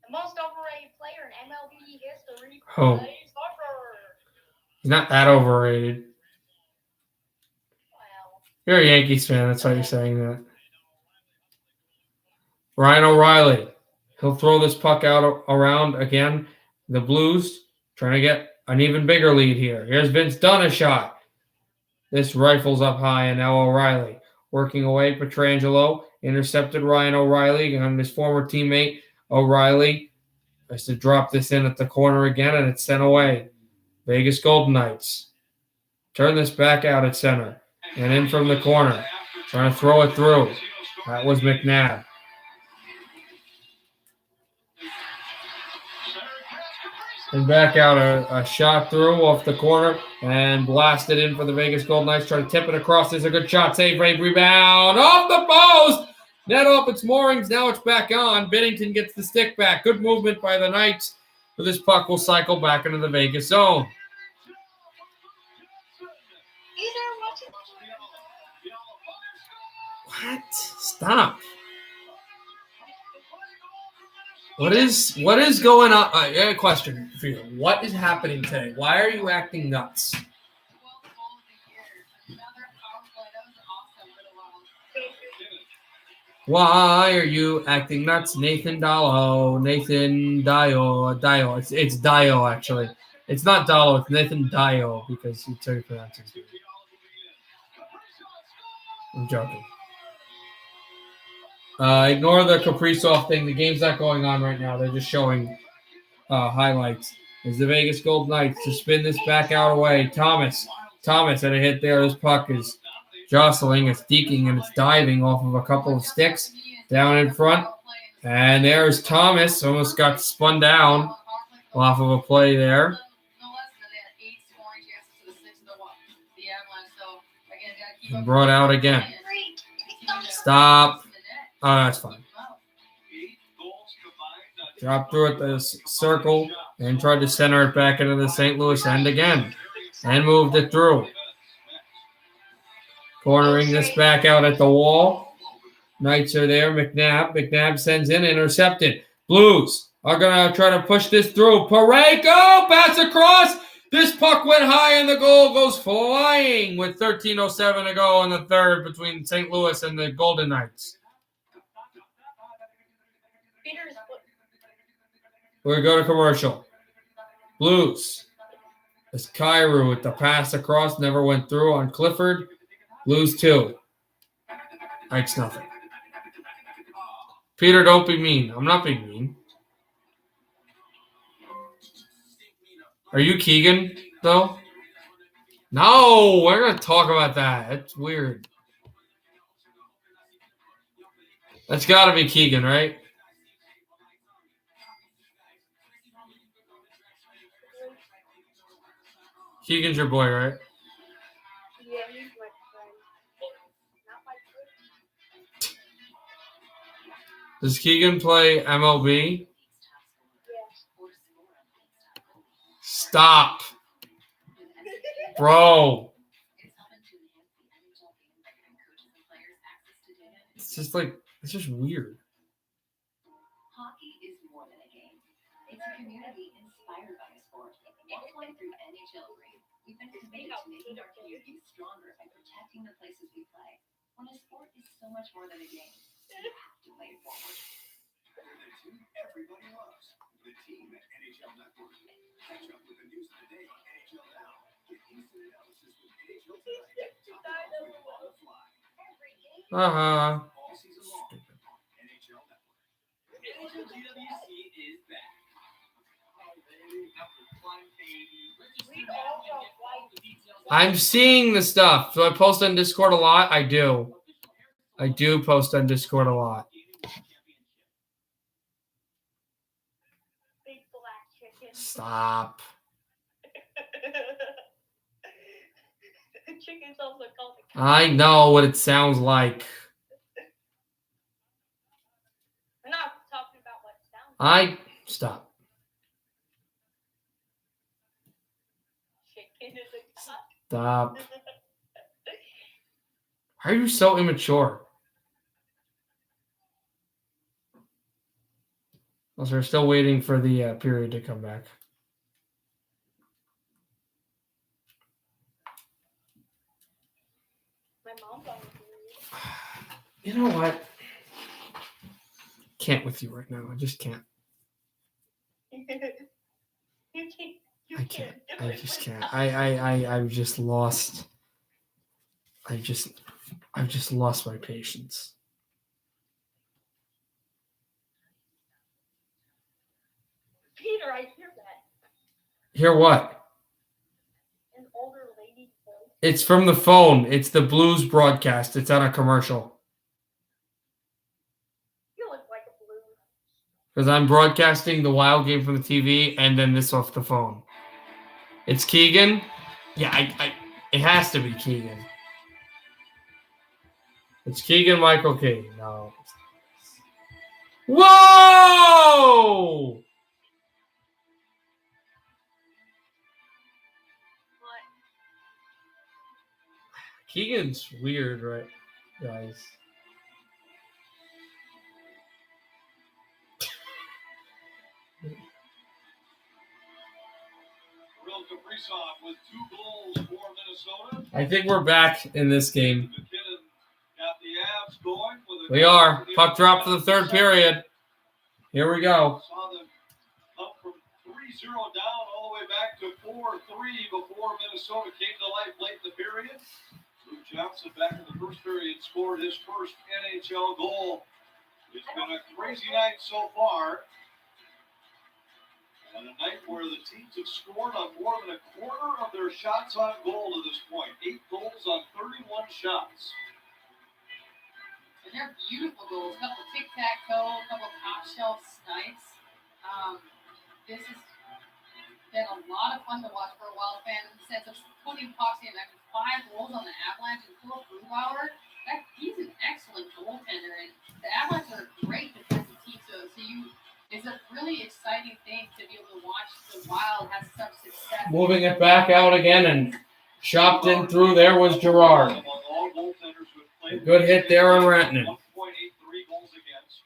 The most overrated player in MLB history.
Oh.
Plays soccer.
He's not that overrated.
Well,
You're a Yankees fan. That's why you're saying that. Ryan O'Reilly. He'll throw this puck out around again. The Blues trying to get an even bigger lead here. Here's Vince Dunn, a shot. This rifles up high, and now O'Reilly working away. Pietrangelo intercepted Ryan O'Reilly and his former teammate O'Reilly has to drop this in at the corner again, and it's sent away. Vegas Golden Knights turn this back out at center and in from the corner, trying to throw it through. That was McNabb. And back out a shot through off the corner and blasted in for the Vegas Golden Knights. Try to tip it across. There's a good shot. Save, rate, rebound. Off the post. Net off its moorings. Now it's back on. Bennington gets the stick back. Good movement by the Knights. But this puck will cycle back into the Vegas zone. What? Stop. What is going on? I got a question for you. What is happening today? Why are you acting nuts? Why are you acting nuts, Nathan Dallo? Nathan Dio. It's Dio actually. It's not Dallo. It's Nathan Dio because he's how you pronounce his name. I'm joking. Ignore the Kaprizov thing. The game's not going on right now. They're just showing highlights. Is the Vegas Golden Knights to spin this back out away. Thomas had a hit there. This puck is jostling, it's deking, and it's diving off of a couple of sticks down in front. And there's Thomas. Almost got spun down off of a play there. And brought out again. Stop. Oh, that's fine. Dropped through at the circle and tried to center it back into the St. Louis end again. And moved it through. Cornering this back out at the wall. Knights are there. McNabb sends in, intercepted. Blues are going to try to push this through. Parayko, pass across. This puck went high and the goal goes flying with 13:07 to go in the third between St. Louis and the Golden Knights. We're going to go to commercial. Blues. It's Kyrou with the pass across. Never went through on Clifford. Blues 2. Knights nothing. Peter, don't be mean. I'm not being mean. Are you Keegan, though? No, we're going to talk about that. That's weird. That's got to be Keegan, right? Keegan's your boy, right?
Yeah, he's my friend. Not my friend.
Does Keegan play MLB? Stop. Bro. It's just like, it's just weird.
Hockey is more than a game. It's a community inspired by a sport. All the way through NHL Green, we've been committed to making our communities stronger and protecting the places we play. When a sport is so much more than a game, you have to play it forward.
They're the team everybody loves. The team at NHL Network. Catch up with the news of the day on NHL Now. Get instant analysis with NHL Tonight. Top it off with On the Fly.
Uh-huh.
All season long. NHL Network. NHL GWC is back.
I'm seeing the stuff. Do I post on Discord a lot? I do. I do post on Discord a lot.
Big black chicken.
Stop.
Chicken's also called a
I know what it sounds like.
We're not talking about what it sounds like.
Stop.
Chicken is a cock.
Stop. Why are you so immature? Also, we're still waiting for the period to come back.
My mom's on the
You know what? Can't with you right now. I just can't. I can't. I just can't. I've just lost. I've just lost my patience.
Peter, I hear that.
Hear what?
An older lady's voice.
It's from the phone. It's the Blues broadcast. It's on a commercial.
You look like a blue.
Because I'm broadcasting the Wild game from the TV and then this off the phone. It's Keegan? Yeah, it has to be Keegan. It's Keegan Michael Key. No. Whoa! Keegan's weird, right, guys?
Kirill Kaprizov with 2 goals for Minnesota.
I think we're back in this game.
McKinnon got the Avs going with a
We are. Puck drop for the third period. Here we go.
Saw them up from 3-0 down all the way back to 4-3 before Minnesota came to life late in the period. Luke Johnson back in the first period scored his first NHL goal. It's been a crazy night so far. And a night where the teams have scored on more than a quarter of their shots on goal to this point. 8 goals on 31 shots.
And they're beautiful goals. A couple tic-tac-toe, a couple top-shelf snipes. This has been a lot of fun to watch for a Wild fan in the sense of putting pucks in. 5 goals on the Avalanche and Philip Grubauer. He's an excellent goaltender, and the Avalanche are a great defensive team. It's a really exciting thing to be able to watch the Wild have such success.
Moving it back out again and chopped in through. There was Gerard. A good hit there on Rantanen.
1.83 goals against.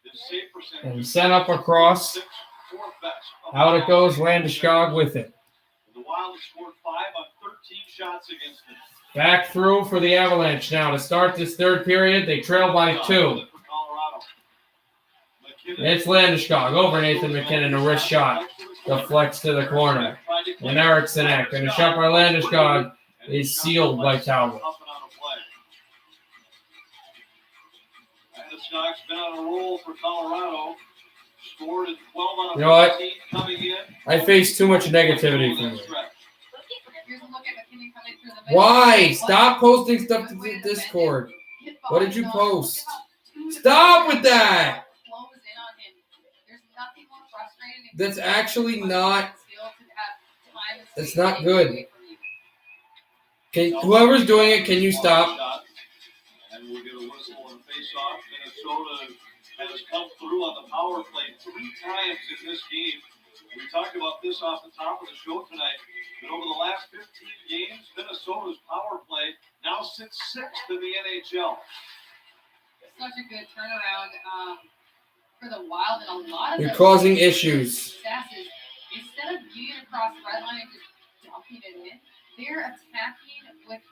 His save percentage
And sent up across.
fourth best.
Out it goes, Landeskog with it.
The Wild scored 5 on 13 shots against him.
Back through for the Avalanche now to start this third period. They trail by 2. It's Landeskog over Nathan McKinnon, a wrist shot. Deflects to the corner. And Eriksson and a shot by Landeskog is sealed by Talbot.
Landeskog's been on a roll for Colorado. Scored in 12 out of 15
You know what?
coming in.
I face too much negativity from you.
Here's a look at McKinnon coming through the middle.
Why? Stop posting stuff to the Discord. What did you post? Stop with that! That's actually not. That's not good. Whoever's doing it, can you stop?
And we'll get a whistle and face-off. Minnesota has come through on the power play 3 times in this game. We talked about this off the top of the show tonight. But over the last 15 games, Minnesota's power play now sits 6th in the NHL.
Such a good turnaround for the Wild, and a lot of
You're causing issues.
successes. Instead of getting across the red line and just dumping it in, they're attacking with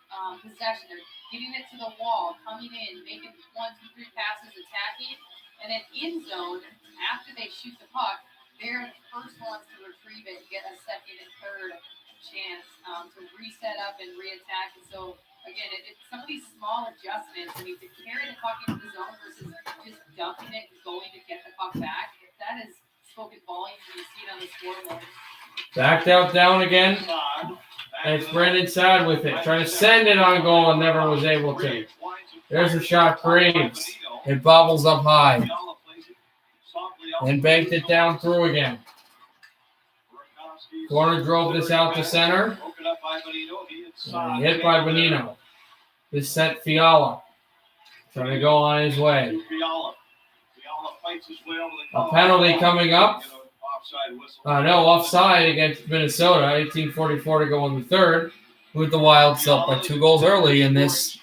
possession. They're getting it to the wall, coming in, making 1, 2, 3 passes, attacking, and then in zone after they shoot the puck. They're the first ones to retrieve it and get a second and third chance to reset up and reattack. And so, again, it's some of these small adjustments. I mean, to carry the puck into the zone versus just dumping it and going to get the puck back, that is spoken volumes when you see it on the scoreboard.
Backed out down again. And it's Brendan Saad with it. Trying to send it on goal and never was able to. There's a shot, Graves. It bobbles up high. And banked it down through again. Corner drove this out to center. And hit by Bonino. This sent Fiala. Trying to go on his way. A penalty coming up. No, offside against Minnesota. 18:44 to go in the third. With the Wild up by 2 goals early in this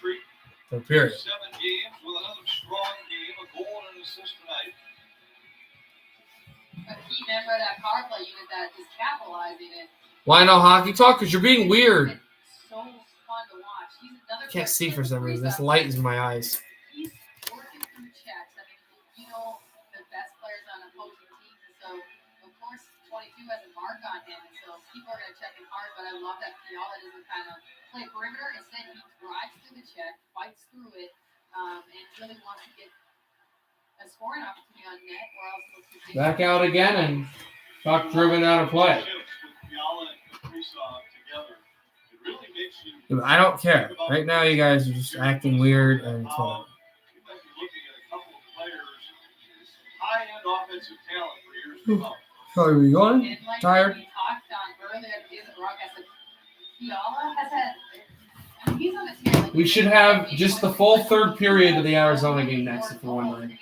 third period.
7 games with another strong game, a goal and an assist tonight.
A key member of that power play unit that is capitalizing it.
Why no hockey talk? Because you're being weird.
It's so fun to watch. He's another
Can't see for some reason. This light is in my eyes.
He's working through checks. I mean, you know the best players on opposing teams, and so of course 22 has a mark on him, and so people are going to check him hard. But I love that Fiala doesn't kind of play perimeter. Instead, he drives through the check, fights through it, and really wants to get a scoring opportunity on net, or else it'll
Back out again and puck driven out of play. I don't care. Right now, you guys are just acting weird and fun. Are we going? Tired?
We talked on earlier in the broadcast that Fiala has had. He's on the tier.
We should have just the full third period of the Arizona game next if we're wondering.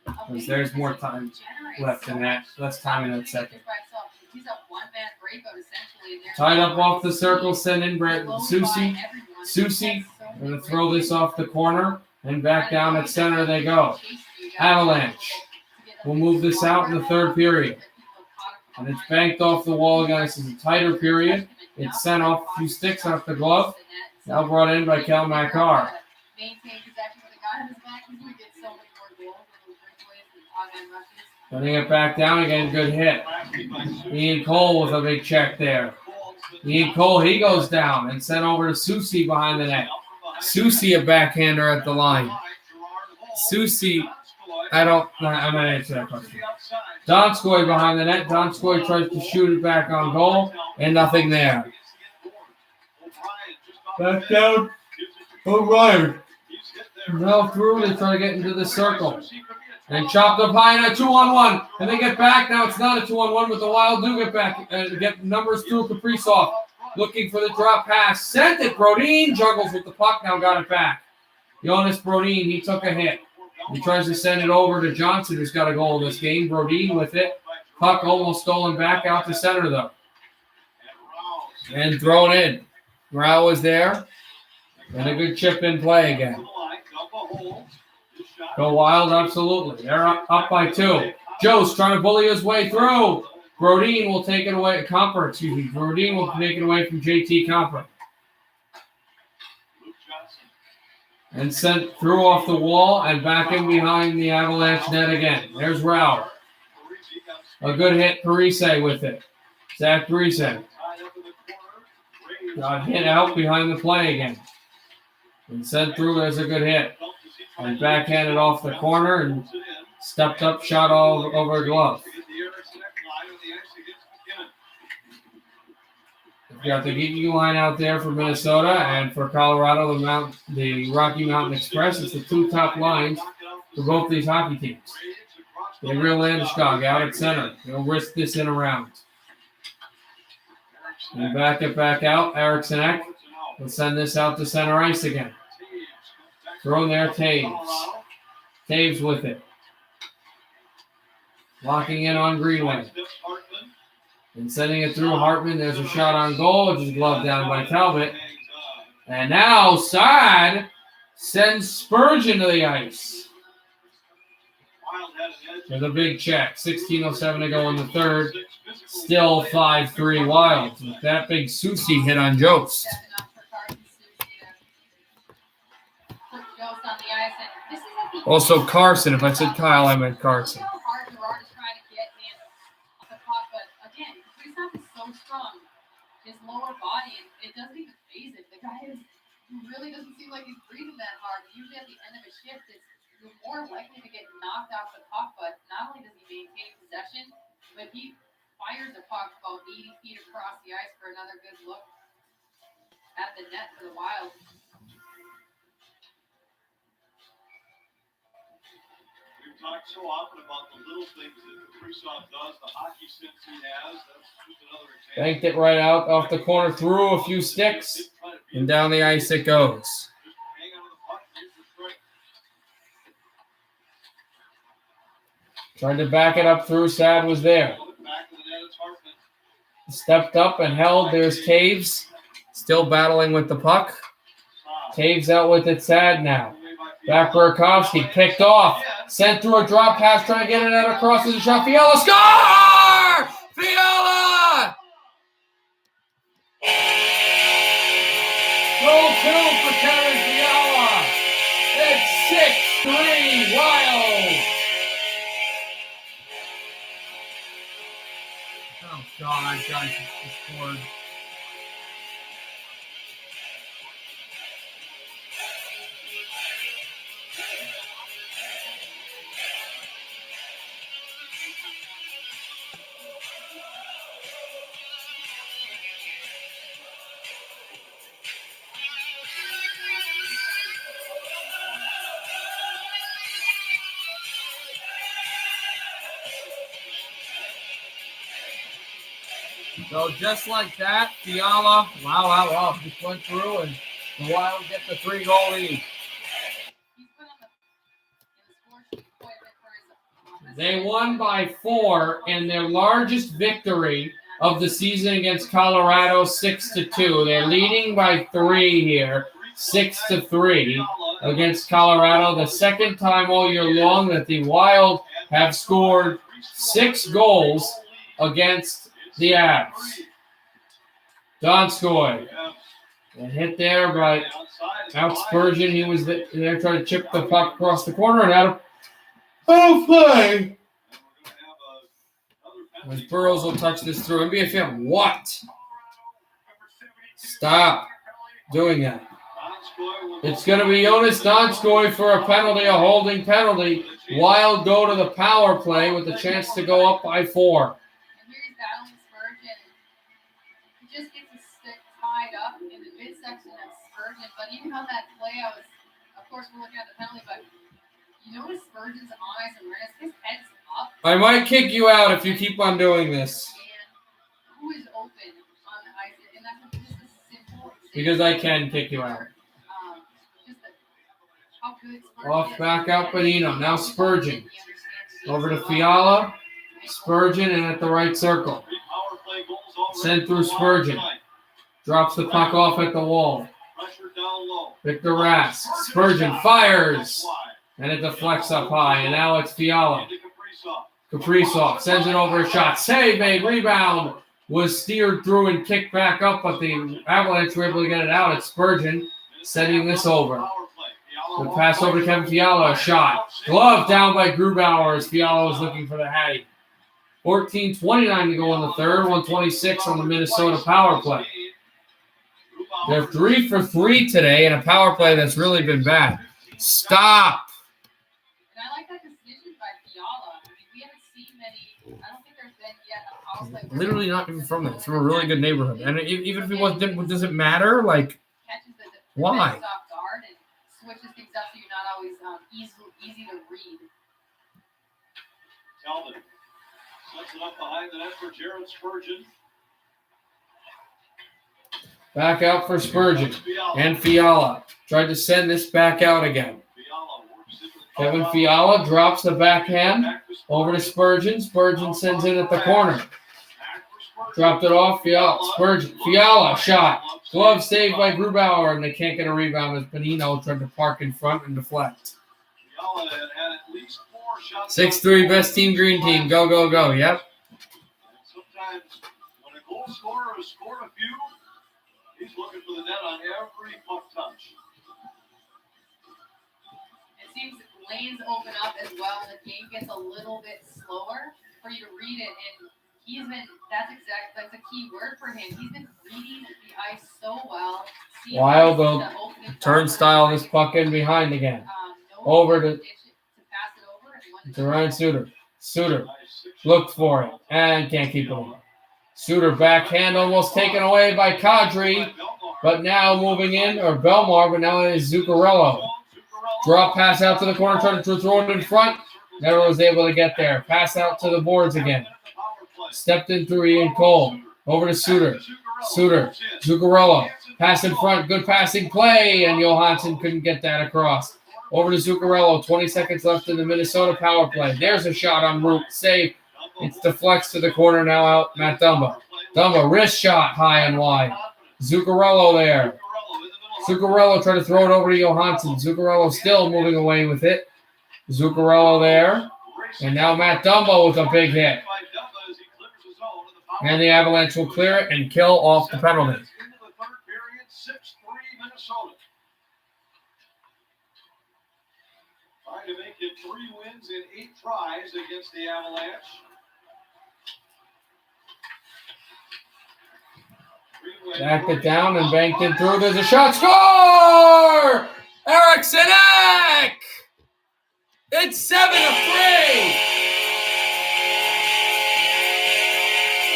Because there's more time left in that. Less time in that second.
He's a one-man breakout essentially.
Tied up off the circle, send in Brett Susie. They're going to throw this off the corner, and back down at center they go. Avalanche will move this out in the third period. And it's banked off the wall again. This is a tighter period. It's sent off a few sticks off the glove. Now brought in by Cal Makar. Putting it back down again, good hit. Ian Cole with a big check there. Ian Cole, he goes down and sent over to Susie behind the net. Susie, a backhander at the line. Susie, I'm going to answer that question. Donskoy behind the net. Donskoy tries to shoot it back on goal, and nothing there. Back down. O'Reilly. Now through, they try to get into the circle. And chopped up high in a 2-on-1. And they get back. Now it's not a 2-on-1, but the Wild do get back and get numbers through Kaprizov. Looking for the drop pass. Sent it. Brodin juggles with the puck. Now got it back. Jonas Brodin, he took a hit. He tries to send it over to Johnson, who's got a goal in this game. Brodin with it. Puck almost stolen back out to center, though. And thrown in. Rao is there. And a good chip in play again. Go Wild, absolutely. They're up by 2. Joe's trying to bully his way through. Brodin will take it away. Brodin will take it away from JT Comper. And sent through off the wall and back in behind the Avalanche net again. There's Rao. A good hit. Parise with it. Zach Parise. Got hit out behind the play again. And sent through. There's a good hit. And backhanded off the corner and stepped up, shot all over a glove. We've got the Geeky line out there for Minnesota, and for Colorado, the Rocky Mountain Express. It's the 2 top lines for both these hockey teams. Gabriel Landeskog out at center. He'll risk this in a round. And back out. Eriksson Ek will send this out to center ice again. Throw there, Taves. Taves with it. Locking in on Greenway. And sending it through Hartman. There's a shot on goal, which is gloved down by Talbot. And now Saad sends Spurgeon to the ice. With a big check. 16:07 to go in the third. Still 5-3 Wild. With that big Susie hit on Jost. Also Carson. If I said Kyle, I meant Carson.
His lower body, it doesn't even phase it. The guy really doesn't seem like he's breathing that hard. Usually at the end of a shift, you're more likely to get knocked off the puck, but not only does he maintain possession, but he fires the puck about 80 feet across the ice for another good look at the net for the Wild.
We've talked so often about the little things that Kaprizov does, the hockey sense he has. That's just another example.
Banked it right out off the corner, through a few sticks, and down the ice it goes. Tried to back it up through. Sad was there. Stepped up and held. There's Taves. Still battling with the puck. Taves out with it. Sad now. Back Burakovsky. Picked off. Sent through a drop pass. Trying to get it out across to the shot. Fiala score! Fiala! Goal 2 for Kevin Fiala. It's 6-3 Wild. Oh, God, guys, it's scored. So just like that, Fiala, wow, just went through and the Wild get the 3-goal lead. They won by 4 in their largest victory of the season against Colorado, 6-2. They're leading by 3 here. 6-3 against Colorado. The second time all year long that the Wild have scored 6 goals against the Avs. Donskoy. A hit there, but out Spurgeon. He was there trying to chip the puck across the corner and had a play. As Burrows will touch this through. NBFM, what? Stop doing that. It's going to be Jonas Donskoy for a penalty, a holding penalty. Wild go to the power play with a chance to go up by 4.
And here he's battling Spurgeon. He just gets his stick tied up in the midsection of Spurgeon. But even on that play, of course, we're looking at the penalty, but you notice Spurgeon's eyes and wrist, his head's up.
I might kick you out if you keep on doing this.
And who is open on the ice? And that's just a simple example.
Because I can kick you out.
How good Spurgeon
Off back out Bonino. Now Spurgeon. Over to Fiala. Spurgeon and at the right circle. Sent through Spurgeon. Drops the puck off at the wall. Victor Rask. Spurgeon fires. And it deflects up high. And now it's Fiala. Kaprizov sends it over a shot. Save made. Rebound was steered through and kicked back up, but the Avalanche were able to get it out. It's Spurgeon sending this over. The pass over to Kevin Fiala. A shot. Glove down by Grubauer as Fiala was looking for the Hattie. 14:29 to go in the third. 126 on the Minnesota power play. They're 3 for 3 today in a power play that's really been bad. Stop.
And I like that decision by Fiala. I mean, we haven't seen many. I don't think there's been yet a power play.
Literally not even from there. It's from a really good neighborhood. And even if he wasn't, does it matter? Like,
catches the
why?
defense off guard and switches things up so you're not always easy to read.
Talbot sets it up behind the net for Jared Spurgeon.
Back out for Spurgeon and Fiala. Tried to send this back out again. Kevin Fiala drops the backhand over to Spurgeon. Spurgeon sends it at the corner. Dropped it off. Fiala. Spurgeon. Fiala shot. Glove saved by Grubauer, and they can't get a rebound as Bonino tried to park in front and deflect. 6-3 best team, green team. Go, go, go. Yep.
Sometimes when a goal scorer has scored a few, he's looking for the net on every puck touch.
It seems lanes open up as well, and the game gets a little bit slower for you to read it. And that's a key word for him. He's been reading the ice so well.
Wild will turnstile this puck in behind again. Over to Ryan Suter. Suter looked for it and can't keep it on. Suter backhand almost taken away by Kadri, but now moving in, or Belmar, but now it is Zuccarello. Drop pass out to the corner, trying to throw it in front. Never was able to get there. Pass out to the boards again. Stepped in through Ian Cole. Over to Suter. Suter. Zuccarello. Pass in front. Good passing play, and Johansson couldn't get that across. Over to Zuccarello. 20 seconds left in the Minnesota power play. There's a shot on route. Save. It's deflects to the corner now out. Matt Dumba. Dumba, wrist shot high and wide. Zuccarello there. Zuccarello tried to throw it over to Johansson. Zuccarello still moving away with it. Zuccarello there. And now Matt Dumba with a big hit. And the Avalanche will clear it and kill off the penalty.
Trying to make it 3 wins in 8 tries against the Avalanche.
Backed it down and banked it through. There's a shot. Score! Eriksson Ek! It's 7-3.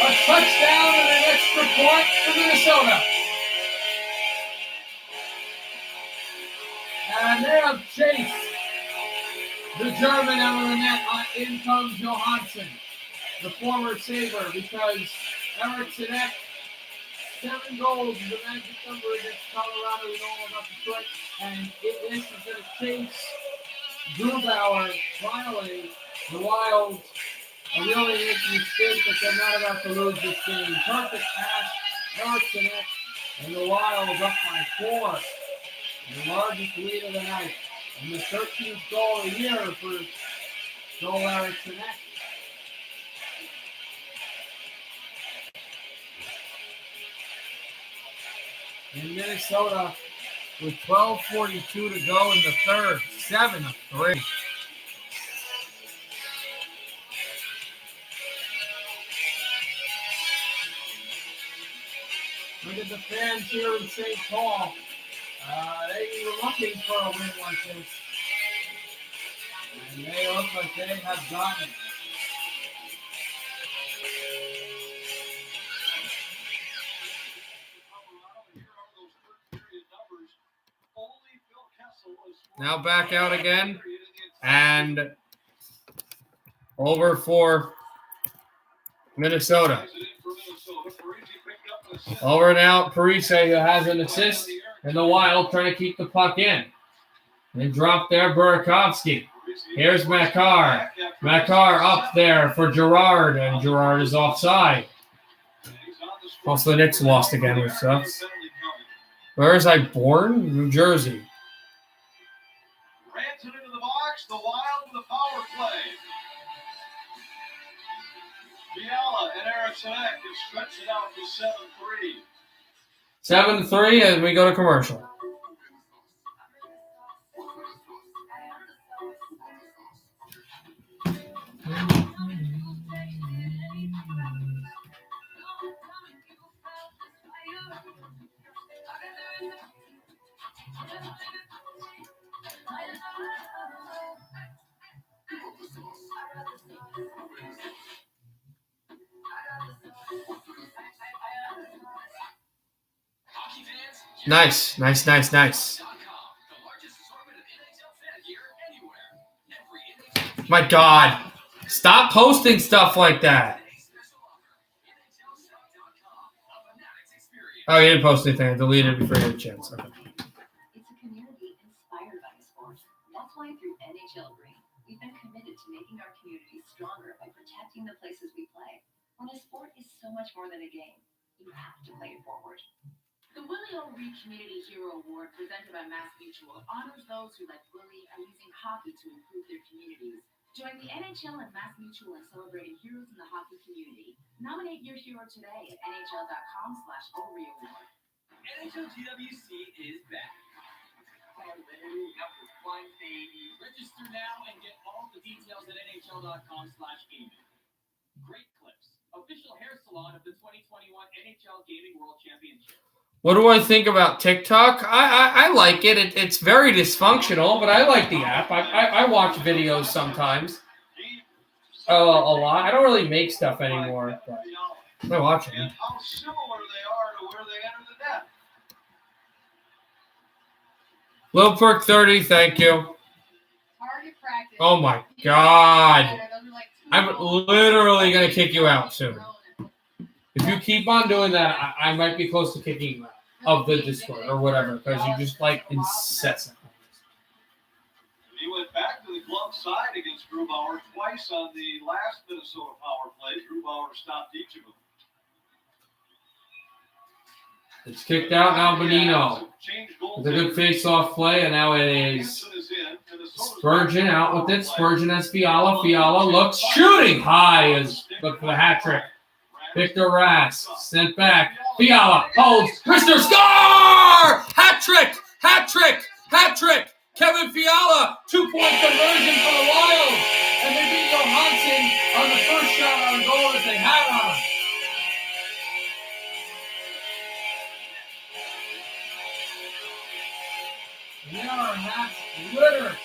A touchdown and an extra point for Minnesota. And they have chased the German out of the net. In comes Johansson, the former Sabre, because Eriksson Ek, 7 goals is the magic number against Colorado. We know all about Detroit. And this is going to chase Grubauer finally. The Wild are really making a mistake, but they're not about to lose this game. Perfect pass, Eriksson Ek, and the Wild is up by 4. The largest lead of the night. And the 13th goal of the year for Joel Eriksson. In Minnesota, with 12:42 to go in the third, 7-3. Look at the fans here in St. Paul. They were looking for a win like this. And they look like they have gotten it. Now back out again. And over for Minnesota. Over now, Parise, who has an assist, and the Wild trying to keep the puck in. And drop there, Burakovsky. Here's Makar. Makar up there for Girard, and Girard is offside. Also, the Knicks lost again, which sucks. Where is I born? New Jersey.
Rams it into the box. The Wild with a power play. Fiala and Eriksson can stretch it out to 7-3.
7-3 as we go to commercial. Nice. My God. Stop posting stuff like that. Oh, you didn't post anything. I deleted it before you had a chance. Okay.
It's a community inspired by sport. That's why through NHL Green, we've been committed to making our communities stronger by protecting the places we play. When a sport is so much more than a game, you have to play it forward. The Willie O. Reed Community Hero Award, presented by MassMutual, honors those who, like Willie, are using hockey to improve their communities. Join the NHL and MassMutual in celebrating heroes in the hockey community. Nominate your hero today at nhl.com/OREAward.
NHL GWC is back. Register now and get all the details at nhl.com/gaming. Great Clips, official hair salon of the 2021 NHL Gaming World Championship.
What do I think about TikTok? I like it. It's very dysfunctional, but I like the app. I watch videos sometimes. A lot. I don't really make stuff anymore, but I watch it.
And how similar they are to where they entered the net.
Lil Perk 30, thank you.
Target practice.
Oh my God. I'm literally going to kick you out soon. If you keep on doing that, I might be close to kicking you out of the Discord or whatever, because you just like incessant.
He went back to the glove side against Grubauer twice on the last Minnesota power play. Grubauer stopped each of them.
It's kicked out now, Bonino. It's a good face-off play, and now it is Spurgeon out with it. Spurgeon has Fiala. Fiala looks shooting high as look for the hat trick. Victor Rask sent back. Fiala holds. Mr. Scar! Hat trick! Hat trick! Hat trick! Kevin Fiala, 2-point conversion for the Wild. And they beat Johansson on the first shot on goal that they had on him. There are hats littered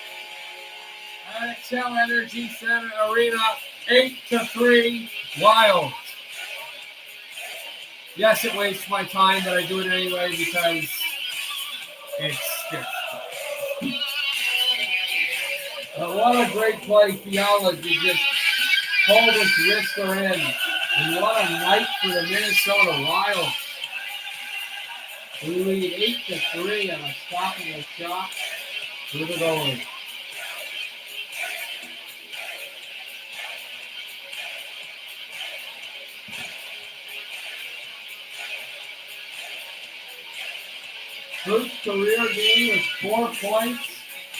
at Xcel Energy Center Arena, 8-3 Wild. Yes, it wastes my time, but I do it anyway because it's just. But what a great play, Fiala, to just hold his wrister in. And what a night for the Minnesota Wild. We lead 8-3 on a stopping a shot to the goalie. First career game with 4 points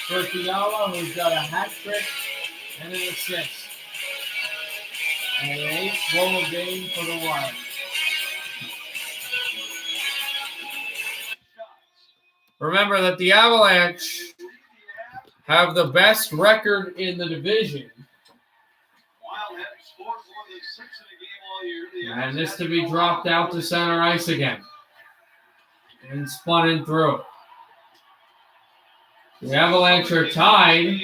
for Fiala, who's got a hat trick and an assist. And an 8-goal game for the Wild. Remember that the Avalanche have the best record in the division. And this to be dropped out to center ice again. And spun in through. The Avalanche are tied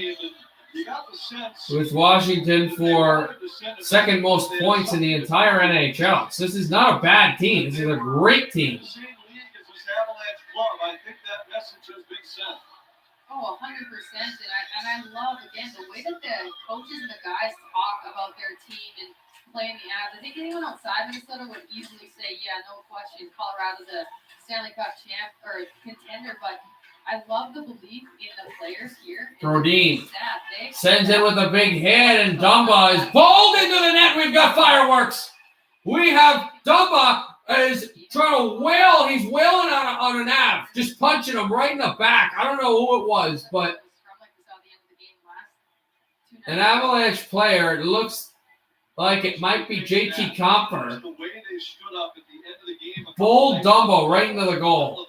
with Washington for second most points in the entire NHL. So this is not a bad team. This is a great team.
Oh, 100%. And I love, again, the way that the coaches and the guys talk about their team and playing the Avs. I think anyone outside Minnesota would easily say, yeah, no question, Colorado's a Stanley Cup champ or contender, but I love the belief in the players here.
Brodin sends in with a big hit, and Dumba is bowled into the net. We've got fireworks. We have Dumba is trying to wail. He's wailing on an Av, just punching him right in the back. I don't know who it was, but an Avalanche player. It looks like it might be JT Compher. Bowled Dumba right into the goal.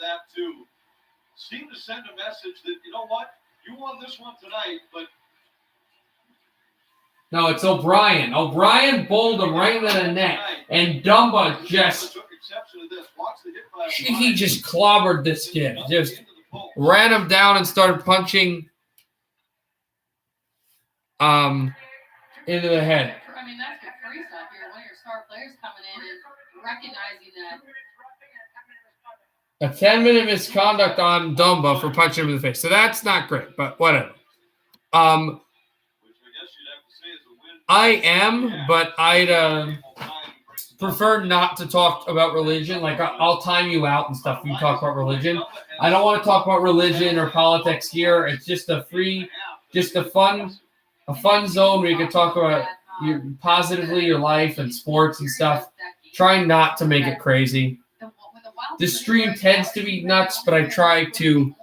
Seem to send a message that, you know what, you won this one tonight, but...
No, it's O'Brien. O'Brien bowled him right into the net, and Dumba just... He just clobbered this kid. Just ran him down and started punching into the head.
I mean, that's good free stuff here. One of your star players coming in and recognizing that.
A 10-minute misconduct on Dumba for punching him in the face. So that's not great, but whatever. I am, but I'd prefer not to talk about religion. Like, I'll time you out and stuff if you talk about religion. I don't want to talk about religion or politics here. It's just a fun zone where you can talk about positively your life and sports and stuff. Try not to make it crazy. This stream tends to be nuts, but I try to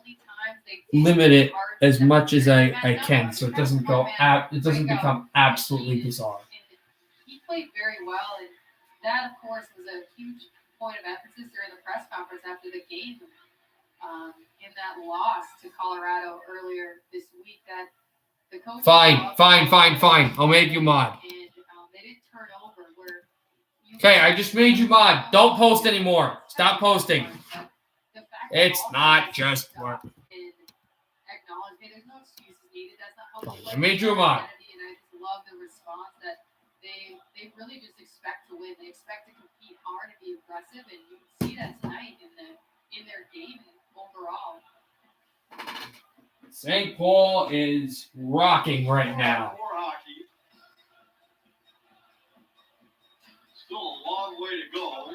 limit it as much as I can, so it doesn't become absolutely bizarre.
He played very well, and that, of course, was a huge point of emphasis during the press conference after the game in that loss to Colorado earlier this week. That the coach
Fine. I'll make you mod.
And they didn't turn over.
Okay, I just made you mod. Don't post anymore. Stop posting. It's not just work. I made you a mod.
And I just love the response that they really just expect to win. They expect to compete hard and be aggressive, and you can see that tonight in their game overall.
St. Paul is rocking right now.
Still a long way to go.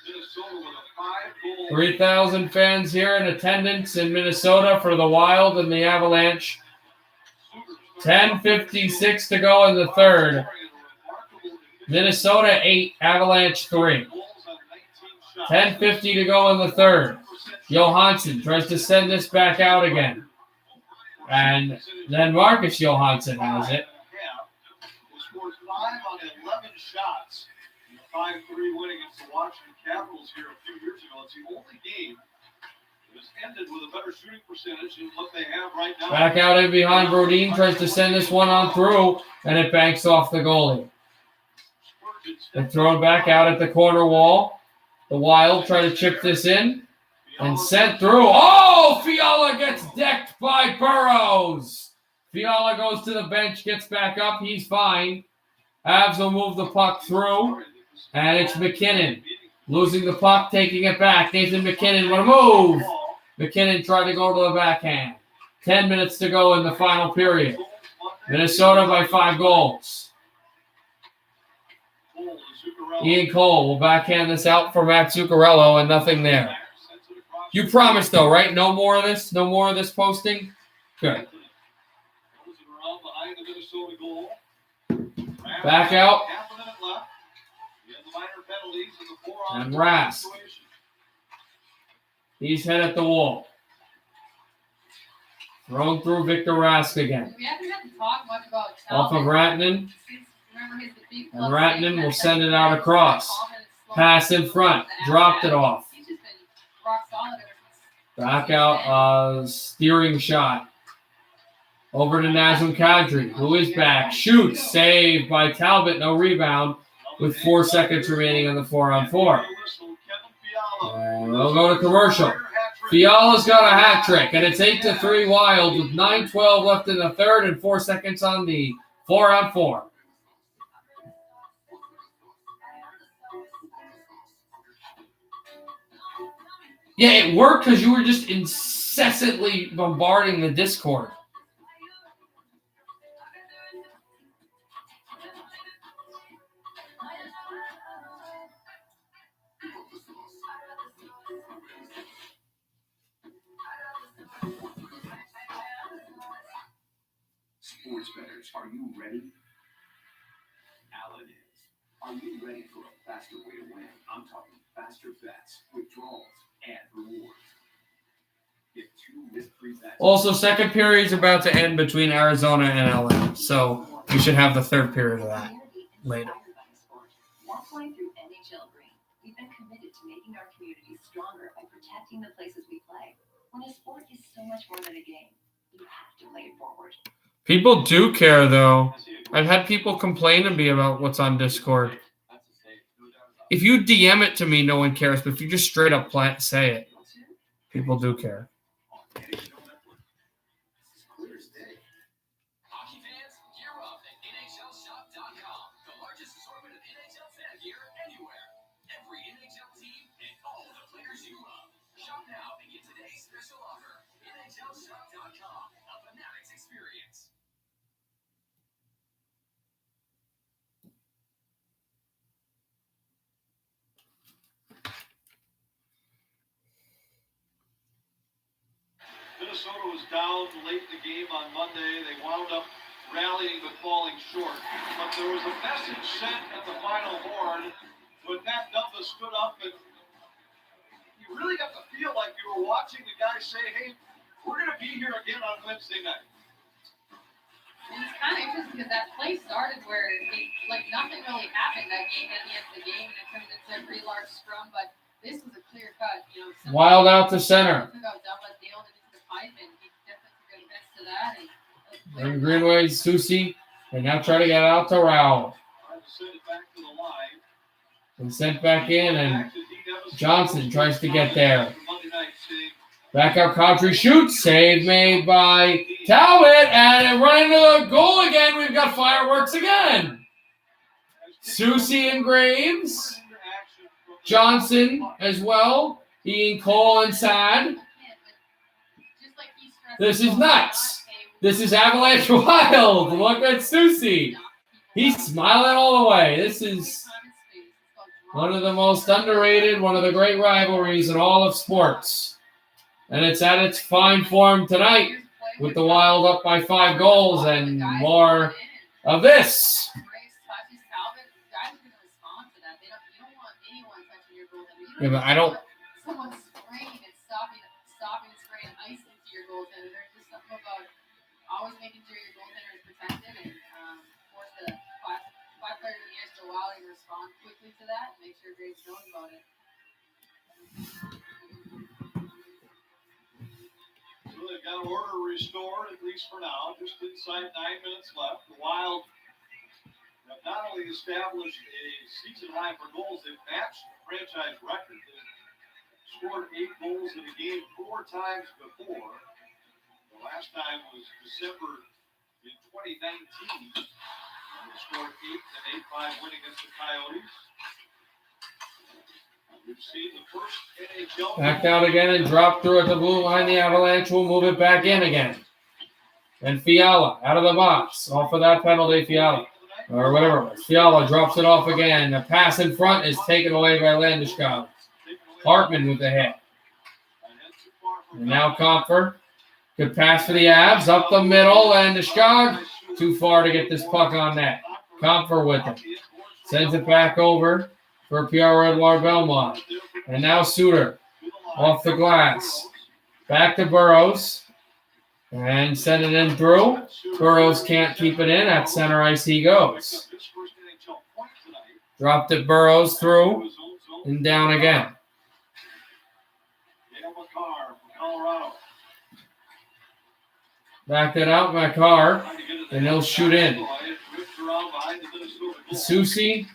Minnesota with a 5-goal.
3,000 fans here in attendance in Minnesota for the Wild and the Avalanche. 10:56 to go in the third. Minnesota 8, Avalanche 3. 10:50 to go in the third. Johansson tries to send this back out again. And then Marcus Johansson has it.
He scored 5 on 11 shots. 5-3 win against the Washington Capitals here a few years ago. It's the only game that has ended with a better shooting percentage than what they have right now.
Back out in behind Brodin, tries to send this one on through, and it banks off the goalie. They're thrown back out at the corner wall. The Wild try to chip this in and sent through. Oh, Fiala gets decked by Burrows. Fiala goes to the bench, gets back up. He's fine. Avs will move the puck through. And it's McKinnon losing the puck, taking it back. Nathan McKinnon with a move. McKinnon tried to go to the backhand. 10 minutes to go in the final period. Minnesota by 5 goals. Ian Cole will backhand this out for Matt Zuccarello, and nothing there. You promised, though, right? No more of this? No more of this posting? Good. Back out. And Rask. He's head at the wall. Thrown through Victor Rask again.
We haven't had to talk much about
Off of Ratnan.
Remember his big
And Ratnan will send it out across. Pass in front. Dropped it off.
He's just been rock solid ever since.
Back out. Steering shot. Over to Nazem Kadri, who is back. Shoots. Saved by Talbot. No rebound. With 4 seconds remaining on the 4-on-4. And they'll go to commercial. Fiala's got a hat trick, and it's 8-3 Wild with 9:12 left in the third and 4 seconds on the 4-on-4. Yeah, it worked because you were just incessantly bombarding the Discord.
Sports bettors, are you ready? Alan is. Are you ready for a faster way to win? I'm talking faster bets, withdrawals, and rewards. Get 2 risk-free bets.
Also, second period is about to end between Arizona and LA, so we should have the third period of that later.
That's why through NHL Green, we've been committed to making our communities stronger by protecting the places we play. When a sport is so much more than a game, you have to play it forward.
People do care, though. I've had people complain to me about what's on Discord. If you DM it to me, no one cares. But if you just straight up say it, people do care.
Hockey fans, gear up at NHLShop.com. The largest assortment of NHL fan gear anywhere. Every NHL team and all the players you love. Shop now and get today's special offer. NHLShop.com. A Fanatics experience.
Minnesota was down late in the game on Monday. They wound up rallying but falling short. But there was a message sent at the final horn when Matt Dumba stood up, and you really got to feel like you were watching the guy say, hey, we're going to be here again on Wednesday night.
And it's kind of interesting because that play started where nothing really happened that game at the end of the game, and it turned into a pretty large scrum. But this was a clear cut.
Wild out to center.
Took out Dumba, nailed it into the pipe, and he definitely took offense to that.
And Greenway, Susie, and now try to get out to Rowell.
Send it back to the line.
And sent back in, and Johnson tries to get there. Back out, Kadri shoots. Save made by Talbot, and running to the goal again. We've got fireworks again. Susie and Graves. Johnson as well. Ian Cole inside. This is nuts. This is Avalanche Wild. Look at Susie. He's smiling all the way. This is one of the most underrated, one of the great rivalries in all of sports. And it's at its fine form tonight with the Wild up by 5 goals and more of this. Yeah, but I don't.
Someone spraying and stopping and spraying ice into your goaltender. There's just something about always making sure your goaltender is protected and force the five players in the ice to Wild and respond quickly to that and make sure Graves knows about it.
So they've got order restored, at least for now, just inside 9 minutes left. The Wild have not only established a season high for goals, they've matched the franchise record. They've scored 8 goals in a game 4 times before. The last time was December in 2019. They scored 8 in an 8-5 win against the Coyotes. We've seen the first NHL.
Back out again and drop through at the blue line. The Avalanche will move it back in again. And Fiala out of the box. Off of that penalty, Fiala. Or whatever it was. Fiala drops it off again. The pass in front is taken away by Landeskog. Hartman with the hit. And now Comfer. Good pass for the Avs. Up the middle. Landeskog. Too far to get this puck on net. Comfer with it. Sends it back over for Pierre-Edouard Belmont. And now Suter. off the glass. Back to Burrows. And send it in through. Burrows can't keep it in. At center ice he goes. Dropped it Burrows through. And down again. Back it out by Carr. And he'll shoot in. Susie.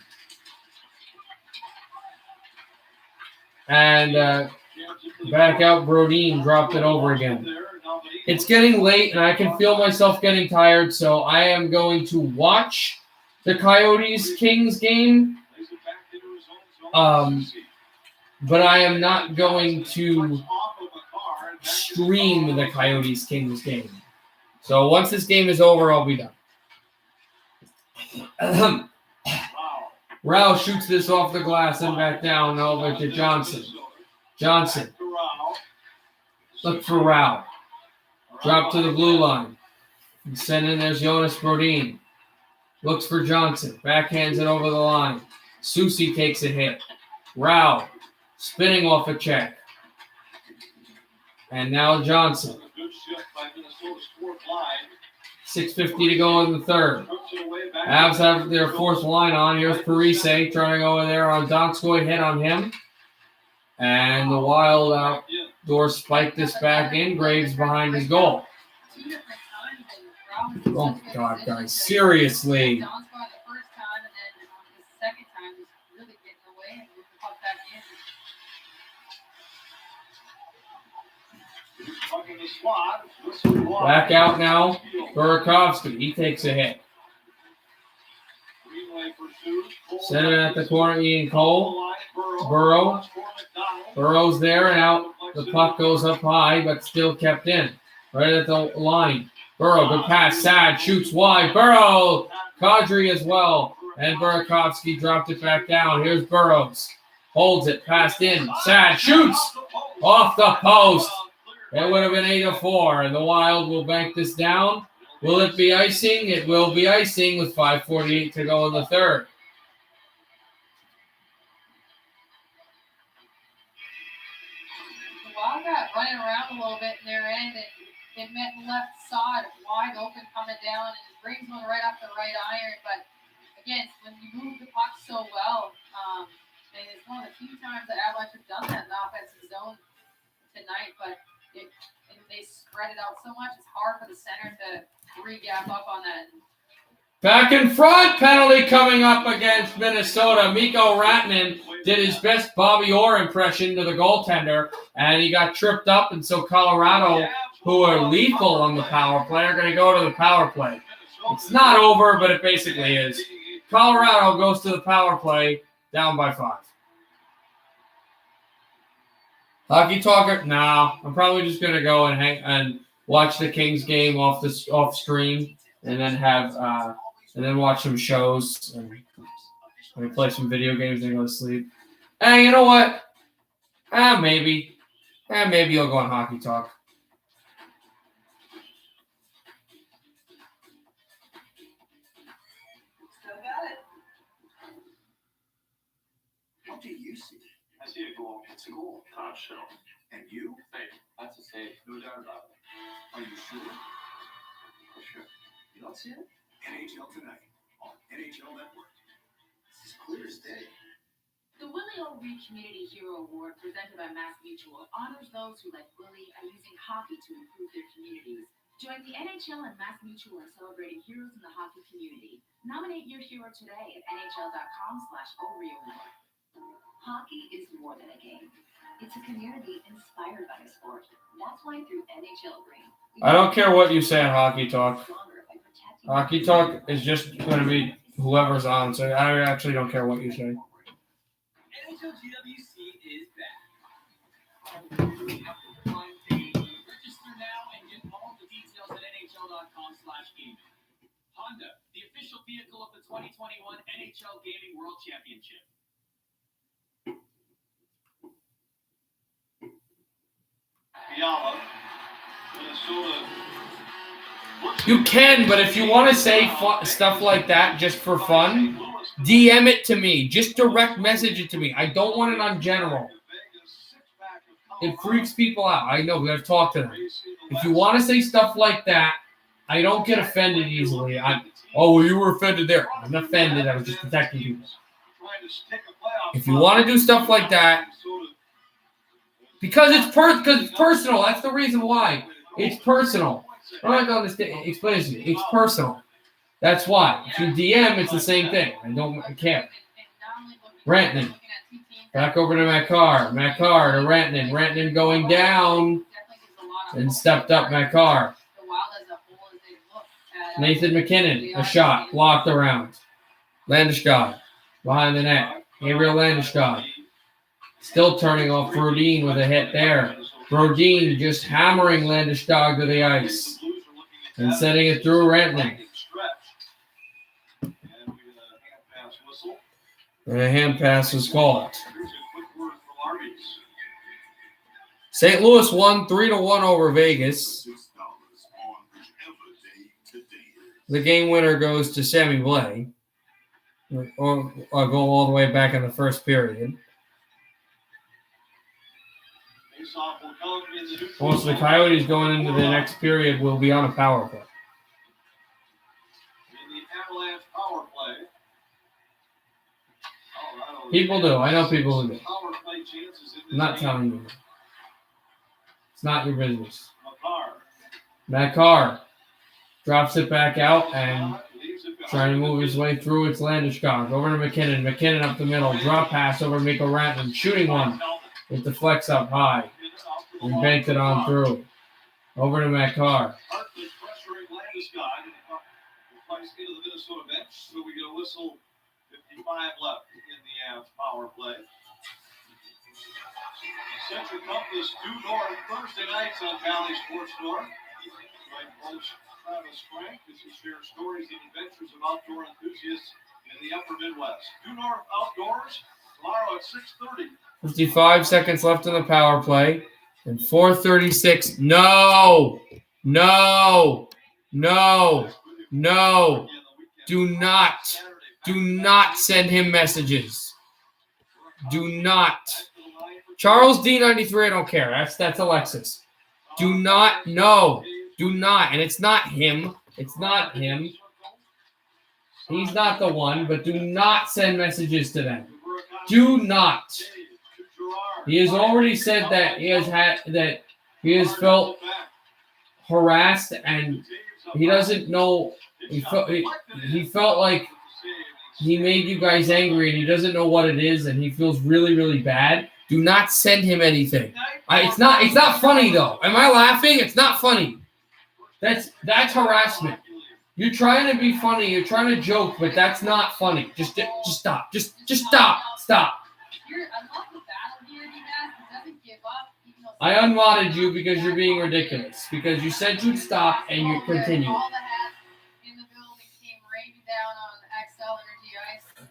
And back out Brodin. Dropped it over again. It's getting late, and I can feel myself getting tired, so I am going to watch the Coyotes-Kings game. But I am not going to stream the Coyotes-Kings game. So once this game is over, I'll be done. Rao shoots this off the glass and back down over to Johnson. Johnson. Look for Rao. Drop to the blue line. And send in there's Jonas Brodin. Looks for Johnson. Backhands it over the line. Susie takes a hit. Rao spinning off a check. And now Johnson. 6:50 to go in the third. Avs have their fourth line on. Here's Parise trying to go over there on Donskoy. Hit on him. And the Wild outdoor spiked this back in. Graves behind his goal. Oh, my God, guys. Seriously. Back out now. Burakovsky. He takes a hit. Send it at the corner. Ian Cole. Burrow's there and out. The puck goes up high, but still kept in. Right at the line. Burrow, good pass. Sad shoots wide. Burrow. Kadri as well. And Burakovsky dropped it back down. Here's Burrows. Holds it. Passed in. Sad shoots. Off the post. It would have been 8-4. And the Wild will bank this down. Will it be icing? It will be icing with 5:48 to go in the third.
Wildcat running around a little bit in their end, and it met the left side wide open coming down, and it brings one right off the right iron. But again, when you move the puck so well, and it's one of the few times that Avalanche have done that in the offensive zone tonight, but they spread it out so much, it's hard for the center to re-gap up on that.
Back in front, penalty coming up against Minnesota. Mikko Rantanen did his best Bobby Orr impression to the goaltender, and he got tripped up, and so Colorado, who are lethal on the power play, are going to go to the power play. It's not over, but it basically is. Colorado goes to the power play, down by 5. Hockey Talker? No, I'm probably just going to go and hang and watch the Kings game off stream, and then have and then watch some shows and play some video games and go to sleep. Hey, you know what? Maybe you'll go on Hockey Talk.
Still got it. What do you see?
I see a goal.
It's a goal.
Top shelf.
And you?
Hey, that's a save. No doubt about it.
Are you sure?
For sure.
You don't see it? NHL Tonight on NHL Network. This is clear as day.
The Willie O. Reed Community Hero Award, presented by MassMutual, honors those who, like Willie, are using hockey to improve their communities. Join the NHL and MassMutual in celebrating heroes in the hockey community. Nominate your hero today at nhl.com/OREAward. Hockey is more than a game. It's a community inspired by a sport. That's why through NHL Green,
I don't care what you say on Hockey Talk. Hockey Talk is just going to be whoever's on, so I actually don't care what you say.
NHL GWC is back. Register now and get all the details at nhl.com/gaming. Honda, the official vehicle of the 2021 NHL Gaming World Championship.
Fiala, Minnesota.
You can, but if you want to say stuff like that just for fun, DM it to me. Just direct message it to me. I don't want it on general. It freaks people out. I know. We got to talk to them. If you want to say stuff like that, I don't get offended easily. Well, you were offended there. I'm not offended. I was just protecting people. If you want to do stuff like that, because it's personal. That's the reason why. It's personal. I don't have to understand. Explain it to you. It's personal. That's why. If you DM, it's the same thing. I care. Rantanen. Back over to Makar. Makar to Rantanen. Rantanen going down. And stepped up Makar. Nathan McKinnon. A shot. Blocked around. Landeskog. Behind the net. Gabriel Landeskog. Still turning off Brodin with a hit there. Brodin just hammering Landeskog to the ice. And sending it through Rantanen. And a hand pass was called. St. Louis won 3-1 over Vegas. The game winner goes to Sammy Blais. Or go all the way back in the first period. Most of the Coyotes going into the next period will be on a power play. People do. I know people who do. I'm not telling you. It's not your business. Makar drops it back out and trying to move his way through. It's Landeskog. Over to McKinnon. McKinnon up the middle. Drop pass over to Mikko Rantanen. Shooting one. It deflects up high. And banked it on through. Over to Makar.
So we get a whistle. 55 left in the Avs power play. Central Compass due north Thursday nights on Valley Sports North. Join coach Travis Frank as he shares stories and adventures of outdoor enthusiasts in the upper Midwest. Due north outdoors tomorrow at 6:30.
55 seconds left in the power play. And 4:36. No. Do not send him messages. Do not. Charles D93, I don't care. That's Alexis. Do not. No. Do not. And it's not him. It's not him. He's not the one, but do not send messages to them. Do not. He has already said that he has felt harassed and he doesn't know. He felt like he made you guys angry and he doesn't know what it is and he feels really, really bad. Do not send him anything. It's not funny though. Am I laughing? It's not funny. That's harassment. You're trying to be funny. You're trying to joke, but that's not funny. Just stop. Just stop. Stop. I unmodded you because you're being ridiculous. Because you said you'd stop and you continue.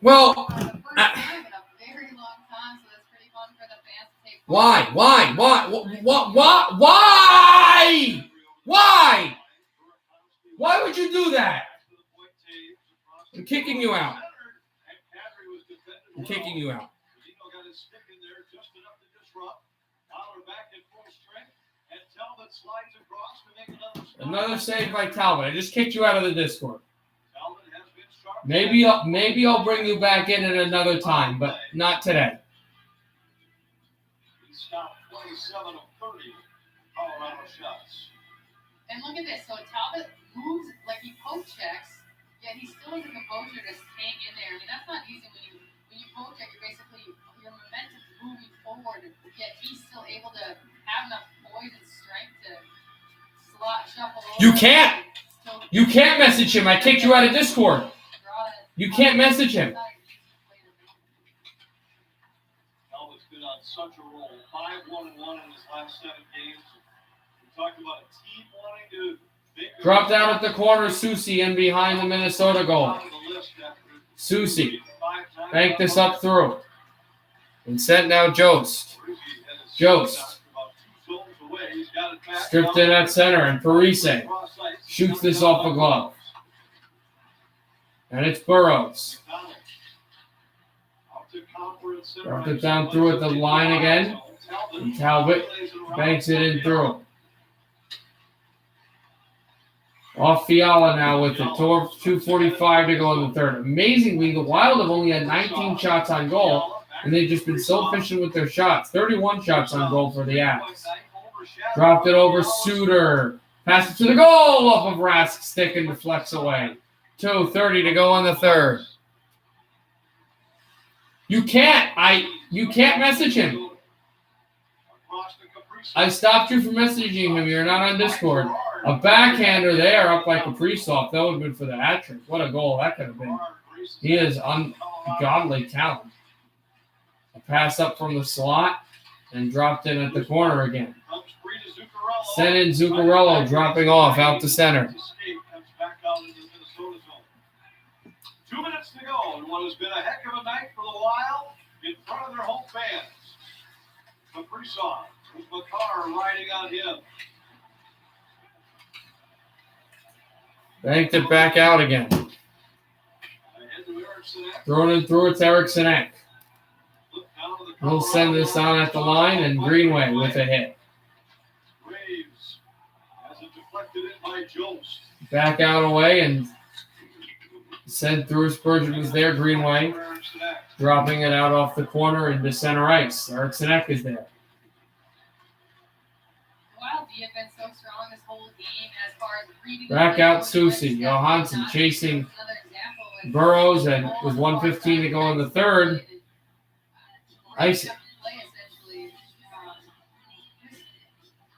Well, why? Why would you do that? I'm kicking you out. Another save by Talbot. I just kicked you out of the Discord. Maybe I'll bring you back in at another time, but not today.
He stopped 27 of 30 Colorado shots.
And look at this. So Talbot moves like he poke checks, yet he still has the composure to hang in there. I mean, that's not easy when you poke check. Your momentum moving forward, yet he's still able to have enough poise and strength to shuffle over.
You can't message him. I kicked you out of Discord. You can't message him.
Talbot's been on such a roll. 5-1-1 in his last 7 games. We talked about a team wanting to
drop down at the corner, Susie, in behind the Minnesota goal. Susie, bank this up through. And sent now Jost. Stripped in at center, and Parise shoots this off the glove. And it's Burroughs. Dropped it down through at the line again. And Talbot banks it in through. Off Fiala now with it. 2:45 to go in the third. Amazingly, the Wild have only had 19 shots on goal, and they've just been so efficient with their shots. 31 shots on goal for the Avs. Dropped it over Suter. Pass it to the goal off of Rask's stick and deflects away. 2:30 to go in the third. You can't message him. I stopped you from messaging him. You're not on Discord. A backhander there up by Kaprizov. That would have been for the hat trick. What a goal that could have been. He is ungodly talent. A pass up from the slot and dropped in at the corner again. Sent in Zuccarello, dropping off out to center.
2 minutes to go in what has been a heck of a night for the Wild in front of their home fans. Kaprizov with Makar riding on him.
Banked it back out again. Thrown in through, it's Eriksson. He'll send this on at the line, and Greenway with a hit.
Graves has it deflected in by Jost.
Back out away and sent through. Spurgeon was there. Greenway dropping it out off the corner into center ice. Eriksson is there.
Wild D have been so strong this whole game as far as reading.
Back out Susie. Johansson chasing Burrows, and with 1:15 to go in the third, ice it.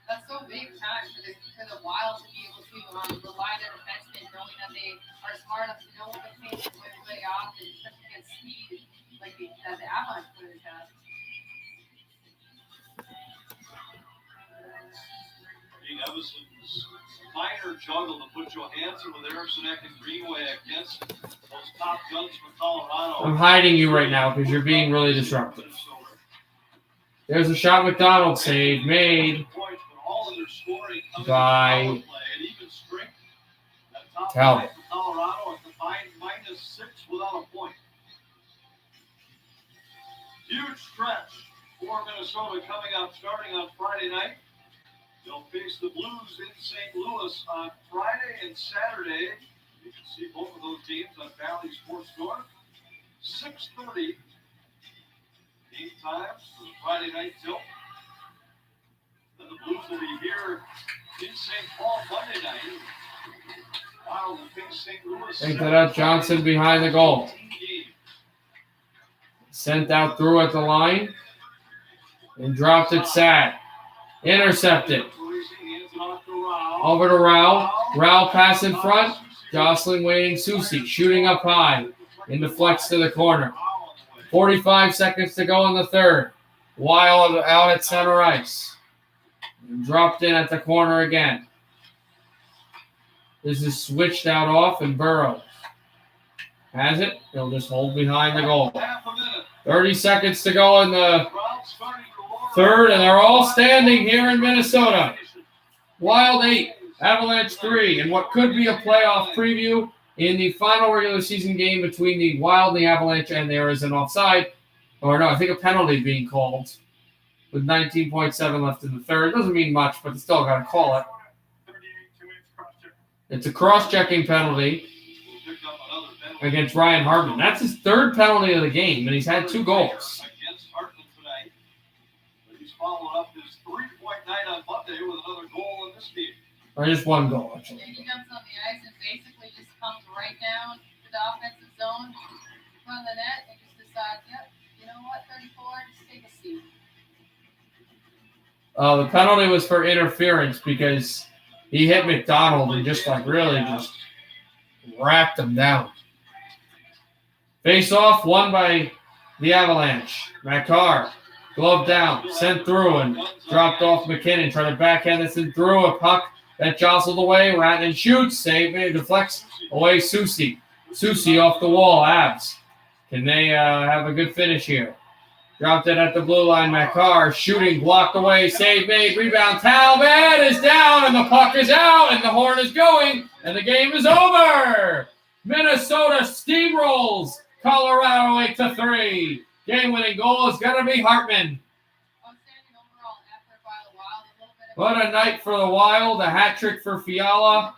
That's so big time for the Wild to be able to rely their defensemen, knowing that they are smart enough to know what the pace is going to play off and especially against speed like the Avalanche players have.
Evanson's minor juggle to put Johansson with Eriksson and Greenway against those top guns from Colorado.
I'm hiding you right now because you're being really disruptive. There's a shot McDonald save made by Talbot.
Colorado at combined -6 without a point. Huge stretch for Minnesota coming up starting on Friday night. They'll face the Blues in St. Louis on Friday and Saturday. You can see both of those games on Valley Sports North. 6:30 game times for the Friday night tilt. Then the Blues will be here in St. Paul Monday night. Wild will face St. Louis.
Take that out. Johnson behind the goal. Sent out through at the line and dropped it sad. Intercepted. Over to Rao. Rao pass in front. Jostling, waiting. Susie shooting up high. And deflects to the corner. 45 seconds to go in the third. Wild out at center ice. Dropped in at the corner again. This is switched out off, and Burrows has it. He'll just hold behind the goal. 30 seconds to go in the third, and they're all standing here in Minnesota. Wild 8, Avalanche 3, and what could be a playoff preview in the final regular season game between the Wild and the Avalanche, and there is an offside, or no, I think a penalty being called with 19.7 left in the third. It doesn't mean much, but they still got to call it. It's a cross-checking penalty against Ryan Hartman. That's his third penalty of the game, and he's had 2 goals.
Against Hartman tonight. He's followed up his 3-point night on Monday with another goal in this game.
Or just 1 goal, actually.
Yeah, he jumps on the ice and basically just comes right down to the offensive zone, in front of the net, and just decides, yep, you know what, 34, just take a seat.
The penalty was for interference because he hit McDonald and just really just racked him down. Face off, won by the Avalanche. Makar, glove down, sent through and dropped off McKinnon. Tried to backhand this and through a puck that jostled away. Ratton shoots, save it, deflects away Susie. Susie off the wall, Avs. Can they have a good finish here? Dropped it at the blue line. Makar shooting, blocked away, save made, rebound. Talbot is down, and the puck is out, and the horn is going, and the game is over. Minnesota steamrolls Colorado 8-3. Game-winning goal is going to be Hartman.
Outstanding overall effort by the Wild. A little bit of
What a night for the Wild. A hat trick for Fiala.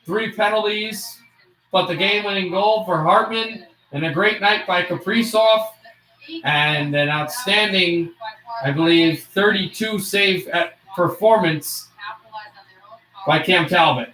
3 penalties, but the game-winning goal for Hartman. And a great night by Kaprizov. And an outstanding, I believe, 32 save performance by Cam Talbot.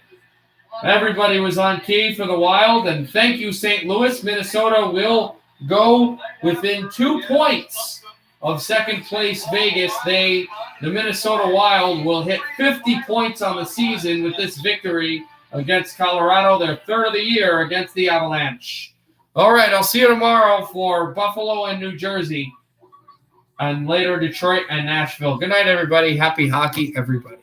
Everybody was on key for the Wild, and thank you, St. Louis. Minnesota will go within 2 points of second place Vegas. The Minnesota Wild will hit 50 points on the season with this victory against Colorado, their third of the year against the Avalanche. All right, I'll see you tomorrow for Buffalo and New Jersey, and later Detroit and Nashville. Good night, everybody. Happy hockey, everybody.